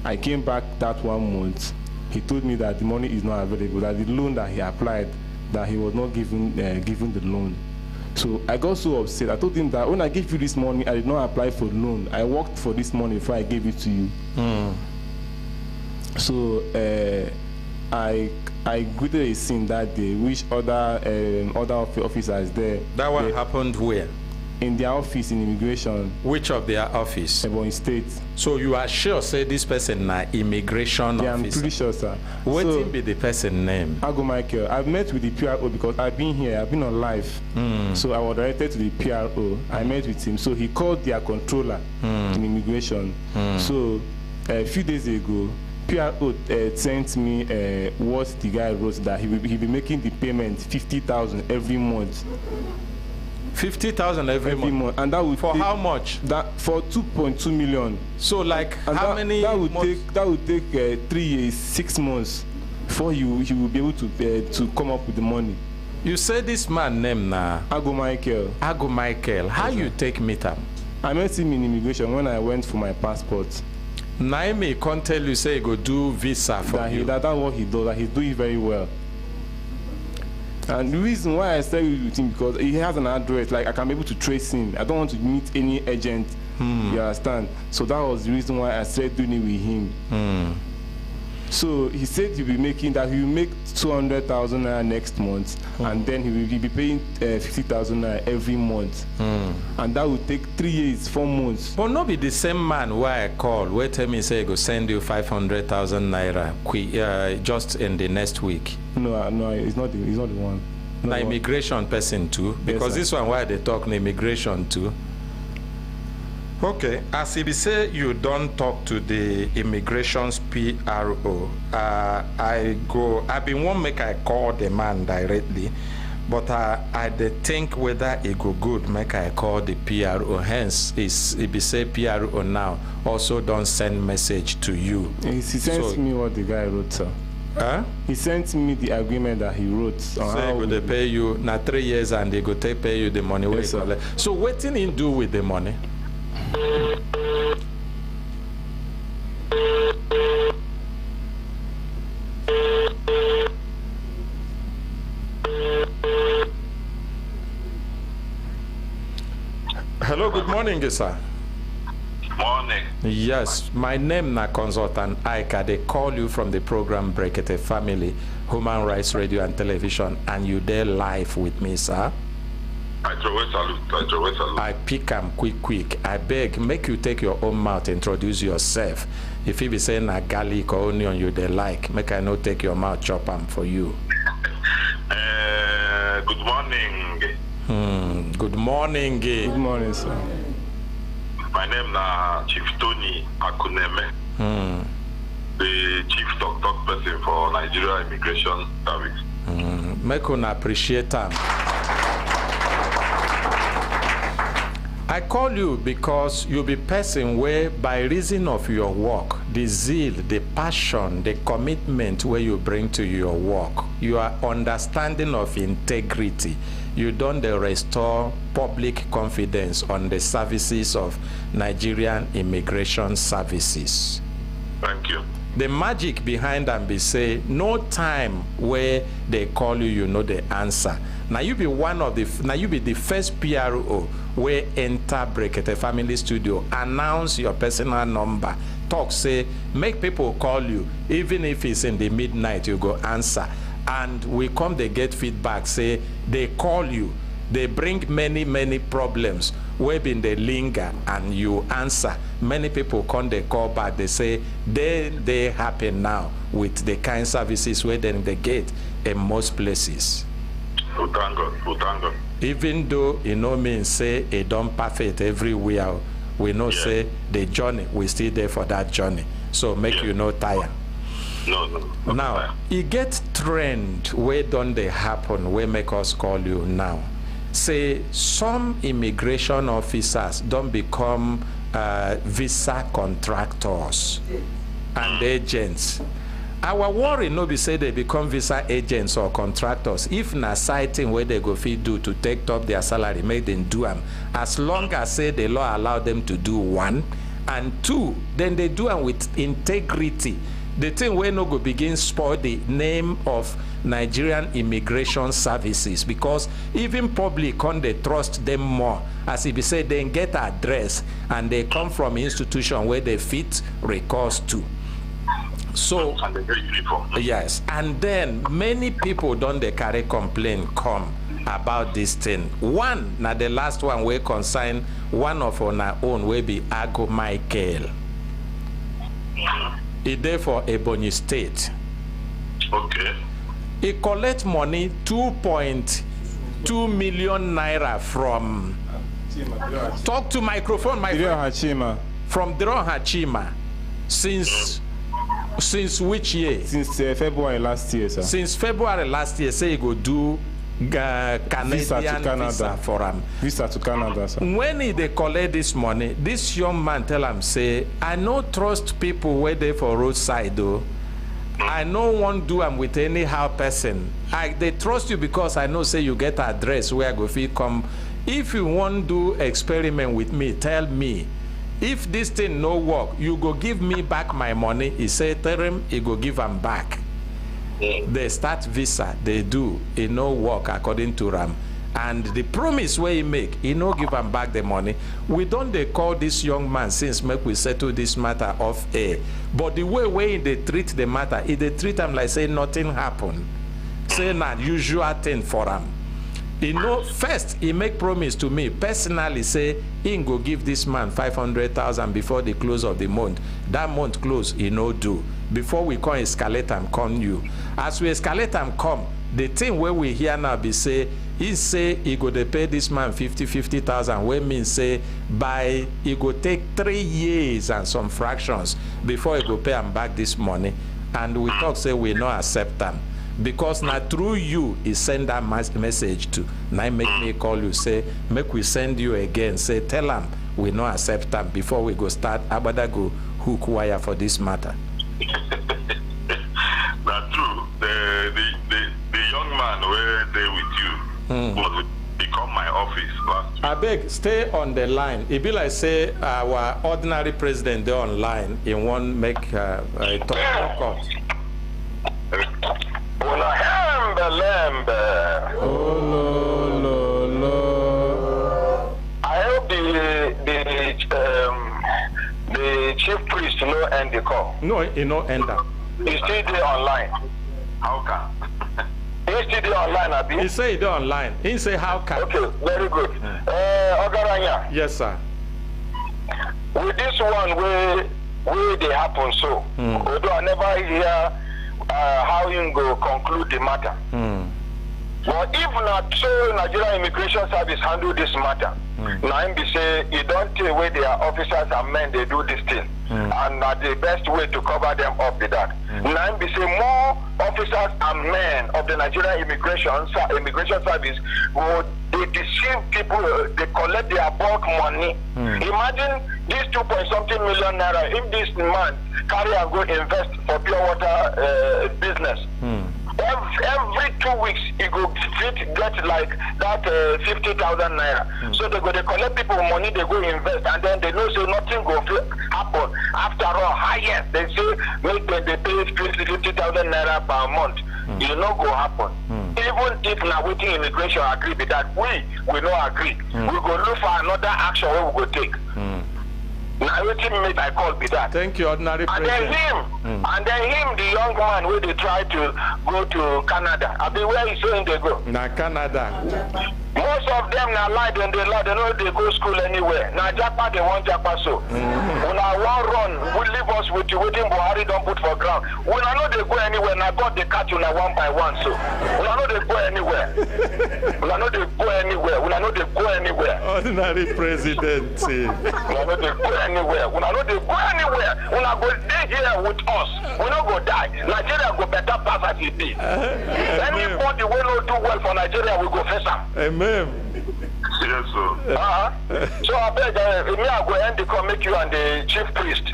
Speaker 19: I came back that 1 month. He told me that the money is not available, that the loan that he applied, that he was not given the loan. So I got so upset. I told him that when I gave you this money, I did not apply for the loan. I worked for this money before I gave it to you. So I greeted a scene that day, which other officers there.
Speaker 1: That one happened where?
Speaker 19: In their office in immigration.
Speaker 1: Which of their office?
Speaker 19: Ebonyi State.
Speaker 1: So you are sure, say this person na immigration officer?
Speaker 19: I'm pretty sure, sir.
Speaker 1: What will be the person name?
Speaker 19: Ago Michael. I've met with the PRO because I've been here. I've been on live. So I was directed to the PRO. I met with him. So he called their controller in immigration. So a few days ago, PRO sent me what the guy wrote, that he'll be making the payment 50,000 every month.
Speaker 1: 50,000 every month,
Speaker 19: and that would
Speaker 1: for how much?
Speaker 19: That for 2.2 million.
Speaker 1: So like and how many?
Speaker 19: That would take 3 years, 6 months before he will be able to come up with the money.
Speaker 1: You say this man name na
Speaker 19: Ago Michael.
Speaker 1: Ago Michael. How you take meet him?
Speaker 19: I met him in immigration when I went for my passport.
Speaker 1: Naime can't tell you say he go do visa for you.
Speaker 19: That's what he does. That he's doing very well. And the reason why I started with him, because he has an address, like I can be able to trace him. I don't want to meet any agent, you understand? So that was the reason why I started doing it with him. So he said he'll be making that, he will make 200,000 naira next month, and then he will be paying 50,000 naira every month. And that will take 3 years, 4 months.
Speaker 1: But not be the same man why I call, where tell me say go send you 500,000 naira just in the next week.
Speaker 19: No, it's not the one.
Speaker 1: Not the immigration person too, because yes, this one why they talk immigration too. Okay, as if you say you don't talk to the immigration's PRO, I've been one make I call the man directly, but I think whether it go good make I call the PRO. Hence, if you say PRO now, also don't send message to you.
Speaker 19: He sends me what the guy wrote, sir.
Speaker 1: Huh?
Speaker 19: He sent me the agreement that he wrote.
Speaker 1: So they pay you now 3 years and they go pay you the money.
Speaker 19: Yes, sir.
Speaker 1: So what did he do with the money?
Speaker 20: Hello, good morning, sir.
Speaker 10: Morning.
Speaker 1: Yes, my name na Consultant Aika. They call you from the program Brekete Family, Human Rights Radio and Television, and you there live with me, sir. I pick am quick. I beg, make you take your own mouth, introduce yourself. If you be saying a garlic or onion you they like, make I not take your mouth, chop am for you.
Speaker 10: Good morning.
Speaker 1: Good morning.
Speaker 19: Good morning, sir.
Speaker 10: My name is Chief Tony Akuneme, the Chief Talk person for Nigeria Immigration Service.
Speaker 1: Make una appreciate am. I call you because you be person where by reason of your work, the zeal, the passion, the commitment where you bring to your work, your understanding of integrity, you don't restore public confidence on the services of Nigerian Immigration Services.
Speaker 10: Thank you.
Speaker 1: The magic behind them be say, no time where they call you, you know the answer. Now you be the first PRO where enter Brekete Family Studio, announce your personal number, talk, say, make people call you, even if it's in the midnight, you go answer. And we come, they get feedback, say, they call you, they bring many problems, where been they linger, and you answer. Many people come, they call back, they say, they happen now with the kind services where then they get in most places.
Speaker 10: We thank God.
Speaker 1: Even though you know means say it don't perfect everywhere, we know say the journey, we still there for that journey. So make you no tire.
Speaker 10: No.
Speaker 1: Now, it get trend where don't they happen, where make us call you now. Say some immigration officers don't become visa contractors and agents. Our worry no be say they become visa agents or contractors. If na citing where they go fit do to take up their salary, make them do them. As long as say the law allow them to do one, and two, then they do them with integrity. The thing where no go begin spoil the name of Nigerian Immigration Services, because even public can they trust them more. As if you say they get address and they come from institution where they fit recourse to. So yes, and then many people don't they carry complaint come about this thing. One, now the last one we consign one of on our own will be Ago Michael. He there for Ebonyi State.
Speaker 10: Okay.
Speaker 1: He collect money 2.2 million naira from. Talk to microphone, my friend. From Dron Hachima. Since which year?
Speaker 19: Since February last year, sir.
Speaker 1: Since February last year, say you go do Canadian visa for him.
Speaker 19: Visa to Canada, sir.
Speaker 1: When they collect this money, this young man tell him, say, I no trust people where they for roadside though. I no want do them with anyhow person. They trust you because I know say you get address where I go fit come. If you want do experiment with me, tell me. If this thing no work, you go give me back my money. He say tell him he go give him back. They start visa, they do, it no work according to Ram. And the promise where he make, he no give him back the money. We don't they call this young man since make we settle this matter off air. But the way they treat the matter, if they treat him like say nothing happened, say not usual thing for him. You know, first he make promise to me personally, say he go give this man 500,000 before the close of the month. That month close, he no do. Before we come escalate and come you. As we escalate and come, the thing where we hear now be say he go to pay this man 50,000. Where means say by he go take 3 years and some fractions before he go pay him back this money. And we talk say we no accept them. Because now through you, he send that message to. Now make me call you, say, make we send you again. Say, tell them we no accept them before we go start. Abada go hook wire for this matter.
Speaker 10: That's true. The young man where they with you was become my office last week.
Speaker 1: I beg, stay on the line. It be like say our ordinary president they online. He won't make a talk.
Speaker 10: I hope
Speaker 20: chief priest no end the call.
Speaker 1: No, he no end that.
Speaker 20: He's still there online. How come? He's still there online, Abi?
Speaker 1: He say he there online. He say how come?
Speaker 20: Okay, very good. Ogaranya.
Speaker 1: Yes, sir.
Speaker 20: With this one, where they happen so, although I never hear how you go conclude the matter. But if not so, Nigerian Immigration Service handle this matter. Now him be say, you don't take away their officers and men, they do this thing. And the best way to cover them up with that. Now him be say, more officers and men of the Nigerian Immigration Service will they deceive people, they collect their bulk money. Imagine this 2-point-something million naira, if this man carry and go invest for pure water business. Every 2 weeks, he go get like that 50,000 naira. So they collect people money, they go invest, and then they know so nothing go happen. After all, highest they say make them they pay 50,000 naira per month. You know go happen. Even if now waiting immigration agree with that, we not agree. We go look for another action where we go take. Now waiting make I call with that.
Speaker 1: Thank you, ordinary president.
Speaker 20: And then him, the young man where they try to go to Canada. I mean, where is saying they go?
Speaker 1: Na Canada.
Speaker 20: Most of them now lie, then they lie. They know they go school anywhere. Now Japa they want Japa so. When I want run, we leave us with you waiting Buhari don't put for ground. When I know they go anywhere, now God they catch you now one by one. So when I know they go anywhere. When I know they go anywhere. When I know they go anywhere.
Speaker 1: Ordinary president.
Speaker 20: When I know they go anywhere. When I know they go anywhere. When I go stay here with us, we not go die. Nigeria go better pass as it be. Anybody will not do well for Nigeria, we go face them.
Speaker 1: Amen.
Speaker 20: Yes, sir. So I beg, me I go end the call, make you and the chief priest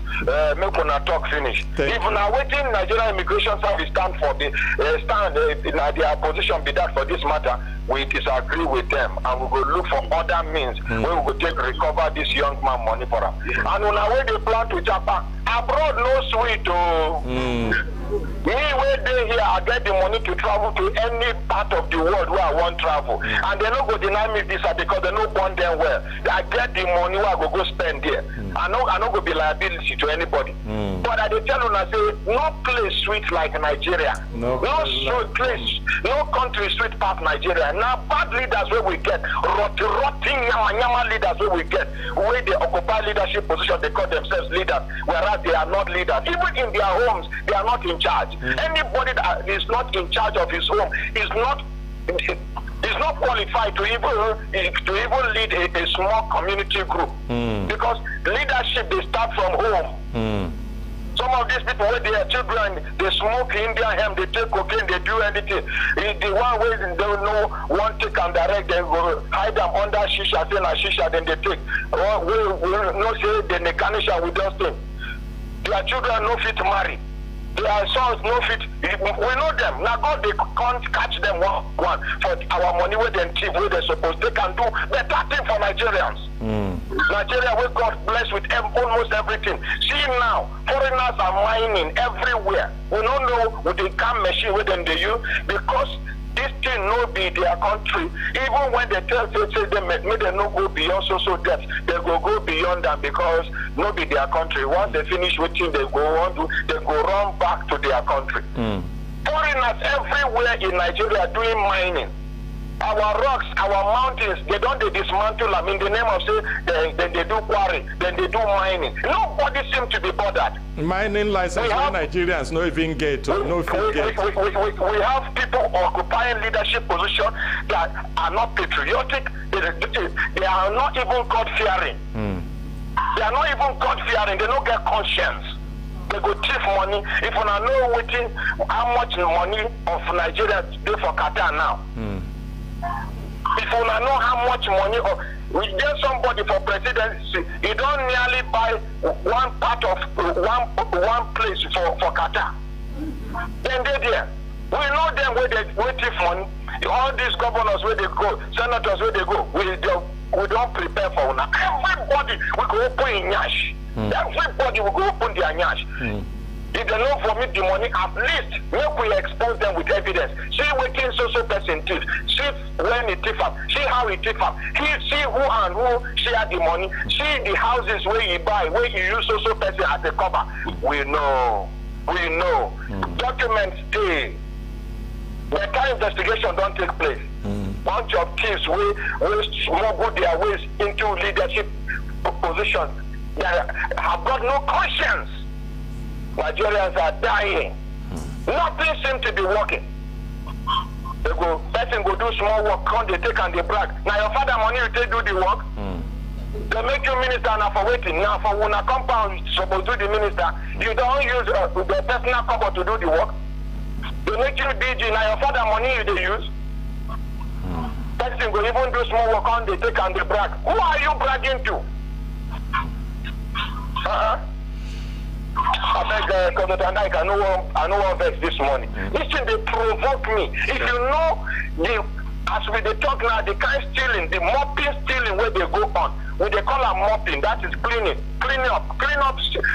Speaker 20: make una talk finish. If now waiting Nigerian Immigration Service stand for the in their position be that for this matter, we disagree with them and we go look for other means where we go take recover this young man money for him. And on our way they plan to Japan, abroad no sweet me where they here, I get the money to travel to any part of the world where I want travel. And they don't go deny me visa because they don't want them well. I get the money where I go spend there. I don't go be liability to anybody. But I tell you, I say, no place sweet like Nigeria. No place, no country sweet past Nigeria. Now bad leaders where we get, rotting yama leaders where we get, where they occupy leadership position, they call themselves leaders, whereas they are not leaders. Even in their homes, they are not in charge. Anybody that is not in charge of his home is not qualified to even lead a small community group. Because leadership they start from home. Some of these people where they are children, they smoke Indian hemp, they take cocaine, they do anything. The one where they don't know one take and direct, they go hide them under shisha, say na shisha, then they take. Or we no say they garnish with those things. Their children no fit marry. Their sons no fit. We know them. Now God they can't catch them one for our money where they thief, where they supposed they can do better thing for Nigerians. Nigeria where God bless with almost everything. See now, foreigners are mining everywhere. We don't know with the cam machine where them they use because this thing no be their country. Even when they tell say they may they no go beyond so debt, they go beyond that because no be their country. Once they finish waiting, they go on to they go run back to their country. Foreigners everywhere in Nigeria doing mining. Our rocks, our mountains, they don't dismantle them in the name of say then they do quarry, then they do mining. Nobody seems to be bothered.
Speaker 1: Mining license in Nigerians no even get no get.
Speaker 20: We have people occupying leadership position that are not patriotic. They are not even God-fearing. They are not even God-fearing. They don't get conscience. They go thief money. If you know waiting how much money of Nigeria do for Qatar now. If you know how much money we get somebody for presidency, you don't nearly buy one part of one place for Qatar. Then they there. We know them where they thief money. All these governors where they go, senators where they go, we don't prepare for now. Everybody will go open in Nyash. Everybody will go open their Nyash. If they don't vomit the money, at least make we expose them with evidence. See what so person did. See when he thief up. See how he thief up. See who and who share the money. See the houses where you buy, where you use so person as a cover. We know. We know. Documents stay. The kind of investigation don't take place. Bunch of thieves will smuggle their ways into leadership positions that have got no conscience. Nigerians are dying. Nothing seems to be working. Person go do small work, come they take and they brag. Now your father money you take do the work. They make you minister now for waiting. Now for when a compound supposed to do the minister, you don't use the personal cover to do the work. They make you DG. Now your father money you they use. Person go even do small work on they take and they brag. Who are you bragging to? I beg, I know one vex this morning. Listen, they provoke me. If you know, as we they talk now, the kind stealing, the mopping stealing where they go on, when they call it mopping, that is cleaning. Clean up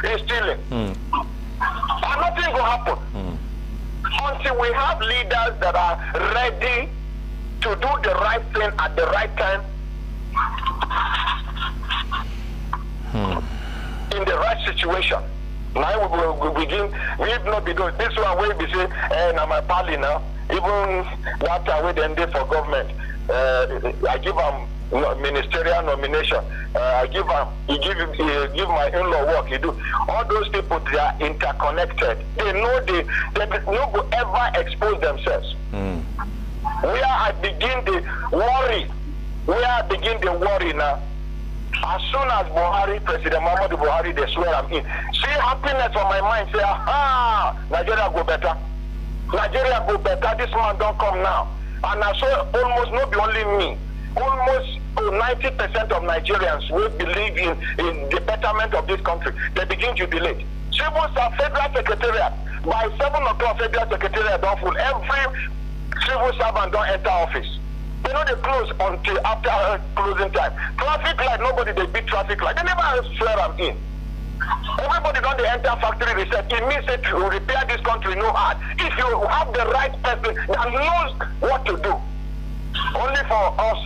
Speaker 20: is stealing. And nothing will happen until we have leaders that are ready to do the right thing at the right time. In the right situation. Now we begin, we not be doing this one way we say, now my party now, even that time we then did for government, I give them ministerial nomination, I give them, he give my in-law work, he do. All those people, they are interconnected. They know they no go ever expose themselves. Where I begin to worry now, as soon as Buhari, President Muhammadu Buhari, they swear I'm in. See happiness on my mind, say, Nigeria go better. Nigeria go better, this man don't come now. And I saw almost, not only me, almost 90% of Nigerians will believe in the betterment of this country. They begin to jubilate. Civil Federal Secretariat, by 7 o'clock, Federal Secretariat don't full. Every civil servant don't enter office. They know they close until after closing time. Traffic light, nobody they beat traffic light. They never swear I'm in. Everybody don't they enter factory reset. It means that to repair this country no hard. If you have the right person that knows what to do. Only for us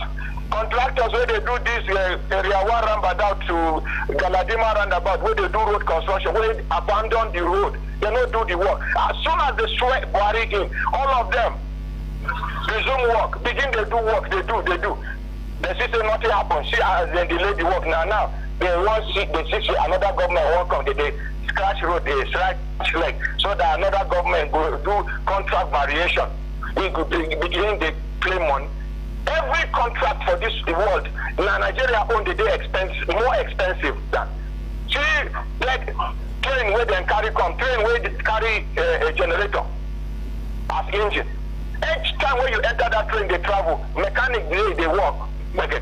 Speaker 20: contractors where they do this area 1 roundabout to Galadima roundabout where they do road construction, where they abandon the road. They don't do the work. As soon as they swear Buhari in, all of them resume work, begin they do work, they do. They see say nothing happens. See as they delay the work now. They want see another government won't come. They scratch road, they scratch leg, so that another government go do contract variation. We could begin they claim on every contract for this world. Now Nigeria own the day expensive, more expensive than. See like train where they carry train where they carry a generator as engine. Each time when you enter that train, they travel. Mechanic they work. Where the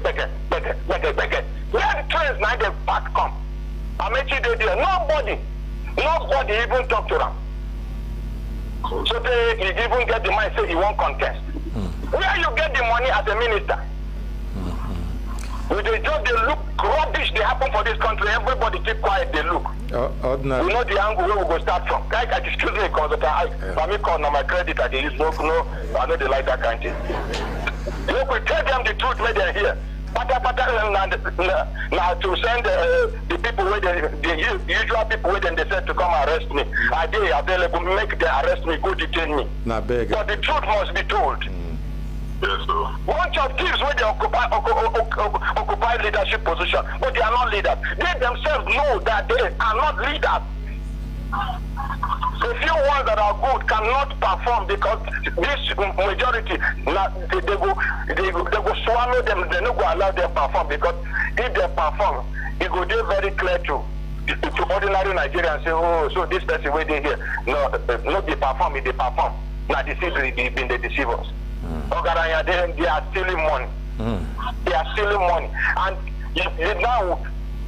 Speaker 20: trains now they back come. Amechi they there. Nobody even talk to them. So they even get the money say he won't contest. Where you get the money as a minister? With the job they look rubbish they happen for this country. Everybody keep quiet, they look. We know the angle where we go start from. Excuse me, because for me call now my credit I use no, I know they like that kind of thing. Look, we tell them the truth where they're here. Now to send the people where the usual people where they said to come arrest me. Are they available? Make them arrest me, go detain me. But the truth must be told. Yes, sir. Bunch of thieves where they occupy leadership position, but they are not leaders. They themselves know that they are not leaders. The few ones that are good cannot perform because this majority, they go swallow them. They not go allow them to perform because if they perform, it go be very clear to ordinary Nigerians say, oh, so this person where they here, no, they perform, they perform. Now this is been the deceivers. They are stealing money. They are stealing money. And now,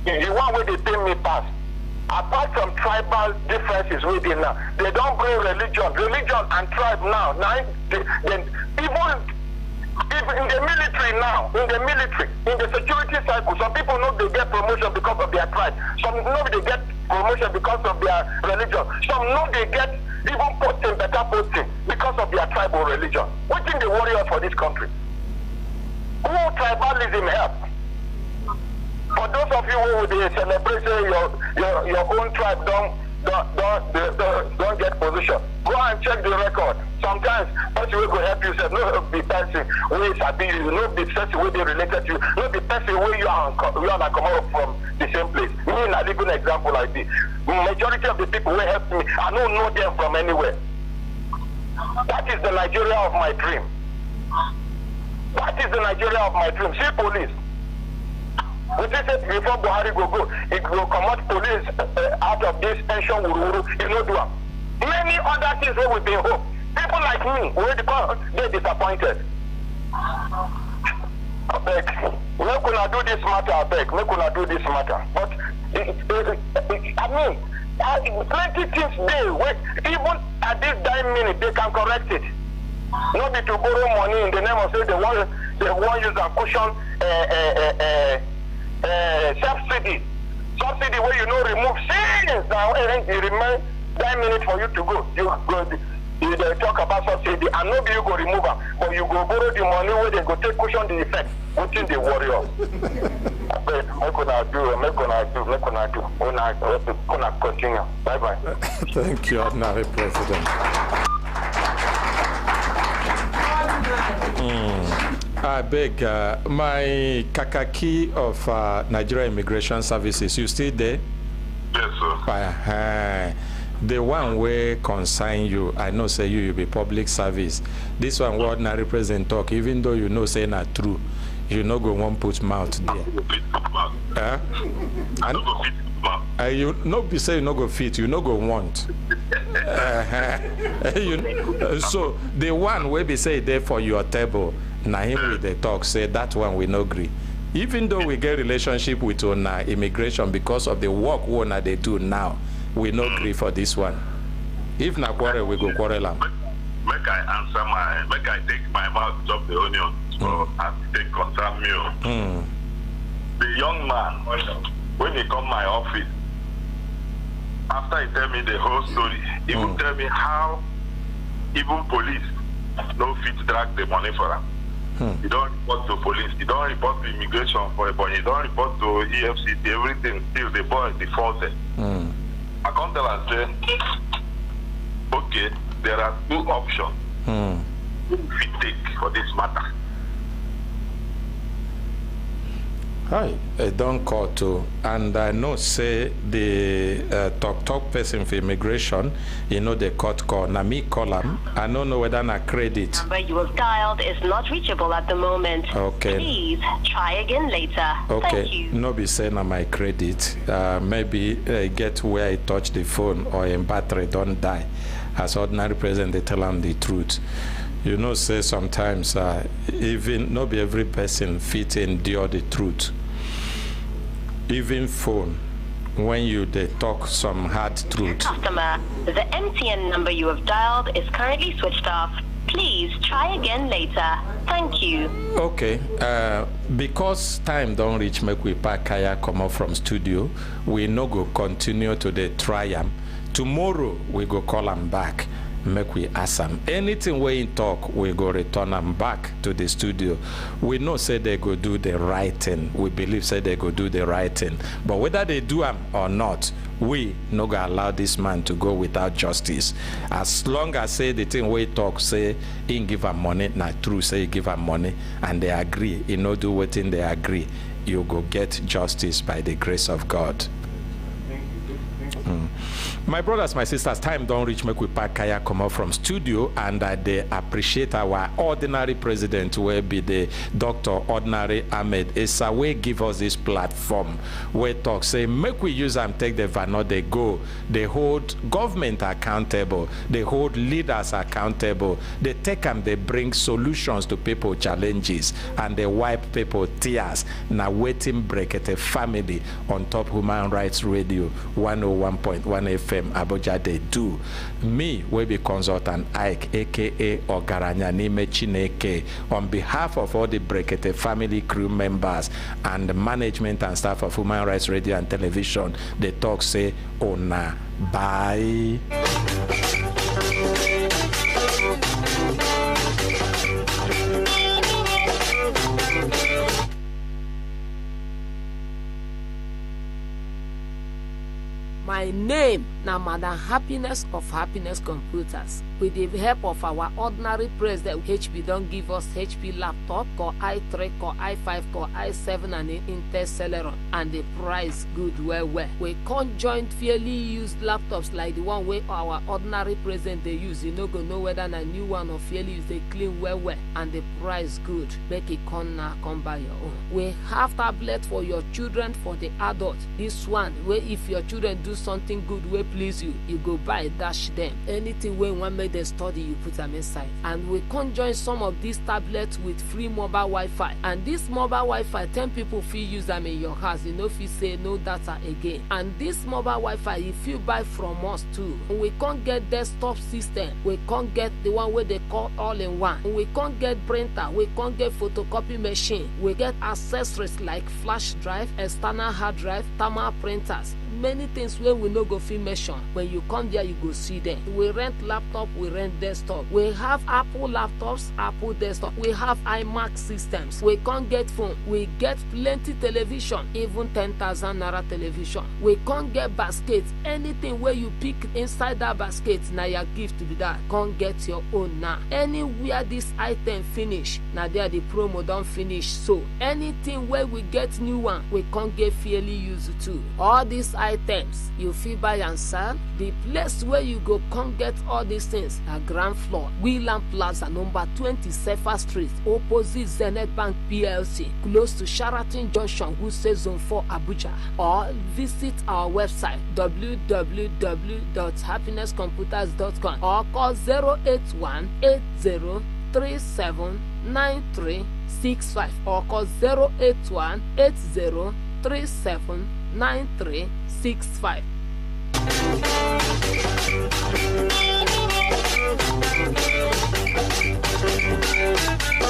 Speaker 20: the one where they pay me pass, apart from tribal differences within now, they don't bring religion and tribe now. Even in the military now, in the security cycle, some people know they get promotion because of their tribe. Some know they get promotion promotion because of their religion. Some know they get even posting, better posting because of their tribal religion. What is the warrior for this country? Who tribalism help? For those of you who will celebrate your own tribe don't get position, go and check the record. Sometimes person will go help you say no be person who sabi you, no be person who they related to you, no be person where you are come out from the same place. Me I live an example like this. Majority of the people who help me, I don't know them from anywhere. That is the Nigeria of my dream. That is the Nigeria of my dream. See police. We say before Buhari go, it will come out police out of this pension wuru, you know do. Many other things where we've been hope. People like me, they're disappointed. I beg, we're gonna do this matter, I beg, we're gonna do this matter. But, plenty things there, even at this dying minute, they can correct it. Not be to borrow money in the name of say they want use a cushion subsidy. Subsidy where you know remove things now and you remain 9 minutes for you to go. You talk about subsidy and nobody you go remove them, but you go borrow the money where they go take cushion the effect within the warrior. Continue. Bye bye.
Speaker 1: Thank you, Ordinary President. I beg, my Kakaki of Nigeria Immigration Services, you still there?
Speaker 10: Yes, sir.
Speaker 1: The one where concern you, I know say you be public service. This one Ordinary President talk, even though you know say not true, you no go one put mouth there. You no be say you no go fit, you no go want. So the one where be say there for your table, na him with the talk say that one we no agree. Even though we get relationship with immigration because of the work one they do now, we no agree for this one. If na quarrel, we go quarrel am.
Speaker 10: Make I take my mouth chop the onion. So I take concern me. The young man, when he come my office, after he tell me the whole story, he will tell me how even police no fit drag the money for him. He don't report to police, he don't report to immigration for a boy, he don't report to EFCC, everything still the boy defaulted. I come tell and say, okay, there are two options we take for this matter.
Speaker 1: Hi, I don't call to, and I know say the talk person for immigration, you know the court call. Na me call them. I don't know whether na credit.
Speaker 21: Number you have dialed is not reachable at the moment.
Speaker 1: Okay.
Speaker 21: Please try again later.
Speaker 1: Okay.
Speaker 21: Thank you.
Speaker 1: No be saying na my credit. Maybe get where I touch the phone or in battery don't die. As Ordinary President, they tell them the truth. You know, say sometimes even not be every person fit endure the truth. Even phone, when you they talk some hard truth.
Speaker 21: Customer, the MTN number you have dialed is currently switched off. Please try again later. Thank you.
Speaker 1: Okay, because time don't reach, make we pack Kaya come up from studio. We no go continue to the triumph. Tomorrow we go call them back. Make we ask them anything we in talk, we go return them back to the studio. We know say they go do the right thing. We believe say they go do the right thing. But whether they do them or not, we no go allow this man to go without justice. As long as say the thing we talk say he give them money, not true say he give them money, and they agree, he no do what thing they agree, you go get justice by the grace of God. My brothers, my sisters, time don't reach, make we pack Kaya come out from studio, and they appreciate our Ordinary President will be the Dr. Ordinary Ahmed Issa, we give us this platform where talk say make we use and take the vanno they go. They hold government accountable, they hold leaders accountable, they take them, they bring solutions to people challenges, and they wipe people tears. Now waiting Brekete family on top Human Rights Radio 101.1 FM. Abuja they do. Me, we be consultant Ike, aka Ogaranya Nime Chineke, on behalf of all the Brekete family crew members and the management and staff of Human Rights Radio and Television, they talk say, Ona, bye.
Speaker 6: My name na Madam Happiness of Happiness Computers. With the help of our ordinary president, HP don't give us HP laptop, Core i3, Core i5, Core i7, and Intel Celeron, and the price good well. We can't join fairly used laptops like the one where our ordinary president they use. You no go know whether a new one or fairly used, they clean well, and the price good. Make it come buy your own. We have tablet for your children, for the adult. This one where if your children do something good wey please you, you go buy dash them. Anything wey wan make them study, you put them inside. And we can join some of these tablets with free mobile Wi-Fi. And this mobile Wi-Fi, 10 people fit use them in your house. You know if you say no data again. And this mobile Wi-Fi, if you buy from us too, we can't get desktop system. We can't get the one where they call all-in-one. We can't get printer. We can't get photocopy machine. We get accessories like flash drive, external hard drive, thermal printers. Many things where we no go fit mention. When you come there, you go see them. We rent laptop, we rent desktop. We have Apple laptops, Apple desktop. We have iMac systems. We can't get phone. We get plenty television, even 10,000 naira television. We can't get baskets. Anything where you pick inside that basket, now your gift to be that. Can't get your own now. Anywhere this item finish, now there the promo don't finish. So anything where we get new one, we can't get fairly used to. All these items you fit buy and sell. The place where you go come get all these things na ground floor, Wheeland Plaza, number 20 Sefa Street, opposite Zenith Bank PLC, close to Sheraton Junction, Wuse Zone 4, Abuja. Or visit our website www.happinesscomputers.com or call 081-8037-9365 or call 081-8037-9365.